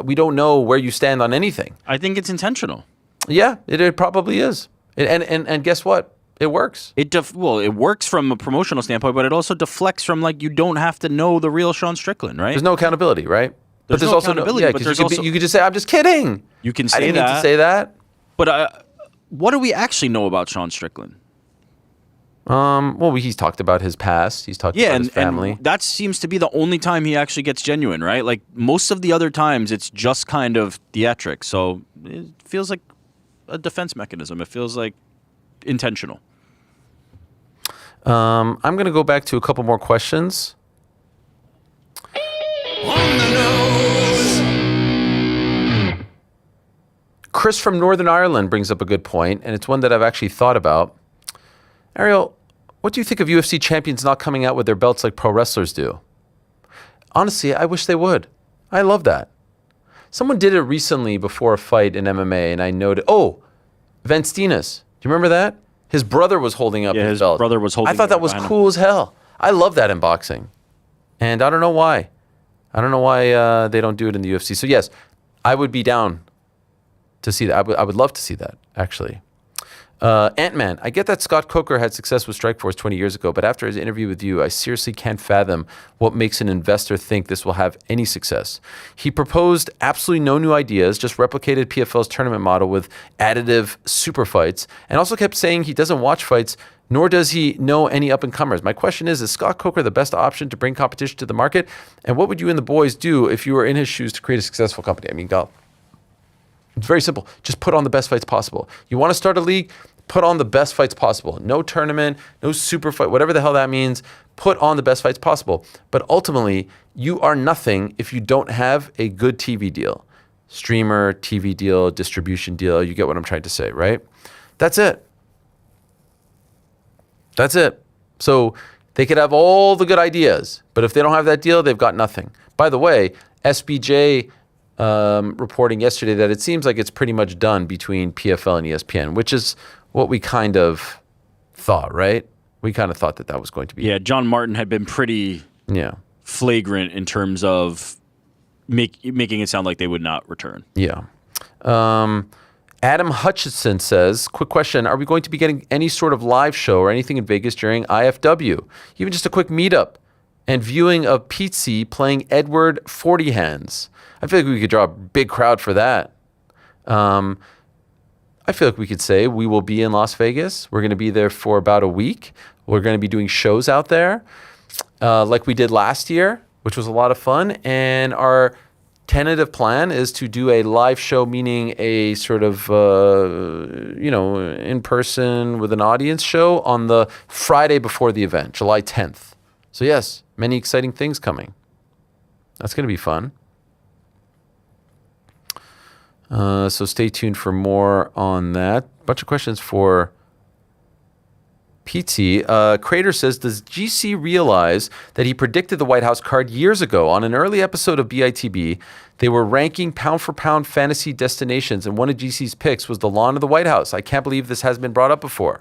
we don't know where you stand on anything. I think it's intentional. Yeah, it probably is. And guess what? It works. It works from a promotional standpoint, but it also deflects from, like, you don't have to know the real Sean Strickland, right? There's no accountability, right? There's no accountability, but you could just say, I'm just kidding. You can say I didn't that. need to say that. But what do we actually know about Sean Strickland? Well, he's talked about his past. He's talked about his family. And that seems to be the only time he actually gets genuine, right? Like, most of the other times, it's just kind of theatrics. So it feels like a defense mechanism. It feels like intentional. I'm going to go back to a couple more questions. Chris from Northern Ireland brings up a good point, and it's one that I've actually thought about. Ariel, what do you think of UFC champions not coming out with their belts like pro wrestlers do? Honestly, I wish they would. I love that. Someone did it recently before a fight in MMA, and I noted, Van Steenis. Do you remember that? His brother was holding up his belt. Brother was holding. I thought that was cool as hell. I love that in boxing, and I don't know why. They don't do it in the UFC. So yes, I would be down to see that. I would love to see that, actually. Ant-Man, I get that Scott Coker had success with Strikeforce 20 years ago, but after his interview with you, I seriously can't fathom what makes an investor think this will have any success. He proposed absolutely no new ideas, just replicated PFL's tournament model with additive super fights, and also kept saying he doesn't watch fights, nor does he know any up-and-comers. My question is Scott Coker the best option to bring competition to the market? And what would you and the boys do if you were in his shoes to create a successful company? I mean, it's very simple. Just put on the best fights possible. You want to start a league? Put on the best fights possible. No tournament, no super fight, whatever the hell that means. Put on the best fights possible. But ultimately, you are nothing if you don't have a good TV deal. Streamer, TV deal, distribution deal. You get what I'm trying to say, right? That's it. That's it. So they could have all the good ideas, but if they don't have that deal, they've got nothing. By the way, SBJ reporting yesterday that it seems like it's pretty much done between PFL and ESPN, which is what we kind of thought, right? We kind of thought that was going to be. Yeah, John Martin had been pretty flagrant in terms of making it sound like they would not return. Yeah. Adam Hutchinson says, quick question, are we going to be getting any sort of live show or anything in Vegas during IFW? Even just a quick meetup and viewing of Pizzi playing Edward 40 Hands. I feel like we could draw a big crowd for that. I feel like we could say we will be in Las Vegas. We're going to be there for about a week. We're going to be doing shows out there like we did last year, which was a lot of fun. And our tentative plan is to do a live show, meaning a sort of, in person with an audience show on the Friday before the event, July 10th. So yes, many exciting things coming. That's going to be fun. So stay tuned for more on that. Bunch of questions for PT. Crater says, does GC realize that he predicted the White House card years ago on an early episode of BITB? They were ranking pound for pound fantasy destinations, and one of GC's picks was the lawn of the White House. I can't believe this hasn't been brought up before.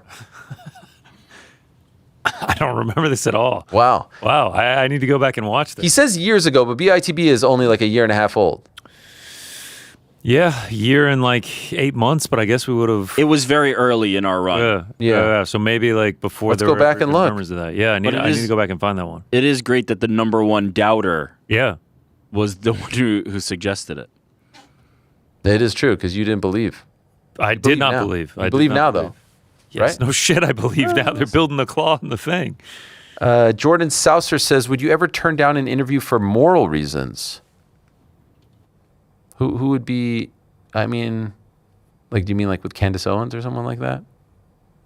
I don't remember this at all. Wow. Wow. I need to go back and watch this. He says years ago, but BITB is only like a year and a half old. Yeah, year and like 8 months, but I guess we would have. It was very early in our run. Yeah. So maybe like before Let's there go were back and look. rumors of that. Yeah, I need to go back and find that one. It is great that the number one doubter Yeah. was the one who suggested it. It is true, because you didn't believe. I did not believe. You believe now, though. Yes, right? no shit, I believe now. They're building the claw in the thing. Jordan Saucer says, would you ever turn down an interview for moral reasons? Who would be, I mean, like, do you mean like with Candace Owens or someone like that?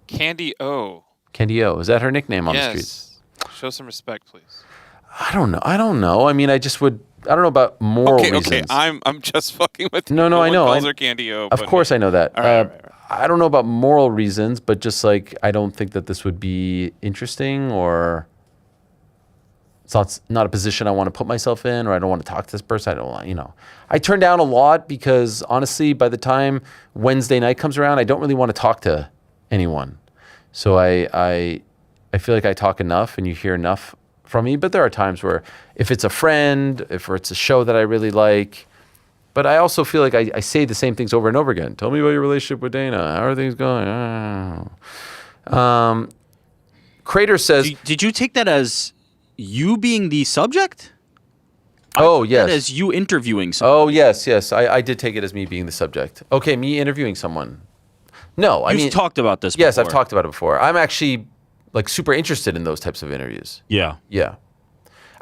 Candy O. Candy O. Is that her nickname on the Yes. streets? Show some respect, please. I don't know. I mean, I just would, I don't know about moral reasons. Okay, I'm just fucking with you. No, I know. Calls her Candy O. Of course I know that. All right. I don't know about moral reasons, but just like, I don't think that this would be interesting, or it's not a position I want to put myself in, or I don't want to talk to this person. I don't want, I turn down a lot because honestly, by the time Wednesday night comes around, I don't really want to talk to anyone. So I feel like I talk enough and you hear enough from me, but there are times where if it's a friend, if it's a show that I really like, but I also feel like I say the same things over and over again. Tell me about your relationship with Dana. How are things going? Crater says... Did you take that as you being the subject? Yes. That as you interviewing someone. Oh, yes. I did take it as me being the subject. Okay, me interviewing someone. No, You've talked about this before. Yes, I've talked about it before. I'm actually like super interested in those types of interviews. Yeah. Yeah.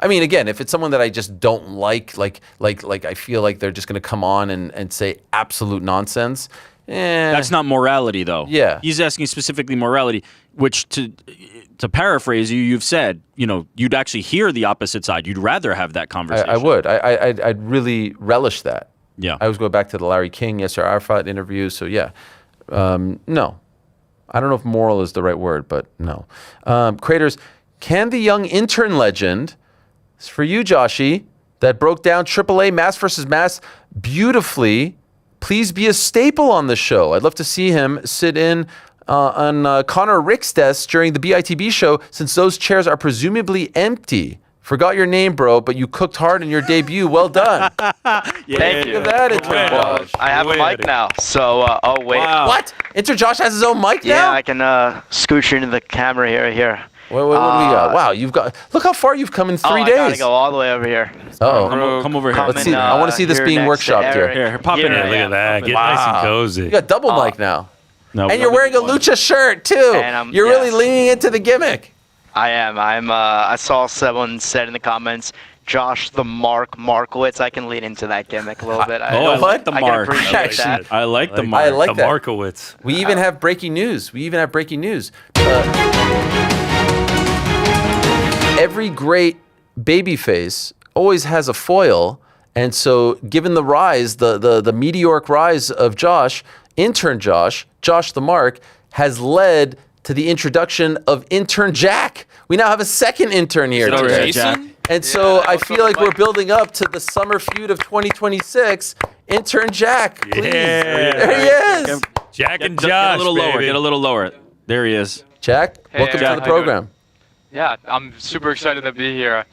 I mean, again, if it's someone that I just don't like I feel like they're just going to come on and say absolute nonsense. That's not morality, though. Yeah. He's asking specifically morality, which to paraphrase you, you've said, you'd actually hear the opposite side. You'd rather have that conversation. I would. I'd really relish that. Yeah. I was going back to the Larry King, Yasser Arafat interview. So yeah, no, I don't know if moral is the right word, but no. Craters, can the young intern legend, it's for you, Joshy, that broke down AAA mass versus mass beautifully, please be a staple on the show? I'd love to see him sit in on Connor Rick's desk during the BITB show, since those chairs are presumably empty. Forgot your name, bro, but you cooked hard in your debut. Well done. Thank you. Look at that, Intern Josh. I have a mic now, so oh wait. Wow. What? Intern Josh has his own mic now? Yeah, I can scooch into the camera here. What do we got? Wow, you've got. Look how far you've come in 3 days. I gotta go all the way over here. Oh, come over here. Let's see. I want to see this being workshopped here. Here, pop in here. Look at that. Get nice and cozy. You got double mic now. No, and you're wearing a lucha shirt too. You're really leaning into the gimmick. I am. I saw someone said in the comments, Josh the Markowitz. I can lean into that gimmick a little bit. I like the I Mark. can appreciate that. I like the Mark. I like the that. Markowitz. We even have breaking news. Every great babyface always has a foil, and so given the rise, the meteoric rise of Josh, intern Josh the Mark, has led to the introduction of intern Jack. We now have a second intern here today. And so I feel like we're building up to the summer feud of 2026. Intern Jack, please. There he is. Jack and Get Josh, a little lower. baby. Get a little lower. There he is. Jack, welcome to the program. Yeah, I'm super excited to be here.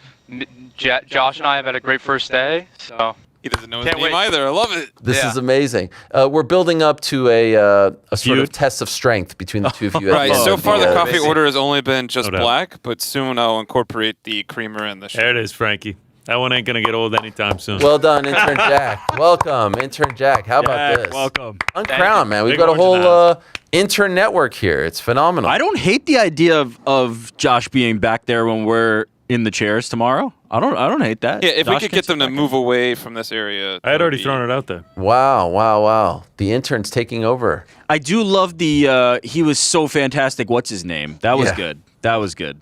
Josh and I have had a great first day, so he doesn't know his name either. I love it. This is amazing. We're building up to a sort of test of strength between the two of you. Right. So far, the coffee order has only been just black, but soon I'll incorporate the creamer and the sugar. There it is, Frankie. That one ain't gonna get old anytime soon. Well done, Intern Jack. Welcome, Intern Jack. How about this? Welcome. Uncrowned, man. We've got a whole intern network here. It's phenomenal. I don't hate the idea of Josh being back there when we're in the chairs tomorrow. I don't hate that. Yeah, if Josh we could get them to move away from this area. I had already thrown it out there. Wow. The intern's taking over. I do love the he was so fantastic. What's his name? That was good. That was good.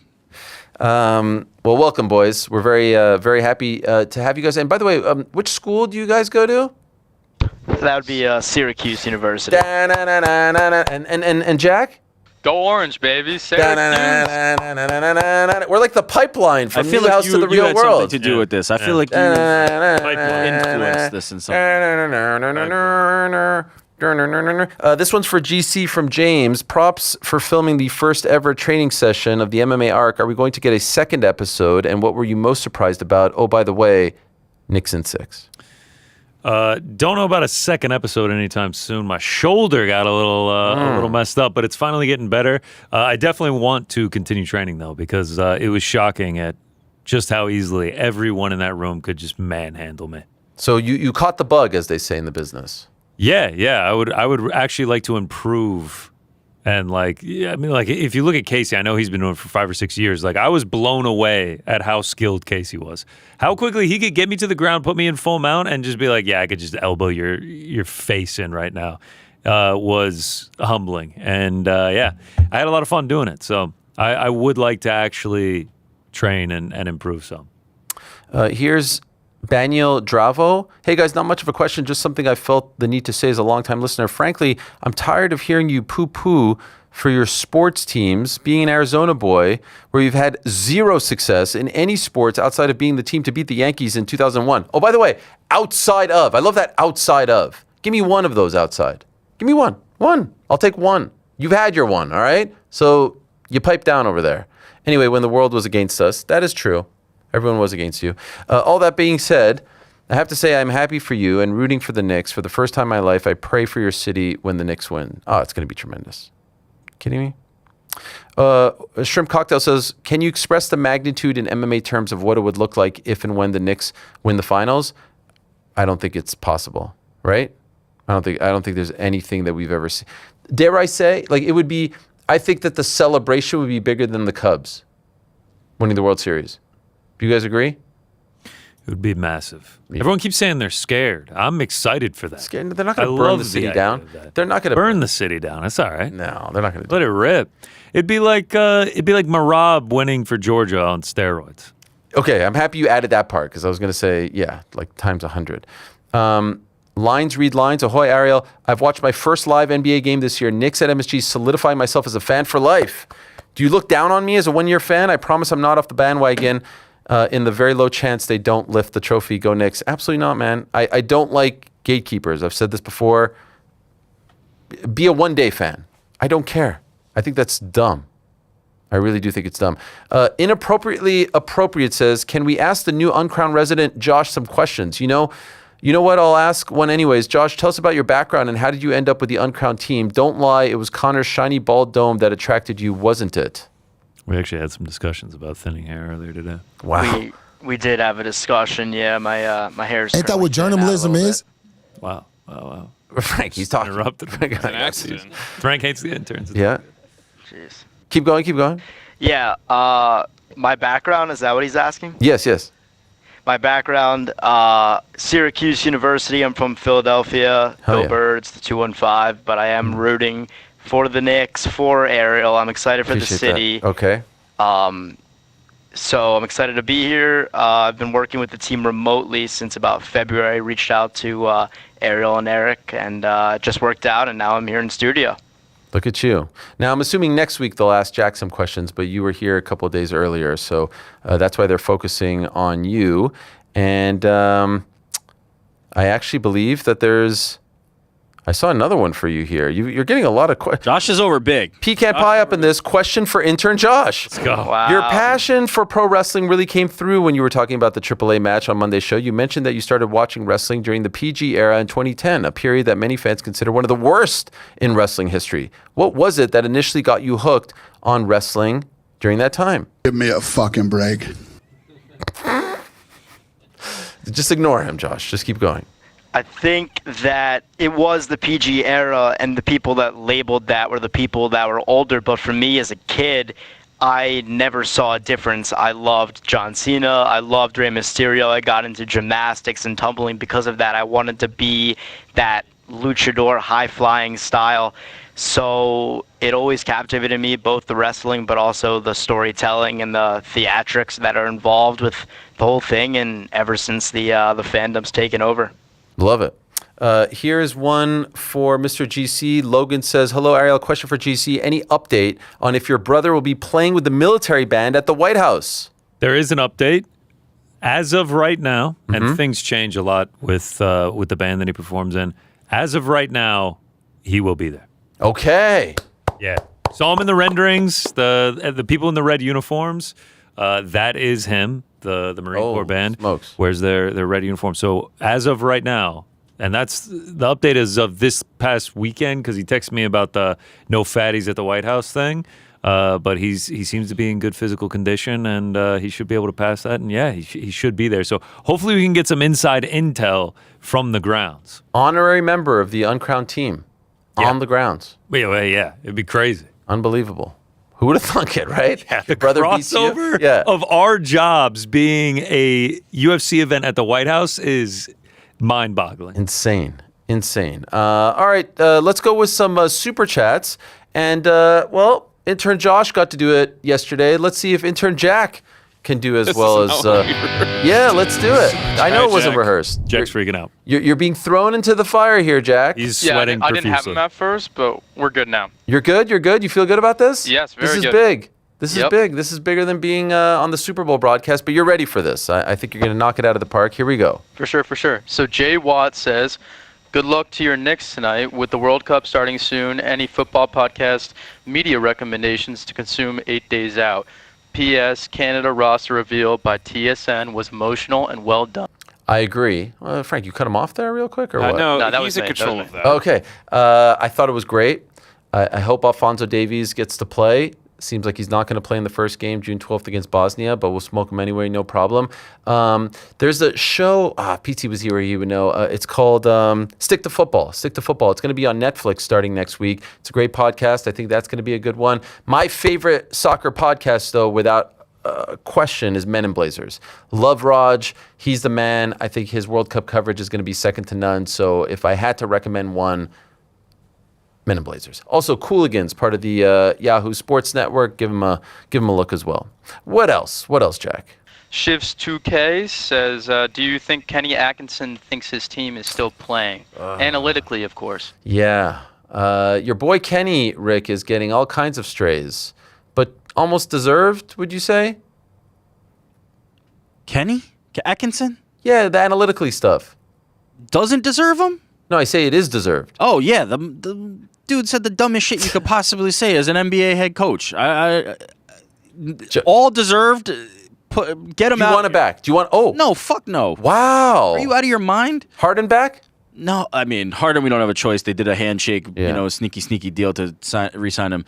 Well, welcome, boys. We're very happy to have you guys. And by the way, which school do you guys go to? That would be Syracuse University. And Jack? Go Orange, baby. We're like the pipeline from I feel New like House you, to the you real had world. something to do with this. I feel like you influenced this in some way. This one's for GC from James. Props for filming the first ever training session of the MMA arc. Are we going to get a second episode? And what were you most surprised about? Oh, by the way, Nixon 6. Don't know about a second episode anytime soon. My shoulder got a little messed up, but it's finally getting better. I definitely want to continue training though, because it was shocking at just how easily everyone in that room could just manhandle me. So you caught the bug, as they say in the business. Yeah. I would actually like to improve. And if you look at Casey, I know he's been doing it for 5 or 6 years. Like, I was blown away at how skilled Casey was. How quickly he could get me to the ground, put me in full mount, and just be like, yeah, I could just elbow your face in right now, was humbling. And I had a lot of fun doing it. So I would like to actually train and improve some. Here's Daniel Dravo. Hey guys, not much of a question, just something I felt the need to say as a longtime listener. Frankly, I'm tired of hearing you poo-poo for your sports teams, being an Arizona boy, where you've had zero success in any sports outside of being the team to beat the Yankees in 2001. Oh, by the way, outside of. I love that outside of. Give me one of those outside. Give me one. One. I'll take one. You've had your one, all right? So you pipe down over there. Anyway, when the world was against us, that is true. Everyone was against you. All that being said, I have to say I'm happy for you and rooting for the Knicks. For the first time in my life, I pray for your city when the Knicks win. Oh, it's going to be tremendous. Kidding me? Shrimp Cocktail says, can you express the magnitude in MMA terms of what it would look like if and when the Knicks win the finals? I don't think it's possible, right? I don't think there's anything that we've ever seen. Dare I say, like, it would be, I think that the celebration would be bigger than the Cubs winning the World Series. Do you guys agree? It would be massive. Yeah. Everyone keeps saying they're scared. I'm excited for that. Scared? They're not going to burn the city down. They're not going to burn the city down. That's all right. No, they're not going to. Let it rip. It'd be like Marab winning for Georgia on steroids. Okay, I'm happy you added that part because I was going to say, yeah, like times 100. Lines read lines. Ahoy, Ariel. I've watched my first live NBA game this year. Knicks at MSG, solidifying myself as a fan for life. Do you look down on me as a one-year fan? I promise I'm not off the bandwagon. In the very low chance they don't lift the trophy, go Knicks. Absolutely not, man. I don't like gatekeepers. I've said this before. Be a one-day fan. I don't care. I think that's dumb. I really do think it's dumb. Inappropriately appropriate says, can we ask the new uncrowned resident Josh some questions? You know what? I'll ask one anyways. Josh, tell us about your background and how did you end up with the uncrowned team? Don't lie. It was Connor's shiny bald dome that attracted you, wasn't it? We actually had some discussions about thinning hair earlier today. Wow. We did have a discussion. Yeah, my hair's. Ain't that what journalism is? Wow. Frank, he's talking. Interrupted. It's an accident. Frank hates the interns. Yeah. Jeez. Keep going. Yeah. My background, is that what he's asking? Yes. My background, Syracuse University. I'm from Philadelphia. Go Birds, the 215. But I am rooting for the Knicks, for Ariel. I'm excited for Appreciate the city. That. Okay. So I'm excited to be here. I've been working with the team remotely since about February. Reached out to Ariel and Eric, and it just worked out, and now I'm here in studio. Look at you. Now, I'm assuming next week they'll ask Jack some questions, but you were here a couple of days earlier, so that's why they're focusing on you. And I actually believe that I saw another one for you here. You're getting a lot of questions. Josh is over big. Pecan pie up in this. Question for intern Josh. Let's go. Wow. Your passion for pro wrestling really came through when you were talking about the AAA match on Monday's show. You mentioned that you started watching wrestling during the PG era in 2010, a period that many fans consider one of the worst in wrestling history. What was it that initially got you hooked on wrestling during that time? Give me a fucking break. Just ignore him, Josh. Just keep going. I think that it was the PG era, and the people that labeled that were the people that were older. But for me as a kid, I never saw a difference. I loved John Cena. I loved Rey Mysterio. I got into gymnastics and tumbling because of that. I wanted to be that luchador, high-flying style. So it always captivated me, both the wrestling but also the storytelling and the theatrics that are involved with the whole thing. And ever since the fandom's taken over. Love it. Here's one for Mr. GC. Logan says, hello, Ariel. Question for GC. Any update on if your brother will be playing with the military band at the White House? There is an update. As of right now, and things change a lot with the band that he performs in. As of right now, he will be there. Okay. Yeah. Saw him in the renderings, the people in the red uniforms. That is him, the Marine Corps band. Smokes. Wears their red uniform. So as of right now, and that's the update is of this past weekend because he texted me about the no fatties at the White House thing. But he seems to be in good physical condition, and he should be able to pass that. And yeah, he should be there. So hopefully we can get some inside intel from the grounds. Honorary member of the uncrowned team on the grounds. Yeah, it'd be crazy. Unbelievable. Who would have thunk it, right? Yeah, Your brother beats you? crossover of our jobs being a UFC event at the White House is mind-boggling. Insane. All right, let's go with some super chats. And, intern Josh got to do it yesterday. Let's see if intern Jack can do as well as... yeah, let's do it. I know it wasn't rehearsed. Jack's freaking out. You're being thrown into the fire here, Jack. He's sweating I didn't have him at first, but we're good now. You're good? You feel good about this? Yes, very good. This is big. This is big. This is bigger than being on the Super Bowl broadcast, but you're ready for this. I think you're going to knock it out of the park. Here we go. For sure. So Jay Watt says, good luck to your Knicks tonight with the World Cup starting soon. Any football podcast media recommendations to consume 8 days out? P.S. Canada roster reveal by TSN was emotional and well done. I agree. Frank, you cut him off there real quick or what? No, that he's was in me. control of that. Okay. I thought it was great. I hope Alphonso Davies gets to play. Seems like he's not going to play in the first game, June 12th against Bosnia, but we'll smoke him anyway, no problem. There's a show, PT was here, he would know. It's called Stick to Football. It's going to be on Netflix starting next week. It's a great podcast. I think that's going to be a good one. My favorite soccer podcast, though, without question, is Men in Blazers. Love Raj. He's the man. I think his World Cup coverage is going to be second to none. So if I had to recommend one, Men in Blazers. Also, Cooligans, part of the Yahoo Sports Network. Give him a look as well. What else, Jack? Shivs 2K says, do you think Kenny Atkinson thinks his team is still playing? Analytically, of course. Yeah. Your boy Kenny, Rick, is getting all kinds of strays, but almost deserved, would you say? Kenny Atkinson? Yeah, the analytically stuff. Doesn't deserve them? No, I say it is deserved. Oh, yeah. The dude said the dumbest shit you could possibly say as an NBA head coach. All deserved. Get him out. Do you want it back? Do you want... Oh. No, fuck no. Wow. Are you out of your mind? Harden back? No, I mean, Harden, we don't have a choice. They did a handshake, sneaky deal to re-sign him.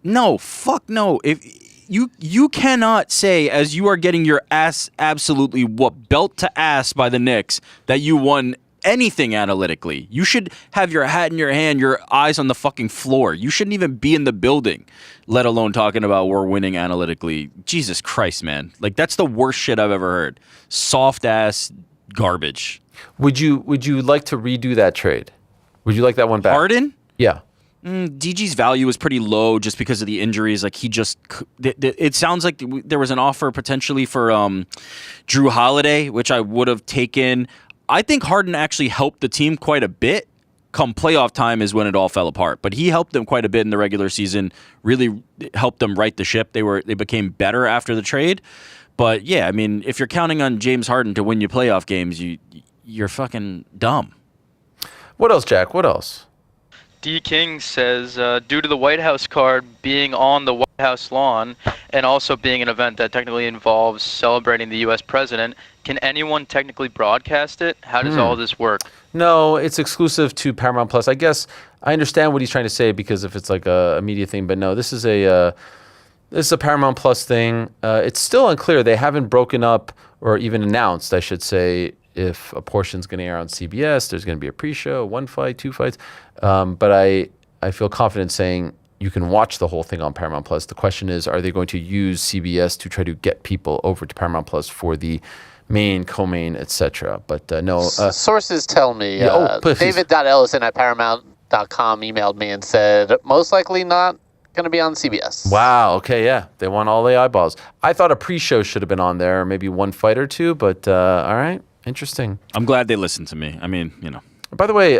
No, fuck no. If you cannot say, as you are getting your ass absolutely whooped, belt to ass by the Knicks, that you won anything analytically. You should have your hat in your hand, your eyes on the fucking floor. You shouldn't even be in the building, let alone talking about we're winning analytically. Jesus Christ, man. Like, that's the worst shit I've ever heard. Soft ass garbage. Would you like to redo that trade? Would you like that one back? Harden? Yeah. DG's value was pretty low just because of the injuries. Like, it sounds like there was an offer potentially for Drew Holiday, which I would have taken. I think Harden actually helped the team quite a bit. Come playoff time is when it all fell apart. But he helped them quite a bit in the regular season, really helped them right the ship. They became better after the trade. But yeah, I mean, if you're counting on James Harden to win you playoff games, you're fucking dumb. What else, Jack? What else? D. King says, due to the White House card being on the White House lawn and also being an event that technically involves celebrating the U.S. president, can anyone technically broadcast it? How does all this work? No, it's exclusive to Paramount Plus. I guess I understand what he's trying to say because if it's like a media thing, but no, this is a Paramount Plus thing. It's still unclear. They haven't broken up or even announced, I should say, if a portion's going to air on CBS. There's going to be a pre-show, 1 fight, 2 fights. But I feel confident saying you can watch the whole thing on Paramount Plus. The question is, are they going to use CBS to try to get people over to Paramount Plus for the main, co-main, etc.? But no. Sources tell me, please. David.Ellison at Paramount.com emailed me and said, most likely not going to be on CBS. Wow. Okay. Yeah. They want all the eyeballs. I thought a pre-show should have been on there, maybe 1 fight or 2, but all right. Interesting. I'm glad they listened to me. I mean, you know. By the way,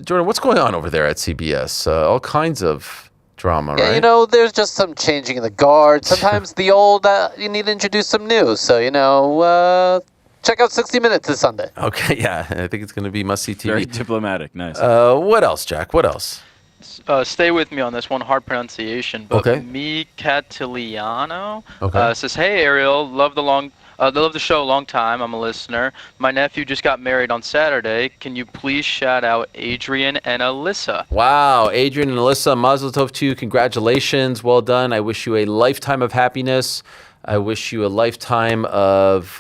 Jordan, what's going on over there at CBS? All kinds of drama, Yeah, right? you know, there's just some changing in the guard. Sometimes the old, you need to introduce some new. So, you know, check out 60 Minutes this Sunday. Okay, yeah. I think it's going to be must-see TV. Very diplomatic. Nice. What else, Jack? What else? Stay with me on this one, hard pronunciation. But Okay. Mi Catiliano Okay. says, "Hey Ariel, love the show, long time. I'm a listener. My nephew just got married on Saturday. Can you please shout out Adrian and Alyssa?" Wow, Adrian and Alyssa, mazel tov to you. Congratulations. Well done. I wish you a lifetime of happiness. I wish you a lifetime of,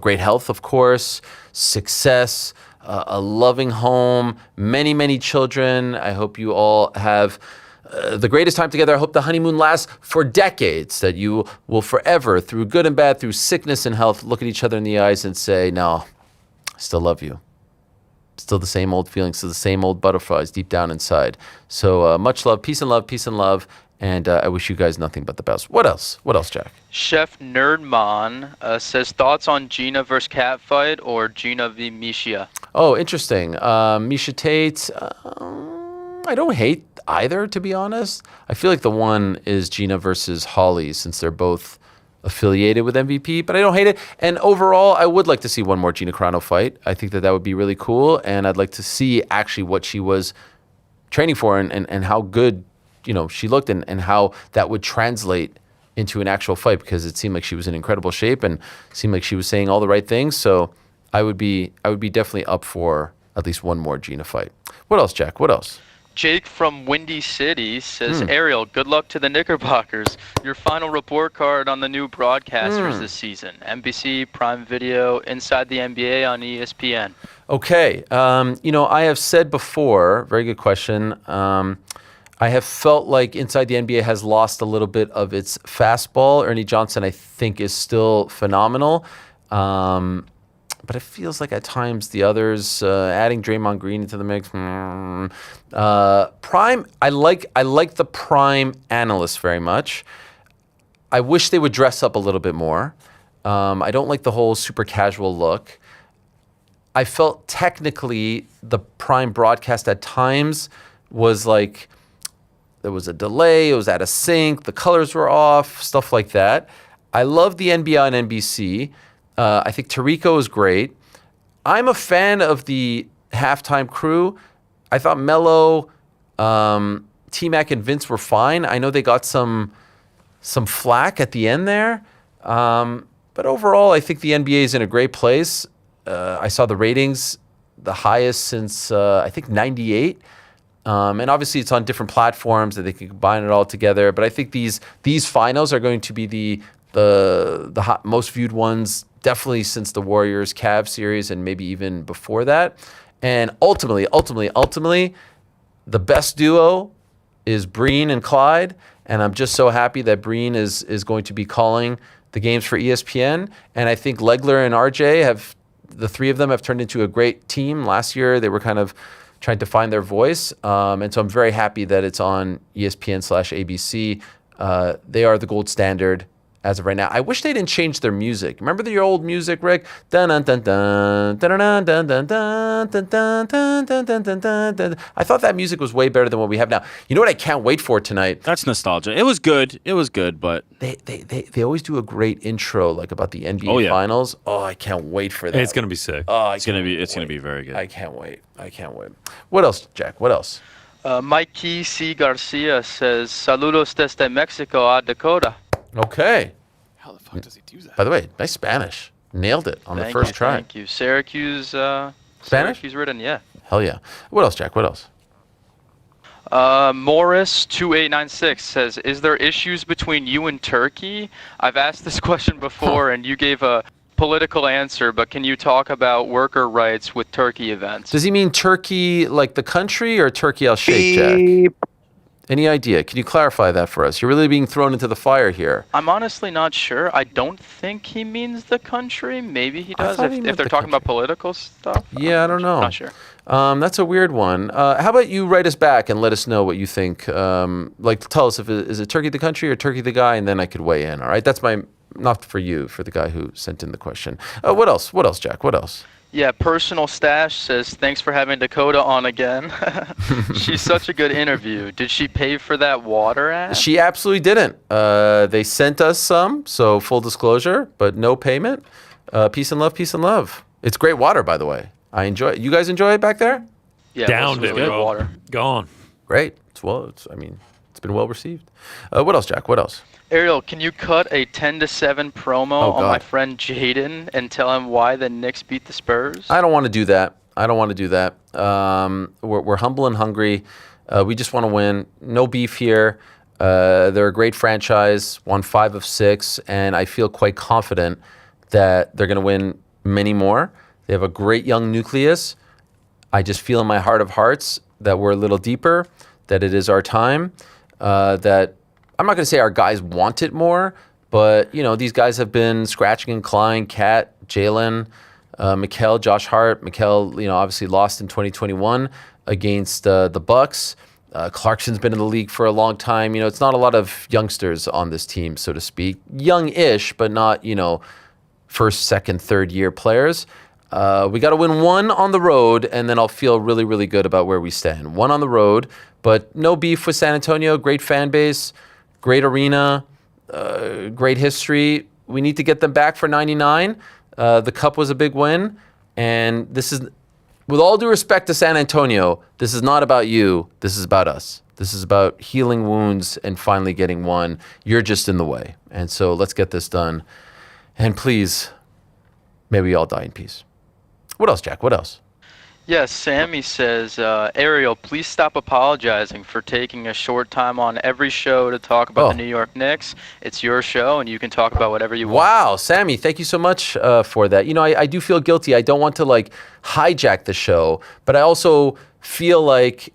great health, of course, success, a loving home, many, many children. I hope you all have the greatest time together. I hope the honeymoon lasts for decades, that you will forever, through good and bad, through sickness and health, look at each other in the eyes and say, no, I still love you. Still the same old feelings, still the same old butterflies deep down inside. So much love, peace and love, peace and love. And I wish you guys nothing but the best. What else? What else, Jack? Chef Nerdman says, thoughts on Gina versus Cat fight or Gina v Misha? Oh, interesting. Misha Tate, I don't hate either, to be honest. I feel like the one is Gina versus Holly, since they're both affiliated with MVP, but I don't hate it. And overall, I would like to see one more Gina Carano fight. I think that would be really cool. And I'd like to see actually what she was training for and how good she looked and how that would translate into an actual fight, because it seemed like she was in incredible shape and seemed like she was saying all the right things. So I would be definitely up for at least one more Gina fight. What else, Jack? What else? Jake from Windy City says, Ariel, good luck to the Knickerbockers. Your final report card on the new broadcasters this season. NBC, Prime Video, Inside the NBA on ESPN. Okay. I have said before, very good question. I have felt like Inside the NBA has lost a little bit of its fastball. Ernie Johnson, I think, is still phenomenal. But it feels like at times the others, adding Draymond Green into the mix. Prime, I like the Prime analysts very much. I wish they would dress up a little bit more. I don't like the whole super casual look. I felt technically the Prime broadcast at times was like, there was a delay, it was out of sync, the colors were off, stuff like that. I love the NBA on NBC. I think Tirico is great. I'm a fan of the halftime crew. I thought Melo, T-Mac, and Vince were fine. I know they got some flack at the end there. But overall, I think the NBA is in a great place. I saw the ratings, the highest since, I think, 98. And obviously, it's on different platforms that they can combine it all together. But I think these finals are going to be the hot, most viewed ones, definitely since the Warriors-Cavs series, and maybe even before that. And ultimately, the best duo is Breen and Clyde. And I'm just so happy that Breen is going to be calling the games for ESPN. And I think Legler and RJ the three of them have turned into a great team. Last year, they were kind of trying to find their voice. And so I'm very happy that it's on ESPN/ABC. They are the gold standard as of right now. I wish they didn't change their music. Remember the old music, Rick? Dun dun dun dun dun dun dun dun dun dun dun dun dun dun dun. I thought that music was way better than what we have now. You know what I can't wait for tonight? That's nostalgia. It was good, but they always do a great intro, like about the NBA Finals. Oh, I can't wait for that. It's gonna be sick. Oh, it's gonna be very good. I can't wait. What else, Jack? What else? Mikey C. Garcia says, saludos desde Mexico a Dakota. Okay. How the fuck does he do that? By the way, nice Spanish. Nailed it on the first try. Thank you. Syracuse. Spanish? Syracuse written, yeah. Hell yeah. What else, Jack? What else? Morris2896 says, is there issues between you and Turkey? I've asked this question before and you gave a political answer, but can you talk about worker rights with Turkey events? Does he mean Turkey like the country or Turkey al-Sheikh, Jack? Any idea? Can you clarify that for us? You're really being thrown into the fire here. I'm honestly not sure. I don't think he means the country. Maybe he does if they're talking about political stuff. Yeah, I don't know. Not sure. That's a weird one. How about you write us back and let us know what you think? Tell us if is it Turkey the country or Turkey the guy, and then I could weigh in. All right, that's my not for you, for the guy who sent in the question. What else? What else, Jack? What else? Yeah, Personal Stash says, thanks for having Dakota on again. She's such a good interview. Did she pay for that water ad? She absolutely didn't. They sent us some, so full disclosure, but no payment. Peace and love, peace and love. It's great water, by the way. I enjoy it. You guys enjoy it back there? Yeah, Downed it it, was good bro. water. Gone. Great. It's been well received. What else, Jack? What else? Ariel, can you cut a 10-7 promo on my friend Jaden and tell him why the Knicks beat the Spurs? I don't want to do that. We're humble and hungry. We just want to win. No beef here. They're a great franchise, won 5 of 6, and I feel quite confident that they're going to win many more. They have a great young nucleus. I just feel in my heart of hearts that we're a little deeper, that it is our time, that I'm not going to say our guys want it more, but, these guys have been scratching and clawing. Kat, Jalen, Mikal, Josh Hart. Mikal, obviously lost in 2021 against the Bucks. Clarkson's been in the league for a long time. It's not a lot of youngsters on this team, so to speak. Young-ish, but not, first, second, third year players. We got to win one on the road, and then I'll feel really, really good about where we stand. One on the road, but no beef with San Antonio. Great fan base, great arena, great history. We need to get them back for 99. The Cup was a big win, and this is, with all due respect to San Antonio, this is not about you. This is about us. This is about healing wounds and finally getting one. You're just in the way. And so let's get this done. And please, may we all die in peace. What else, Jack? What else? Yes, Sammy says, Ariel, please stop apologizing for taking a short time on every show to talk about the New York Knicks. It's your show, and you can talk about whatever you want. Wow, Sammy, thank you so much for that. I do feel guilty. I don't want to, hijack the show, but I also feel like,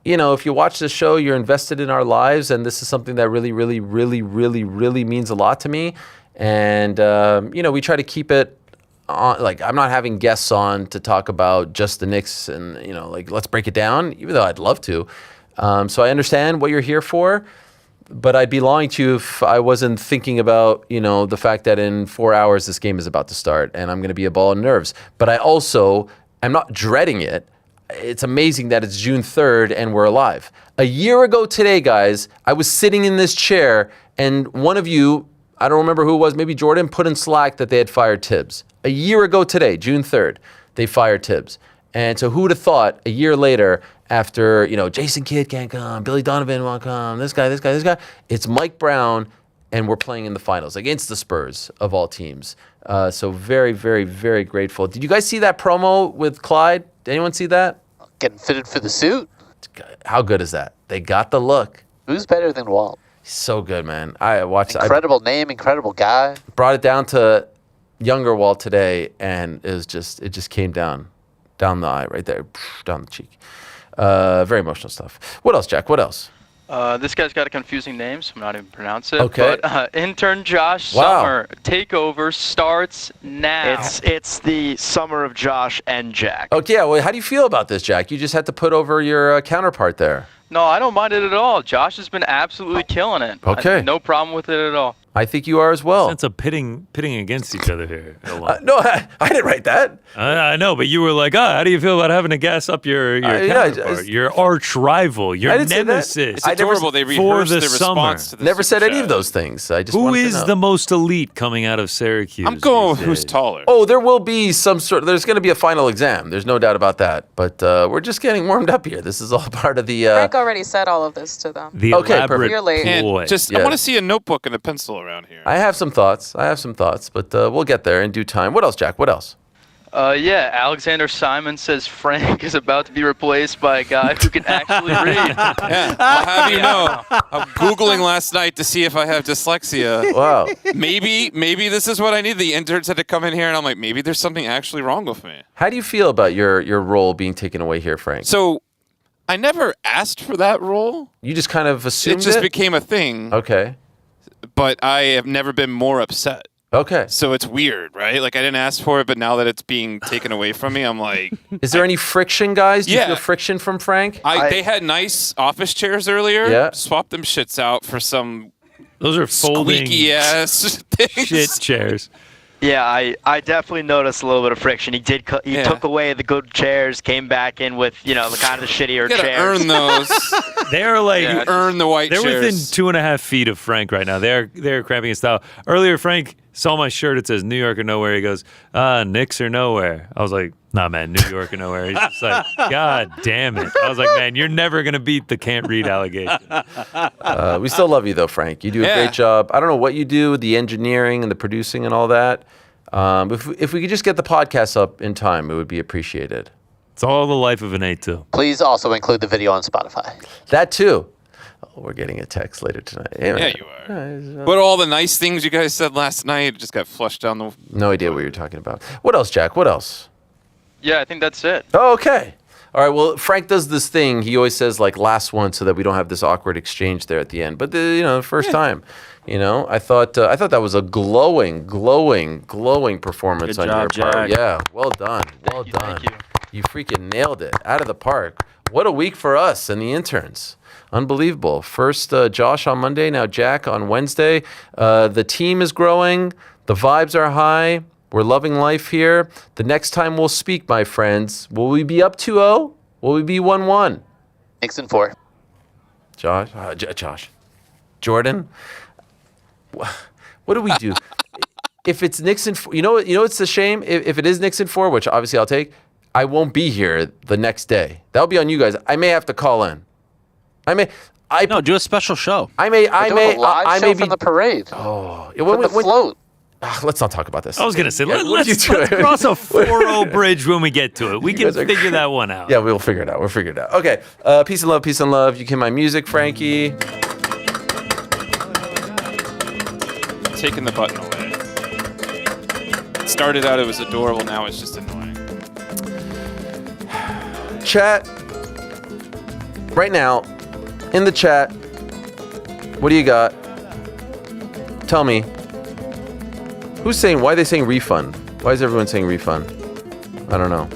if you watch the show, you're invested in our lives, and this is something that really, really, really, really, really means a lot to me. And, we try to keep it on, I'm not having guests on to talk about just the Knicks and, let's break it down, even though I'd love to. So I understand what you're here for, but I'd be lying to you if I wasn't thinking about, the fact that in 4 hours this game is about to start and I'm going to be a ball of nerves. But I also am not dreading it. It's amazing that it's June 3rd and we're alive. A year ago today, guys, I was sitting in this chair and one of you, I don't remember who it was, maybe Jordan, put in Slack that they had fired Tibbs. A year ago today, June 3rd, they fired Tibbs. And so who would have thought a year later, after, Jason Kidd can't come, Billy Donovan won't come, this guy, it's Mike Brown, and we're playing in the finals against the Spurs of all teams. So very, very, very grateful. Did you guys see that promo with Clyde? Did anyone see that? Getting fitted for the suit. How good is that? They got the look. Who's better than Walt? So good, man. I watched. Incredible name, incredible guy. Brought it down to younger Walt today, and it just came down the eye right there, down the cheek. Very emotional stuff. What else, Jack? What else? This guy's got a confusing name, so I'm not even pronounce it. Okay. But intern Josh Summer takeover starts now. It's the summer of Josh and Jack. Okay, yeah. Well, how do you feel about this, Jack? You just had to put over your counterpart there. No, I don't mind it at all. Josh has been absolutely killing it. Okay. No problem with it at all. I think you are as well. Sense of pitting against each other here. No, I didn't write that. I know, but you were like, how do you feel about having to gas up your counterpart, your arch rival, your nemesis? It's adorable. They rehearsed their response to this. Never said any of those things. I just Who wanted to is know. the most elite coming out of Syracuse? I'm going with who's taller. Oh, there will be some sort. There's going to be a final exam. There's no doubt about that. But we're just getting warmed up here. This is all part of the. Frank already said all of this to them. The elaborate You're late. ploy. I want to see a notebook and a pencil around here. I have some thoughts, but we'll get there in due time. What else, Jack? What else? Alexander Simon says Frank is about to be replaced by a guy who can actually read. I'll have you know. I'm Googling last night to see if I have dyslexia. Wow. Maybe this is what I need. The interns had to come in here, and I'm like, maybe there's something actually wrong with me. How do you feel about your role being taken away here, Frank? So, I never asked for that role. You just kind of assumed it? Just became a thing. Okay. But I have never been more upset. Okay. So it's weird, right? I didn't ask for it, but now that it's being taken away from me, I'm like... Is there any friction, guys? Do you feel friction from Frank? They had nice office chairs earlier. Yeah. Swapped them shits out for some Those are folding squeaky ass things. shit chairs. Yeah, I definitely noticed a little bit of friction. He took away the good chairs, came back in with the kind of the shittier You gotta chairs. earn those. They're like You earn the white They're chairs. within 2.5 feet of Frank right now. They're cramping his style. Earlier, Frank saw my shirt. It says New York or nowhere. He goes, Knicks or nowhere. I was like, nah, man, New York or nowhere. He's just like, God damn it. I was like, man, you're never gonna beat the can't read allegation. We still love you though, Frank. You do a great job. I don't know what you do, the engineering and the producing and all that. If we could just get the podcast up in time, it would be appreciated. It's all the life of an A2. Please also include the video on Spotify. That too. Oh, we're getting a text later tonight. Yeah, you are. But all the nice things you guys said last night just got flushed down the... No idea what you're talking about. What else, Jack? What else? Yeah, I think that's it. Oh, okay. All right, well, Frank does this thing. He always says, like, last one so that we don't have this awkward exchange there at the end. But, the first time, I thought that was a glowing performance Good on your job, part. Jack. Yeah, well done. Well done. You freaking nailed it. Out of the park. What a week for us and the interns. Unbelievable. First Josh on Monday, now Jack on Wednesday. The team is growing. The vibes are high. We're loving life here. The next time we'll speak, my friends, will we be up 2-0? Will we be 1-1? Knicks in 4. Josh. Jordan? What do we do? If it's Knicks in 4, it's a shame. If it is Knicks in 4, which obviously I'll take, I won't be here the next day. That'll be on you guys. I may have to call in. No, do a special show. I may be from the parade. Oh, From the float. Let's not talk about this. I was going to say, let's do? cross a 4-0 bridge when we get to it. We can figure that one out. Yeah, we'll figure it out. Okay. Peace and love, peace and love. You can my music, Frankie. Taking the button away. It started out, it was adorable. Now it's just annoying. Chat. Right now, in the chat, what do you got? Tell me. Why are they saying refund? Why is everyone saying refund? I don't know.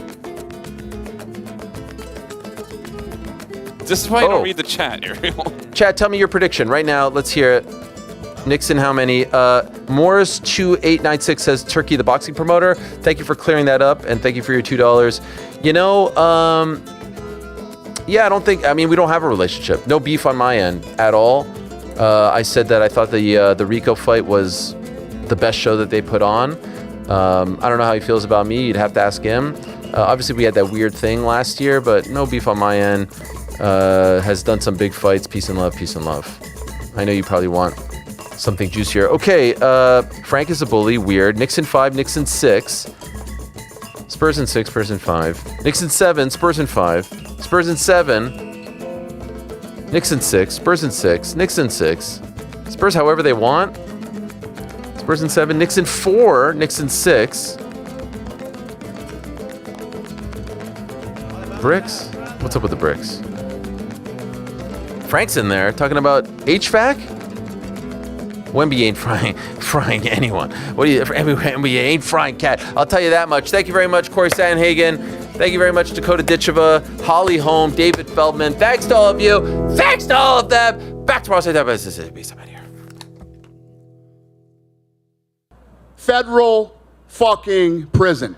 This is why you don't read the chat, Ariel. Chat, tell me your prediction right now. Let's hear it. Nixon, how many? Morris2896 says Turkey, the boxing promoter. Thank you for clearing that up, and thank you for your $2. We don't have a relationship. No beef on my end at all. I said that I thought the Rico fight was the best show that they put on. I don't know how he feels about me. You'd have to ask him. Obviously, we had that weird thing last year, but no beef on my end. Has done some big fights. Peace and love, peace and love. I know you probably want something juicier. Okay, Frank is a bully. Weird. Knicks in 5, Knicks in 6. Spurs in 6, Spurs in 5. Knicks in 7, Spurs in 5. Spurs in 7. Knicks in 6, Spurs in 6. Knicks in 6. Spurs however they want. Spurs in 7, Knicks in 4, Knicks in 6. Bricks? What's up with the bricks? Frank's in there talking about HVAC? Wemby ain't frying anyone. Wemby ain't frying cat. I'll tell you that much. Thank you very much, Cory Sandhagen. Thank you very much, Dakota Ditcheva, Holly Holm, David Feldman. Thanks to all of you. Thanks to all of them. Back to Mississippi. Federal fucking prison.